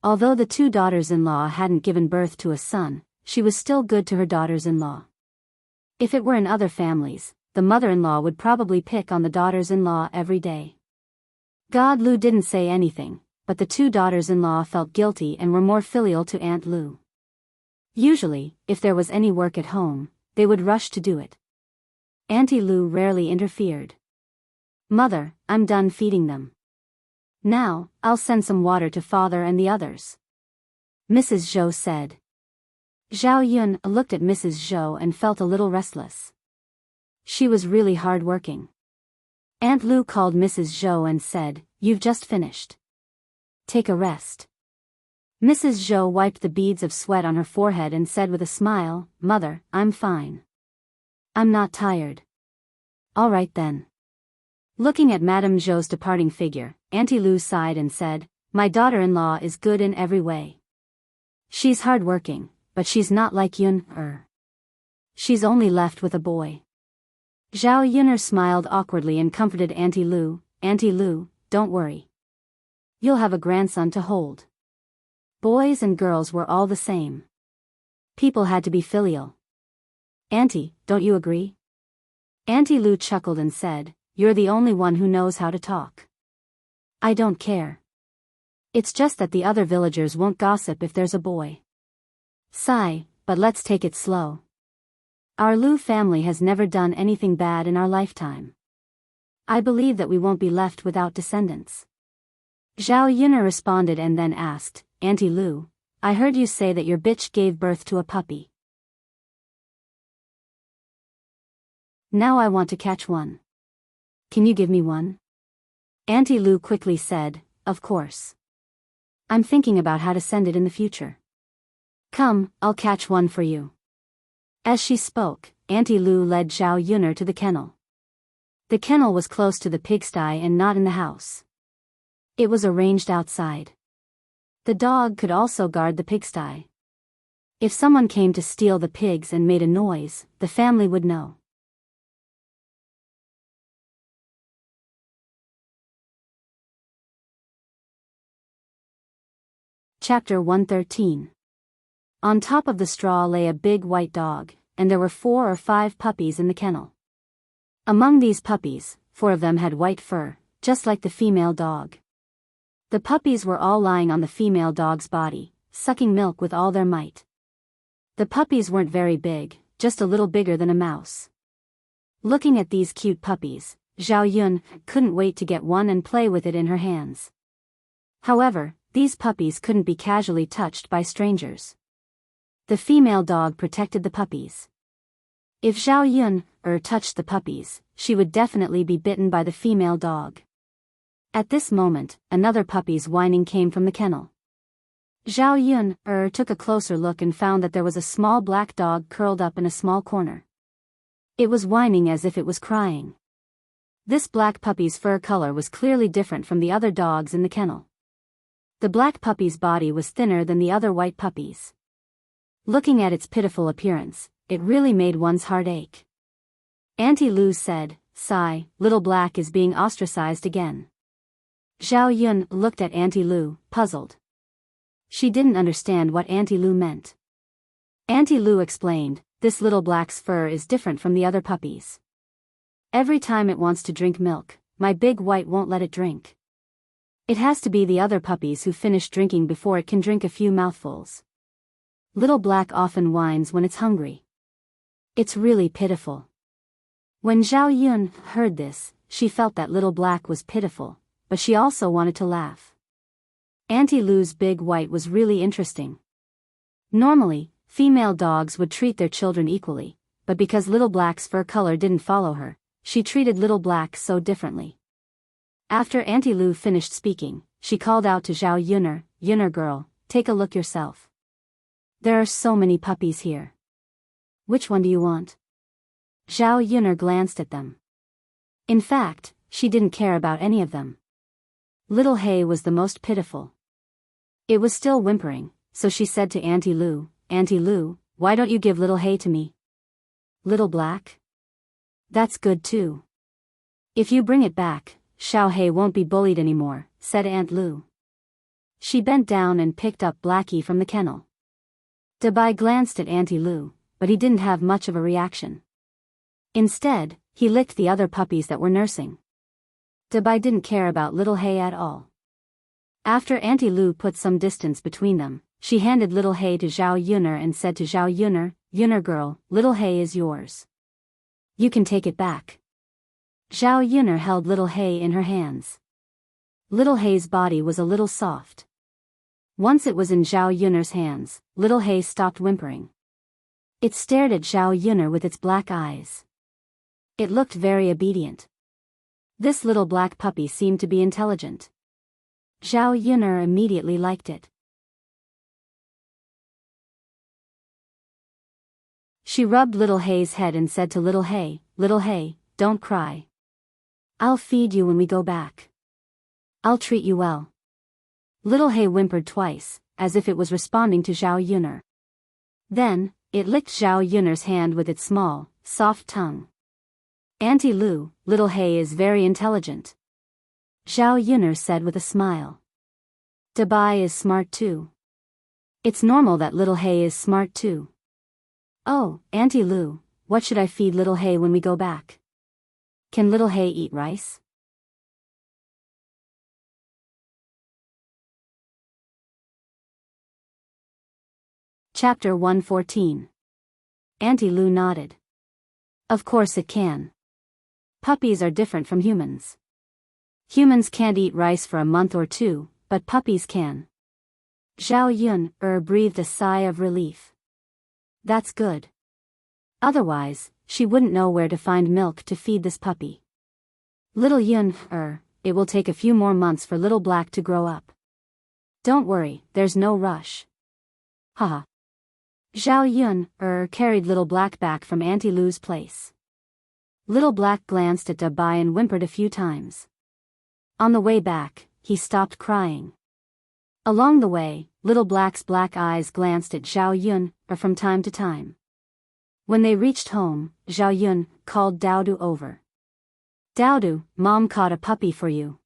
Although the 2 daughters-in-law hadn't given birth to a son, she was still good to her daughters-in-law. If it were in other families, the mother-in-law would probably pick on the daughters-in-law every day. God Lu didn't say anything, but the two daughters-in-law felt guilty and were more filial to Aunt Lu. Usually, if there was any work at home, they would rush to do it. Auntie Lu rarely interfered. "Mother, I'm done feeding them. Now, I'll send some water to father and the others," Mrs. Zhou said. Zhao Yun looked at Mrs. Zhou and felt a little restless. She was really hard-working. Aunt Lu called Mrs. Zhou and said, "You've just finished. Take a rest." Mrs. Zhou wiped the beads of sweat on her forehead and said with a smile, "Mother, I'm fine. I'm not tired." "All right then." Looking at Madame Zhou's departing figure, Auntie Lu sighed and said, "My daughter-in-law is good in every way. She's hard-working, but she's not like Yun. She's only left with a boy." Zhao Yun'er smiled awkwardly and comforted Auntie Lu. "Auntie Lu, don't worry. You'll have a grandson to hold." Boys and girls were all the same. People had to be filial. "Auntie, don't you agree?" Auntie Lu chuckled and said, "You're the only one who knows how to talk." "I don't care. It's just that the other villagers won't gossip if there's a boy." "Sigh, but let's take it slow. Our Lu family has never done anything bad in our lifetime. I believe that we won't be left without descendants." Zhao Yun'er responded and then asked, "Auntie Lu, I heard you say that your bitch gave birth to a puppy. Now I want to catch one. Can you give me one?" Auntie Lu quickly said, "Of course. I'm thinking about how to send it in the future. Come, I'll catch one for you." As she spoke, Auntie Lu led Zhao Yun'er to the kennel. The kennel was close to the pigsty and not in the house. It was arranged outside. The dog could also guard the pigsty. If someone came to steal the pigs and made a noise, the family would know. Chapter 113. On top of the straw lay a big white dog, and there were 4 or 5 puppies in the kennel. Among these puppies, 4 of them had white fur, just like the female dog. The puppies were all lying on the female dog's body, sucking milk with all their might. The puppies weren't very big, just a little bigger than a mouse. Looking at these cute puppies, Zhao Yun couldn't wait to get one and play with it in her hands. However, these puppies couldn't be casually touched by strangers. The female dog protected the puppies. If Zhao Yun touched the puppies, she would definitely be bitten by the female dog. At this moment, another puppy's whining came from the kennel. Zhao Yun took a closer look and found that there was a small black dog curled up in a small corner. It was whining as if it was crying. This black puppy's fur color was clearly different from the other dogs in the kennel. The black puppy's body was thinner than the other white puppies. Looking at its pitiful appearance, it really made one's heart ache. Auntie Lu said, "Sigh, Little Black is being ostracized again." Zhao Yun looked at Auntie Lu, puzzled. She didn't understand what Auntie Lu meant. Auntie Lu explained, "This Little Black's fur is different from the other puppies. Every time it wants to drink milk, my big white won't let it drink. It has to be the other puppies who finish drinking before it can drink a few mouthfuls. Little Black often whines when it's hungry. It's really pitiful." When Zhao Yun heard this, she felt that Little Black was pitiful, but she also wanted to laugh. Auntie Lu's big white was really interesting. Normally, female dogs would treat their children equally, but because Little Black's fur color didn't follow her, she treated Little Black so differently. After Auntie Lu finished speaking, she called out to Zhao Yun'er, "Yun'er girl, take a look yourself. There are so many puppies here. Which one do you want?" Zhao Yun'er glanced at them. In fact, she didn't care about any of them. Little Hay was the most pitiful. It was still whimpering, so she said to Auntie Lu, "Auntie Lu, why don't you give Little Hay to me?" "Little Black? That's good too. If you bring it back, Xiao He won't be bullied anymore," said Aunt Lu. She bent down and picked up Blackie from the kennel. Dabai glanced at Auntie Lu, but he didn't have much of a reaction. Instead, he licked the other puppies that were nursing. Dabai didn't care about Little Hay at all. After Auntie Lu put some distance between them, she handed little Hay to Zhao Yuner and said to Zhao Yuner, "Yuner girl, little Hay is yours. You can take it back." Zhao Yuner held little Hay in her hands. Little Hay's body was a little soft. Once it was in Zhao Yuner's hands, little Hay stopped whimpering. It stared at Zhao Yuner with its black eyes. It looked very obedient. This little black puppy seemed to be intelligent. Zhao Yuner immediately liked it. She rubbed little Hay's head and said to little Hay, don't cry. I'll feed you when we go back. I'll treat you well." Little Hay whimpered twice, as if it was responding to Zhao Yuner. Then, it licked Zhao Yuner's hand with its small, soft tongue. "Auntie Lu, little Hay is very intelligent," Zhao Yuner said with a smile. "Dabai is smart too. It's normal that little Hay is smart too." "Oh, Auntie Lu, what should I feed little Hay when we go back? Can little Hay eat rice?" Chapter 114. Auntie Lu nodded. "Of course it can. Puppies are different from humans. Humans can't eat rice for a month or two, but puppies can." Zhao Yuner breathed a sigh of relief. That's good. Otherwise, she wouldn't know where to find milk to feed this puppy. "Little Yuner, it will take a few more months for little Black to grow up. Don't worry, there's no rush." Haha. Zhao Yuner carried little Black back from Auntie Lu's place. Little Black glanced at Dabai and whimpered a few times. On the way back, he stopped crying. Along the way, little Black's black eyes glanced at Zhao Yuner from time to time. When they reached home, Zhao Yuner called Daodu over. "Daodu, Mom caught a puppy for you."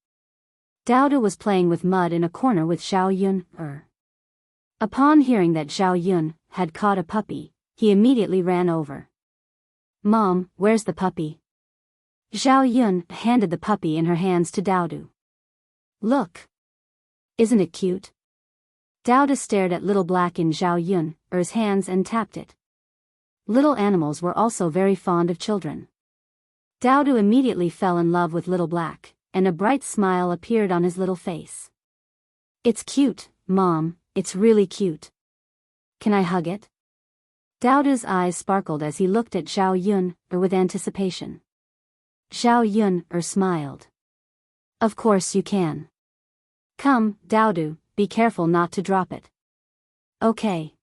Daodu was playing with mud in a corner with Zhao Yuner. Upon hearing that Zhao Yuner had caught a puppy, he immediately ran over. "Mom, where's the puppy?" Zhao Yuner handed the puppy in her hands to Daodu. "Look. Isn't it cute?" Daodu stared at little Black in Zhao Yuner's hands and tapped it. Little animals were also very fond of children. Daodu immediately fell in love with little Black, and a bright smile appeared on his little face. "It's cute, Mom, it's really cute. Can I hug it?" Daodu's eyes sparkled as he looked at Zhao Yuner with anticipation. Zhao Yuner smiled. "Of course you can. Come, Daodu, be careful not to drop it." "Okay."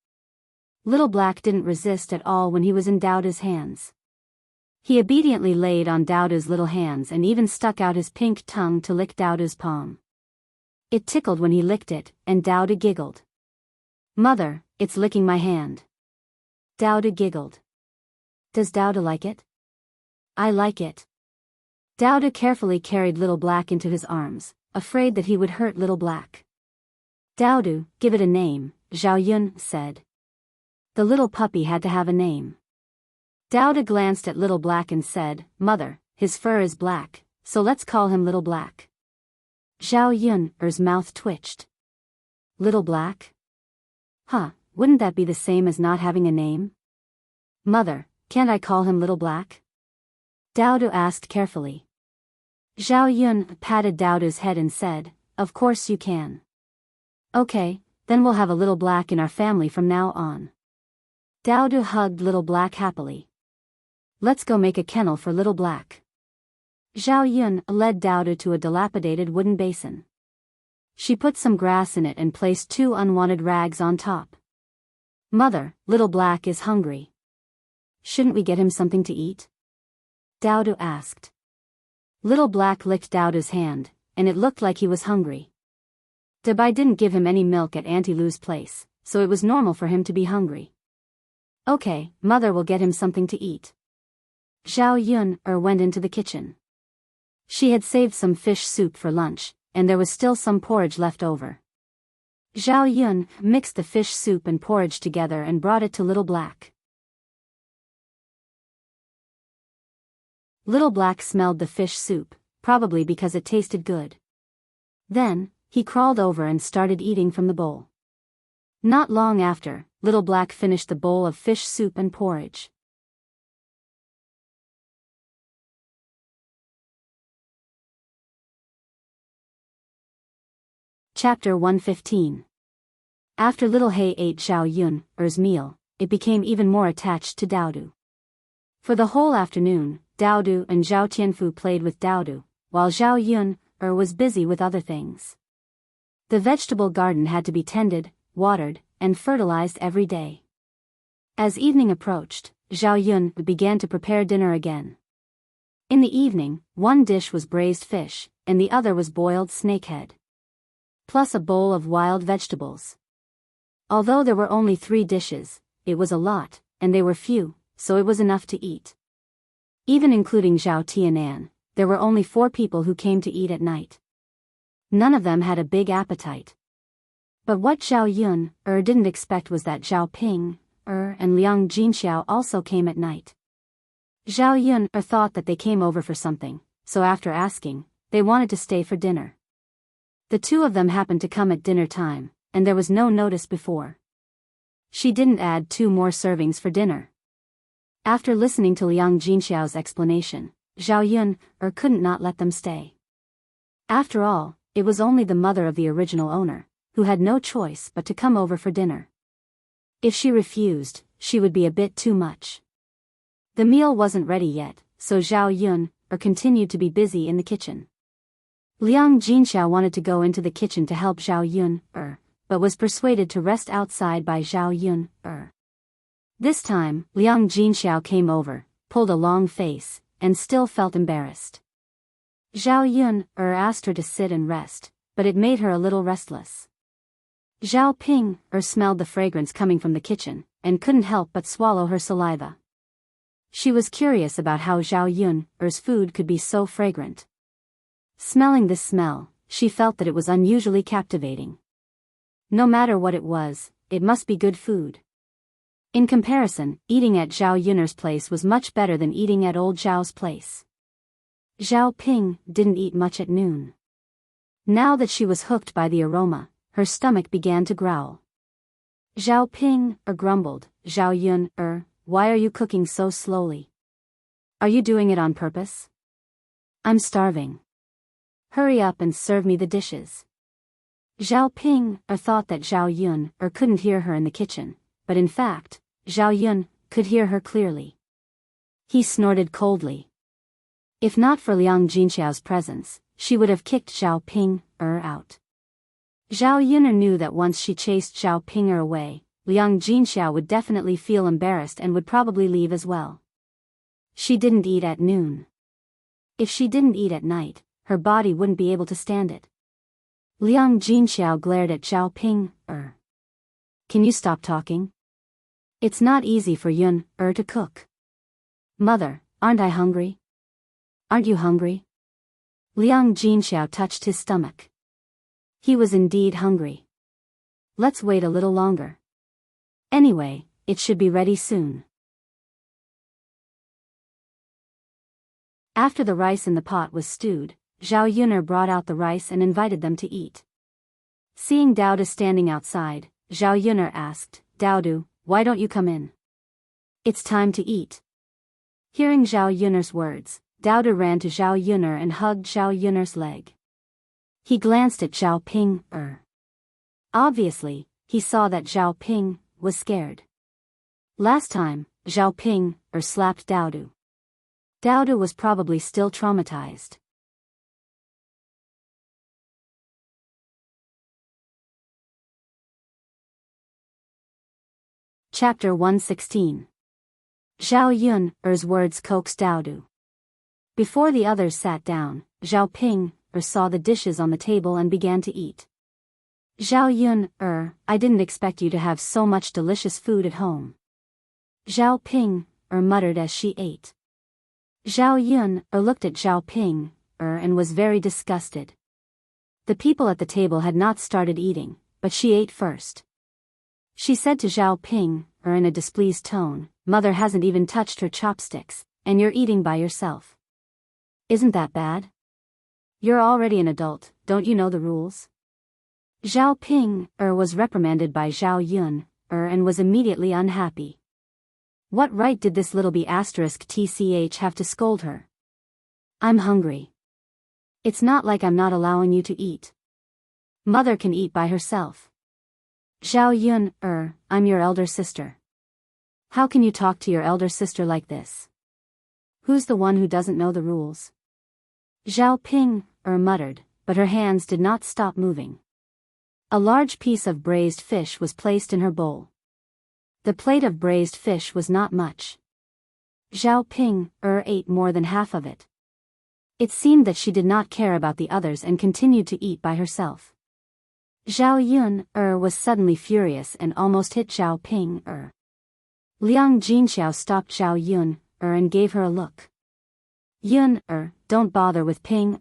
Little Black didn't resist at all when he was in Daodu's hands. He obediently laid on Daodu's little hands and even stuck out his pink tongue to lick Daodu's palm. It tickled when he licked it, and Daodu giggled. "Mother, it's licking my hand." Daodu giggled. "Does Daodu like it?" "I like it." Daodu carefully carried little Black into his arms, afraid that he would hurt little Black. "Daodu, give it a name," Zhao Yuner said. The little puppy had to have a name. Daodu glanced at little Black and said, "Mother, his fur is black, so let's call him Little Black." Zhao Yuner's mouth twitched. "Little Black? Huh, wouldn't that be the same as not having a name?" "Mother, can't I call him Little Black?" Daodu asked carefully. Zhao Yuner patted Daodu's head and said, "Of course you can." "Okay, then we'll have a Little Black in our family from now on." Daodu hugged Little Black happily. "Let's go make a kennel for Little Black." Zhao Yuner led Daodu to a dilapidated wooden basin. She put some grass in it and placed 2 unwanted rags on top. "Mother, Little Black is hungry. Shouldn't we get him something to eat?" Daodu asked. Little Black licked Daodu's hand, and it looked like he was hungry. Dabai didn't give him any milk at Auntie Lu's place, so it was normal for him to be hungry. "Okay, Mother will get him something to eat." Zhao Yuner went into the kitchen. She had saved some fish soup for lunch, and there was still some porridge left over. Zhao Yuner mixed the fish soup and porridge together and brought it to Little Black. Little Black smelled the fish soup, probably because it tasted good. Then, he crawled over and started eating from the bowl. Not long after, Little Black finished the bowl of fish soup and porridge. Chapter 115. After Little Hay ate Zhao Yun's meal, it became even more attached to Daodu. For the whole afternoon, Daodu and Zhao Tianfu played with Daodu, while Zhao Yun was busy with other things. The vegetable garden had to be tended, watered, and fertilized every day. As evening approached, Zhao Yun began to prepare dinner again. In the evening, one dish was braised fish, and the other was boiled snakehead, plus a bowl of wild vegetables. Although there were only 3 dishes, it was a lot, and they were few, so it was enough to eat. Even including Zhao Tianan, there were only 4 people who came to eat at night. None of them had a big appetite. But what Zhao Yun didn't expect was that Zhao Ping and Liang Jinxiao also came at night. Zhao Yun thought that they came over for something, so after asking, they wanted to stay for dinner. The 2 of them happened to come at dinner time, and there was no notice before. She didn't add 2 more servings for dinner. After listening to Liang Jinxiao's explanation, Zhao Yun couldn't not let them stay. After all, it was only the mother of the original owner, who had no choice but to come over for dinner. If she refused, she would be a bit too much. The meal wasn't ready yet, so Zhao Yun continued to be busy in the kitchen. Liang Jinxiao wanted to go into the kitchen to help Zhao Yun but was persuaded to rest outside by Zhao Yun This time, Liang Jinxiao came over, pulled a long face, and still felt embarrassed. Zhao Yun asked her to sit and rest, but it made her a little restless. Zhao Ping smelled the fragrance coming from the kitchen, and couldn't help but swallow her saliva. She was curious about how Zhao Yun's food could be so fragrant. Smelling this smell, she felt that it was unusually captivating. No matter what it was, it must be good food. In comparison, eating at Zhao Yun's place was much better than eating at old Zhao's place. Zhao Ping didn't eat much at noon. Now that she was hooked by the aroma, her stomach began to growl. Zhao Ping grumbled, "Zhao Yun why are you cooking so slowly? Are you doing it on purpose? I'm starving. Hurry up and serve me the dishes." Zhao Ping thought that Zhao Yun couldn't hear her in the kitchen, but in fact, Zhao Yun could hear her clearly. He snorted coldly. If not for Liang Jinxiao's presence, she would have kicked Zhao Ping out. Zhao Yun knew that once she chased Zhao Ping away, Liang Jinxiao would definitely feel embarrassed and would probably leave as well. She didn't eat at noon. If she didn't eat at night, her body wouldn't be able to stand it. Liang Jinxiao glared at Zhao Ping. Can you stop talking? It's not easy for Yun to cook. Mother, aren't I hungry? Aren't you hungry? Liang Jinxiao touched his stomach. He was indeed hungry. Let's wait a little longer. Anyway, it should be ready soon. After the rice in the pot was stewed, Zhao Yun brought out the rice and invited them to eat. Seeing Daodu standing outside, Zhao Yun asked, "Daodu, why don't you come in? It's time to eat." Hearing Zhao Yun's words, Daodu ran to Zhao Yun and hugged Zhao Yun's leg. He glanced at Zhao Ping. Obviously, he saw that Zhao Ping was scared. Last time, Zhao Ping slapped Daodu. Daodu was probably still traumatized. Chapter 116. Zhao Yun's words coaxed Daodu. Before the others sat down, Zhao Ping saw the dishes on the table and began to eat. "Zhao Yun, I didn't expect you to have so much delicious food at home." Zhao Ping muttered as she ate. Zhao Yun looked at Zhao Ping and was very disgusted. The people at the table had not started eating, but she ate first. She said to Zhao Ping in a displeased tone, "Mother hasn't even touched her chopsticks, and you're eating by yourself. Isn't that bad? You're already an adult, don't you know the rules?" Zhao Ping was reprimanded by Zhao Yun and was immediately unhappy. What right did this little B***tch have to scold her? I'm hungry. It's not like I'm not allowing you to eat. Mother can eat by herself. Zhao Yun, I'm your elder sister. How can you talk to your elder sister like this? Who's the one who doesn't know the rules? Zhao Ping, muttered, but her hands did not stop moving. A large piece of braised fish was placed in her bowl. The plate of braised fish was not much. Zhao Ping, ate more than half of it. It seemed that she did not care about the others and continued to eat by herself. Zhao Yun, was suddenly furious and almost hit Zhao Ping, Liang Jinxiao stopped Zhao Yun, and gave her a look. Yun, don't bother with Ping,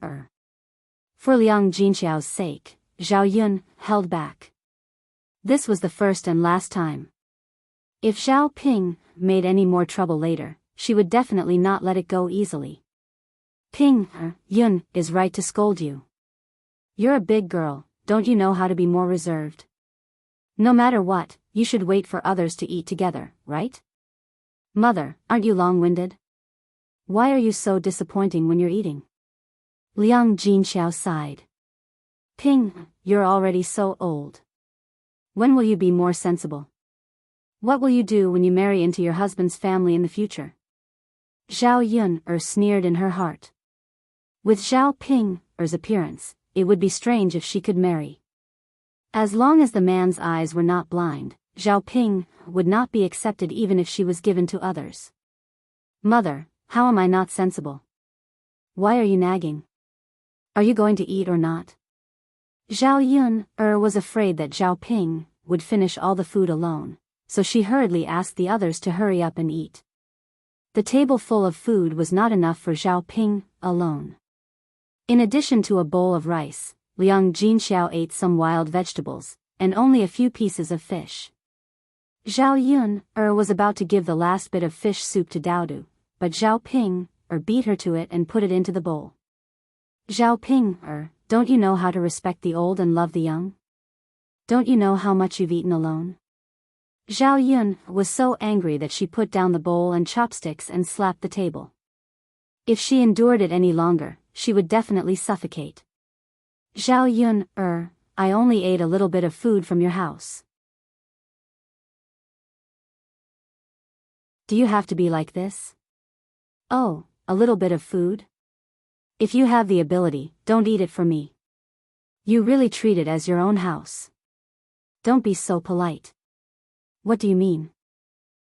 For Liang Jinxiao's sake, Zhao Yun held back. This was the first and last time. If Zhao Ping made any more trouble later, she would definitely not let it go easily. Ping, Yun is right to scold you. You're a big girl, don't you know how to be more reserved? No matter what, you should wait for others to eat together, right? Mother, aren't you long-winded? Why are you so disappointing when you're eating? Liang Jinxiao sighed. Ping, you're already so old. When will you be more sensible? What will you do when you marry into your husband's family in the future? Zhao Yun sneered in her heart. With Zhao Ping's appearance, it would be strange if she could marry. As long as the man's eyes were not blind, Zhao Ping would not be accepted even if she was given to others. Mother, how am I not sensible? Why are you nagging? Are you going to eat or not? Zhao Yun was afraid that Zhao Ping would finish all the food alone, so she hurriedly asked the others to hurry up and eat. The table full of food was not enough for Zhao Ping alone. In addition to a bowl of rice, Liang Jinxiao ate some wild vegetables, and only a few pieces of fish. Zhao Yun was about to give the last bit of fish soup to Daodu, but Zhao Ping beat her to it and put it into the bowl. Zhao Ping, don't you know how to respect the old and love the young? Don't you know how much you've eaten alone? Zhao Yun was so angry that she put down the bowl and chopsticks and slapped the table. If she endured it any longer, she would definitely suffocate. Zhao Yun, I only ate a little bit of food from your house. Do you have to be like this? Oh, a little bit of food? If you have the ability, don't eat it for me. You really treat it as your own house. Don't be so polite. What do you mean?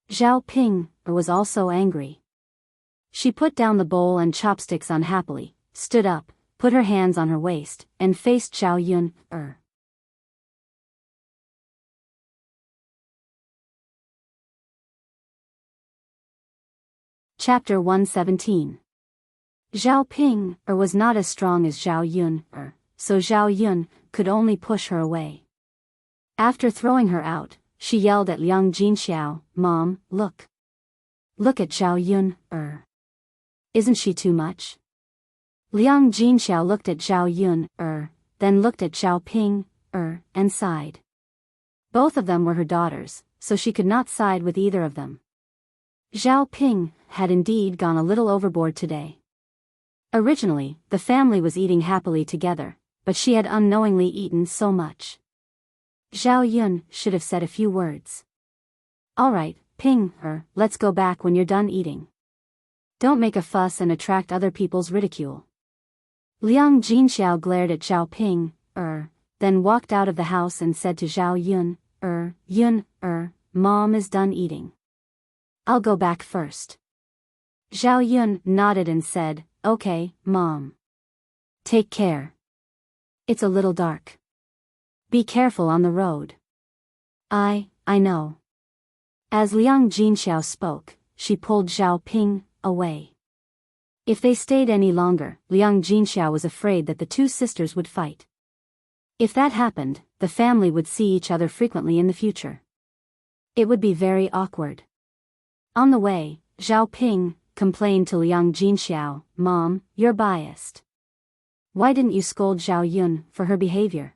Zhao Ping was also angry. She put down the bowl and chopsticks unhappily, stood up, put her hands on her waist, and faced Zhao Yun. Chapter 117. Zhao Ping was not as strong as Zhao Yun, so Zhao Yun could only push her away. After throwing her out, she yelled at Liang Jinxiao, Mom, look. Look at Zhao Yun, Isn't she too much? Liang Jinxiao looked at Zhao Yun, then looked at Zhao Ping, and sighed. Both of them were her daughters, so she could not side with either of them. Zhao Ping had indeed gone a little overboard today. Originally, the family was eating happily together, but she had unknowingly eaten so much. Zhao Yun should have said a few words. All right, Ping, let's go back when you're done eating. Don't make a fuss and attract other people's ridicule. Liang Jinxiao glared at Zhao Ping, then walked out of the house and said to Zhao Yun, Yun, Mom is done eating. I'll go back first. Zhao Yun nodded and said, Okay, Mom. Take care. It's a little dark. Be careful on the road. I know. As Liang Jinxiao spoke, she pulled Zhao Ping away. If they stayed any longer, Liang Jinxiao was afraid that the two sisters would fight. If that happened, the family would see each other frequently in the future. It would be very awkward. On the way, Zhao Ping complained to Liang Jinxiao, Mom, you're biased. Why didn't you scold Zhao Yun for her behavior?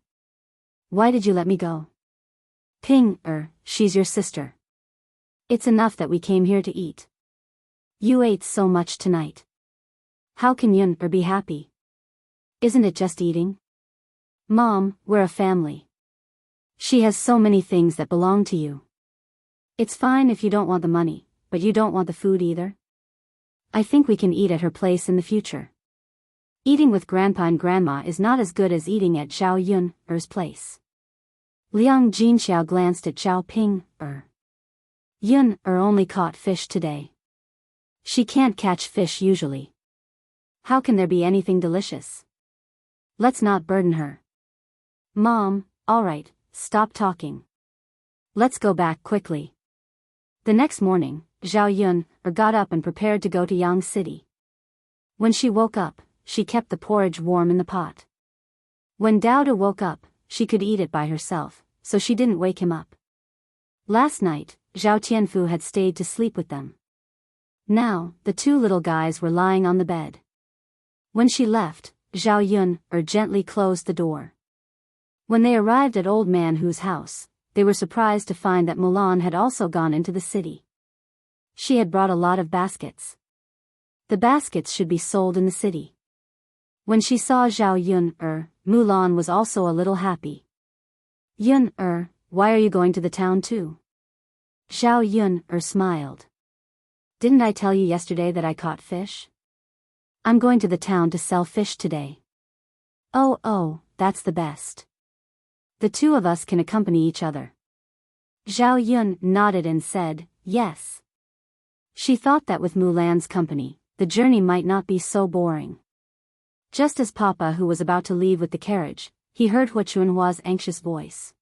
Why did you let me go? Ping, she's your sister. It's enough that we came here to eat. You ate so much tonight. How can Yun be happy? Isn't it just eating? Mom, we're a family. She has so many things that belong to you. It's fine if you don't want the money, but you don't want the food either? I think we can eat at her place in the future. Eating with Grandpa and Grandma is not as good as eating at Zhao Yun's place. Liang Jinxiao glanced at Zhao Ping. Yun only caught fish today. She can't catch fish usually. How can there be anything delicious? Let's not burden her. Mom, alright, stop talking. Let's go back quickly. The next morning, Zhao Yun got up and prepared to go to Yang City. When she woke up, she kept the porridge warm in the pot. When Dao De woke up, she could eat it by herself, so she didn't wake him up. Last night, Zhao Tianfu had stayed to sleep with them. Now, the two little guys were lying on the bed. When she left, Zhao Yun gently closed the door. When they arrived at Old Man Hu's house, they were surprised to find that Mulan had also gone into the city. She had brought a lot of baskets. The baskets should be sold in the city. When she saw Zhao Yun, Mulan was also a little happy. Yun, why are you going to the town too? Zhao Yun, smiled. Didn't I tell you yesterday that I caught fish? I'm going to the town to sell fish today. Oh, that's the best. The two of us can accompany each other. Zhao Yun nodded and said, yes. She thought that with Mulan's company, the journey might not be so boring. Just as Papa, who was about to leave with the carriage, he heard Hua Chunhua's anxious voice.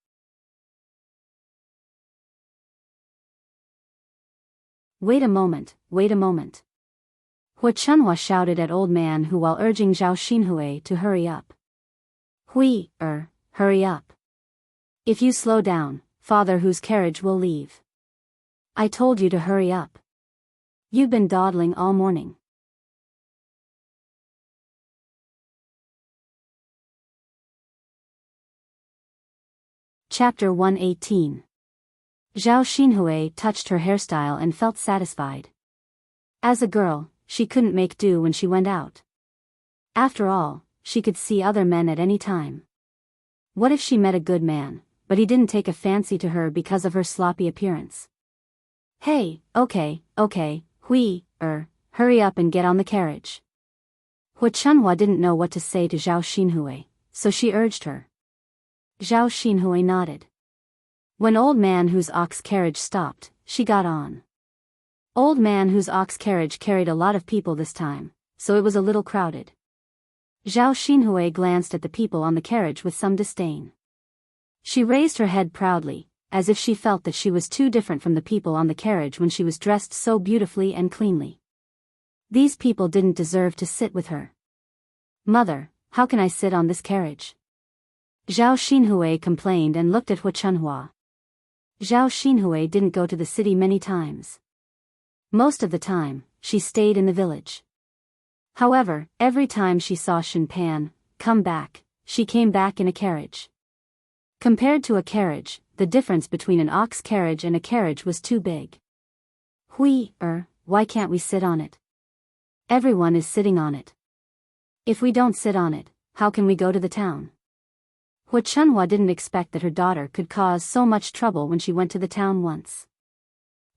Wait a moment. Hua Chunhua shouted at Old Man Hu while urging Zhao Xinhui to hurry up. Hurry up. If you slow down, Father Hu's carriage will leave. I told you to hurry up. You've been dawdling all morning. Chapter 118. Zhao Xinhui touched her hairstyle and felt satisfied. As a girl, she couldn't make do when she went out. After all, she could see other men at any time. What if she met a good man, but he didn't take a fancy to her because of her sloppy appearance? Hey, okay, hurry up and get on the carriage. Hua Chunhua didn't know what to say to Zhao Xinhui, so she urged her. Zhao Xinhui nodded. When Old Man Hu's ox carriage stopped, she got on. Old Man Hu's ox carriage carried a lot of people this time, so it was a little crowded. Zhao Xinhui glanced at the people on the carriage with some disdain. She raised her head proudly, as if she felt that she was too different from the people on the carriage when she was dressed so beautifully and cleanly. These people didn't deserve to sit with her. Mother, how can I sit on this carriage? Zhao Xinhui complained and looked at Hua Chunhua. Zhao Xinhui didn't go to the city many times. Most of the time, she stayed in the village. However, every time she saw Shen Pan come back, she came back in a carriage. Compared to a carriage, the difference between an ox carriage and a carriage was too big. Why can't we sit on it? Everyone is sitting on it. If we don't sit on it, how can we go to the town? Hua Chunhua didn't expect that her daughter could cause so much trouble when she went to the town once.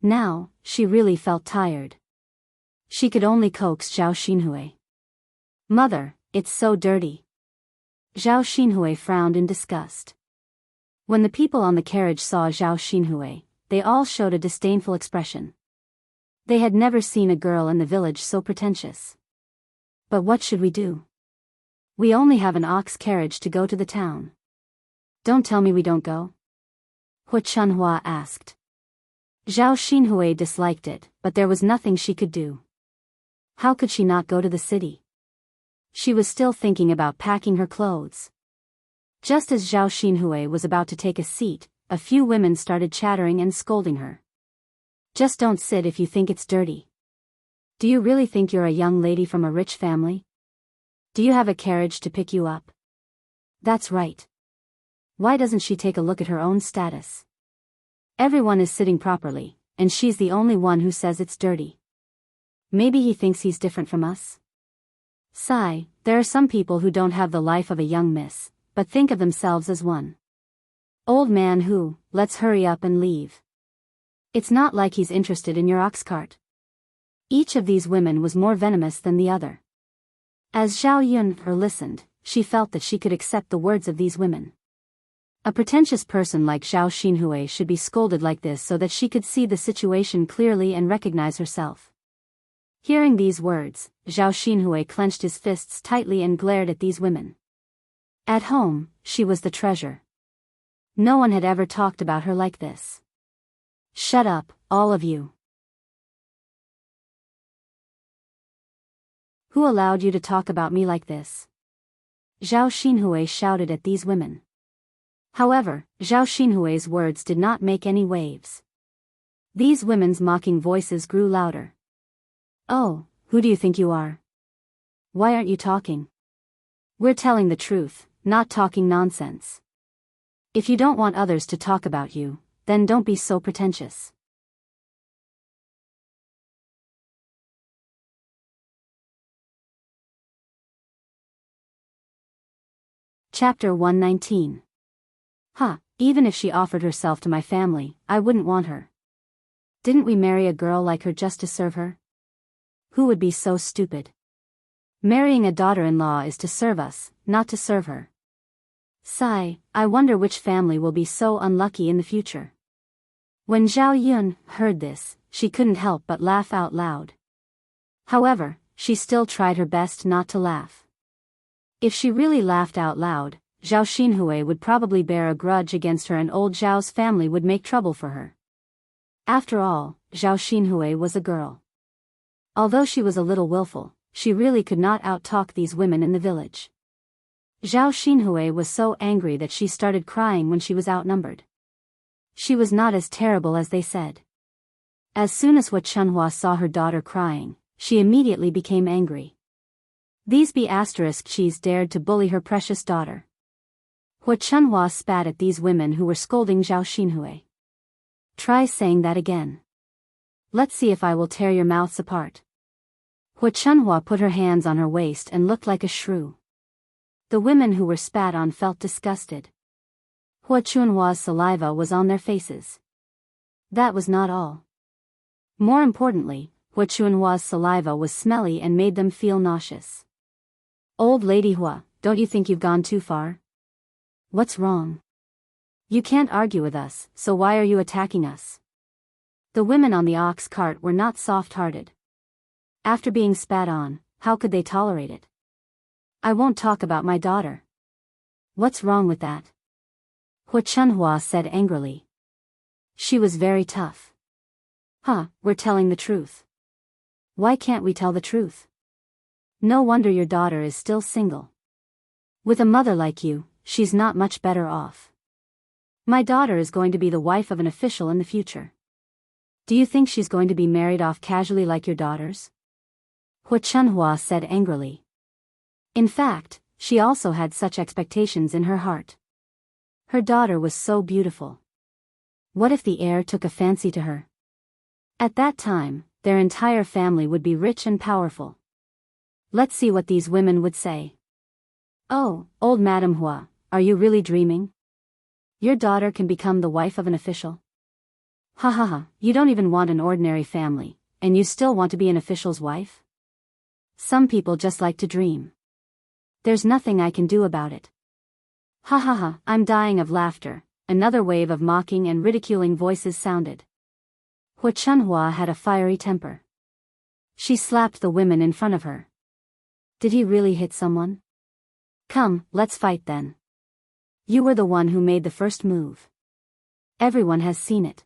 Now, she really felt tired. She could only coax Zhao Xinhui. Mother, it's so dirty. Zhao Xinhui frowned in disgust. When the people on the carriage saw Zhao Xinhui, they all showed a disdainful expression. They had never seen a girl in the village so pretentious. But what should we do? We only have an ox carriage to go to the town. Don't tell me we don't go? Hua Chunhua asked. Zhao Xinhui disliked it, but there was nothing she could do. How could she not go to the city? She was still thinking about packing her clothes. Just as Zhao Xinhui was about to take a seat, a few women started chattering and scolding her. Just don't sit if you think it's dirty. Do you really think you're a young lady from a rich family? Do you have a carriage to pick you up? That's right. Why doesn't she take a look at her own status? Everyone is sitting properly, and she's the only one who says it's dirty. Maybe he thinks he's different from us? Sigh, there are some people who don't have the life of a young miss, but think of themselves as one. Old man who, let's hurry up and leave. It's not like he's interested in your ox cart. Each of these women was more venomous than the other. As Zhao Yun listened, she felt that she could accept the words of these women. A pretentious person like Zhao Xinhui should be scolded like this so that she could see the situation clearly and recognize herself. Hearing these words, Zhao Xinhui clenched his fists tightly and glared at these women. At home, she was the treasure. No one had ever talked about her like this. Shut up, all of you. Who allowed you to talk about me like this? Zhao Xinhui shouted at these women. However, Zhao Xinhui's words did not make any waves. These women's mocking voices grew louder. Oh, who do you think you are? Why aren't you talking? We're telling the truth, not talking nonsense. If you don't want others to talk about you, then don't be so pretentious. Chapter 119. Even if she offered herself to my family, I wouldn't want her. Didn't we marry a girl like her just to serve her? Who would be so stupid? Marrying a daughter-in-law is to serve us, not to serve her. Sigh, I wonder which family will be so unlucky in the future. When Zhao Yun heard this, she couldn't help but laugh out loud. However, she still tried her best not to laugh. If she really laughed out loud, Zhao Xinhui would probably bear a grudge against her and old Zhao's family would make trouble for her. After all, Zhao Xinhui was a girl. Although she was a little willful, she really could not out-talk these women in the village. Zhao Xinhui was so angry that she started crying when she was outnumbered. She was not as terrible as they said. As soon as Hua Chunhua saw her daughter crying, she immediately became angry. These she's dared to bully her precious daughter. Hua Chunhua spat at these women who were scolding Zhao Xinhui. Try saying that again. Let's see if I will tear your mouths apart. Hua Chunhua put her hands on her waist and looked like a shrew. The women who were spat on felt disgusted. Hua Chunhua's saliva was on their faces. That was not all. More importantly, Hua Chunhua's saliva was smelly and made them feel nauseous. Old lady Hua, don't you think you've gone too far? What's wrong? You can't argue with us, so why are you attacking us? The women on the ox cart were not soft-hearted. After being spat on, how could they tolerate it? I won't talk about my daughter. What's wrong with that? Hua Chunhua said angrily. She was very tough. We're telling the truth. Why can't we tell the truth? No wonder your daughter is still single. With a mother like you, she's not much better off. My daughter is going to be the wife of an official in the future. Do you think she's going to be married off casually like your daughters? Hua Chunhua said angrily. In fact, she also had such expectations in her heart. Her daughter was so beautiful. What if the heir took a fancy to her? At that time, their entire family would be rich and powerful. Let's see what these women would say. Oh, old Madam Hua, are you really dreaming? Your daughter can become the wife of an official? You don't even want an ordinary family, and you still want to be an official's wife? Some people just like to dream. There's nothing I can do about it. I'm dying of laughter. Another wave of mocking and ridiculing voices sounded. Hua Chunhua had a fiery temper. She slapped the women in front of her. Did he really hit someone? Come, let's fight then. You were the one who made the first move. Everyone has seen it.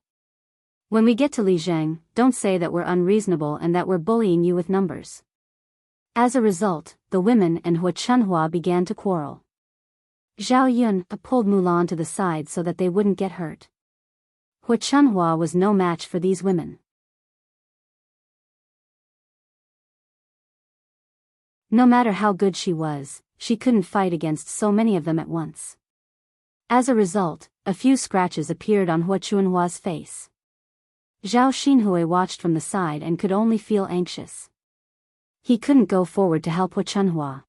When we get to Lijiang, don't say that we're unreasonable and that we're bullying you with numbers. As a result, the women and Hua Chunhua began to quarrel. Zhao Yun pulled Mulan to the side so that they wouldn't get hurt. Hua Chunhua was no match for these women. No matter how good she was, she couldn't fight against so many of them at once. As a result, a few scratches appeared on Hua Chunhua's face. Zhao Xinhui watched from the side and could only feel anxious. He couldn't go forward to help Hua Chunhua.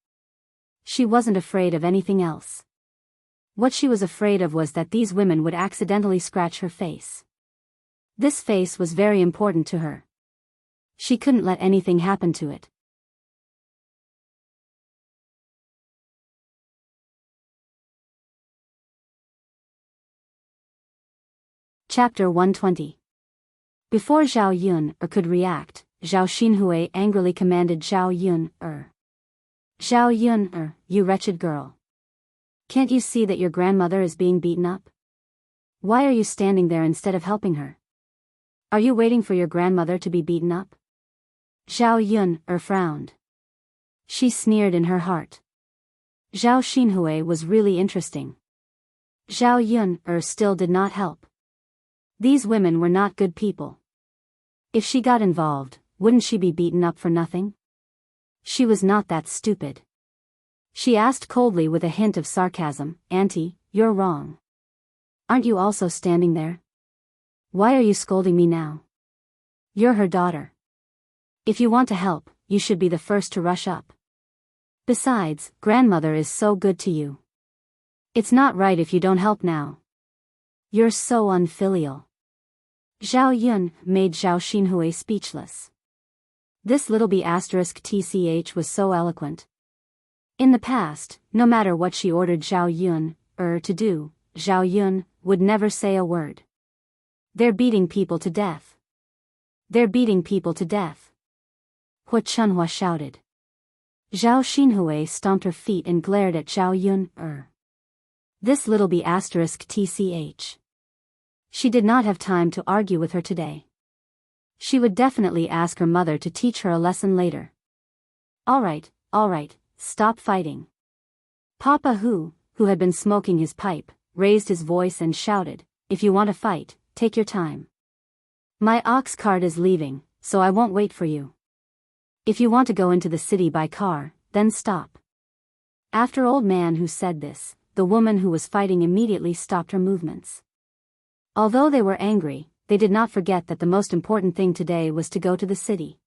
She wasn't afraid of anything else. What she was afraid of was that these women would accidentally scratch her face. This face was very important to her. She couldn't let anything happen to it. Chapter 120. Before Zhao Yun could react, Zhao Xinhui angrily commanded Zhao Yun. Zhao Yun, you wretched girl. Can't you see that your grandmother is being beaten up? Why are you standing there instead of helping her? Are you waiting for your grandmother to be beaten up? Zhao Yun frowned. She sneered in her heart. Zhao Xinhui was really interesting. Zhao Yun still did not help. These women were not good people. If she got involved, wouldn't she be beaten up for nothing? She was not that stupid. She asked coldly with a hint of sarcasm, Auntie, you're wrong. Aren't you also standing there? Why are you scolding me now? You're her daughter. If you want to help, you should be the first to rush up. Besides, grandmother is so good to you. It's not right if you don't help now. You're so unfilial. Zhao Yun made Zhao Xinhui speechless. This little B***tch was so eloquent. In the past, no matter what she ordered Zhao Yun to do, Zhao Yun would never say a word. They're beating people to death. They're beating people to death. Hua Chunhua shouted. Zhao Xinhui stomped her feet and glared at Zhao Yun. This little B***tch. She did not have time to argue with her today. She would definitely ask her mother to teach her a lesson later. All right, stop fighting. Papa who had been smoking his pipe, raised his voice and shouted, if you want to fight, take your time. My ox cart is leaving, so I won't wait for you. If you want to go into the city by car, then stop. After old man who said this, the woman who was fighting immediately stopped her movements. Although they were angry, they did not forget that the most important thing today was to go to the city.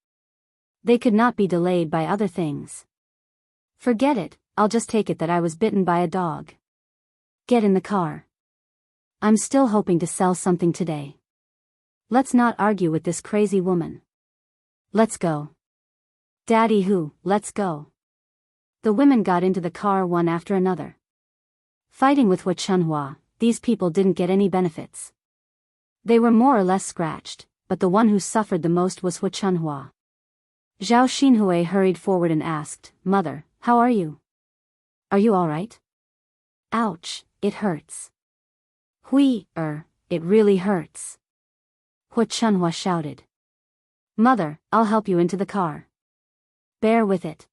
They could not be delayed by other things. Forget it, I'll just take it that I was bitten by a dog. Get in the car. I'm still hoping to sell something today. Let's not argue with this crazy woman. Let's go. Daddy let's go. The women got into the car one after another. Fighting with Hua Chunhua, these people didn't get any benefits. They were more or less scratched, but the one who suffered the most was Hua Chunhua. Zhao Xinhui hurried forward and asked, Mother, how are you? Are you all right? Ouch, it hurts. Hui, it really hurts. Hua Chunhua shouted. Mother, I'll help you into the car. Bear with it.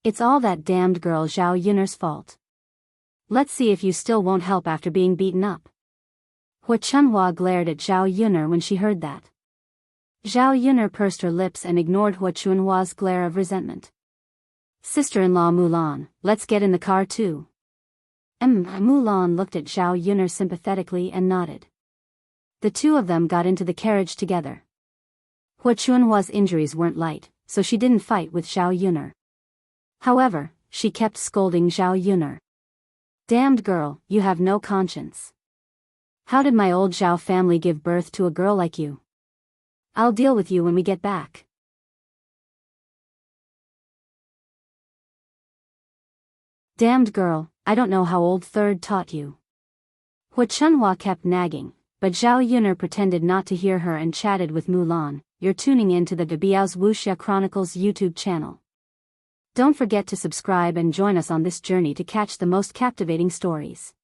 It's all that damned girl Zhao Yun's fault. Let's see if you still won't help after being beaten up. Hua Chunhua glared at Zhao Yun when she heard that. Zhao Yun pursed her lips and ignored Hua Chunhua's glare of resentment. Sister-in-law Mulan, let's get in the car too. Mulan looked at Zhao Yun sympathetically and nodded. The two of them got into the carriage together. Hua Chunhua's injuries weren't light, so she didn't fight with Zhao Yun. However, she kept scolding Zhao Yun. Damned girl, you have no conscience. How did my old Zhao family give birth to a girl like you? I'll deal with you when we get back. Damned girl, I don't know how old third taught you. Hua Chunhua kept nagging, but Zhao Yun pretended not to hear her and chatted with Mulan. You're tuning in to the Biyao's Wuxia Chronicles YouTube channel. Don't forget to subscribe and join us on this journey to catch the most captivating stories.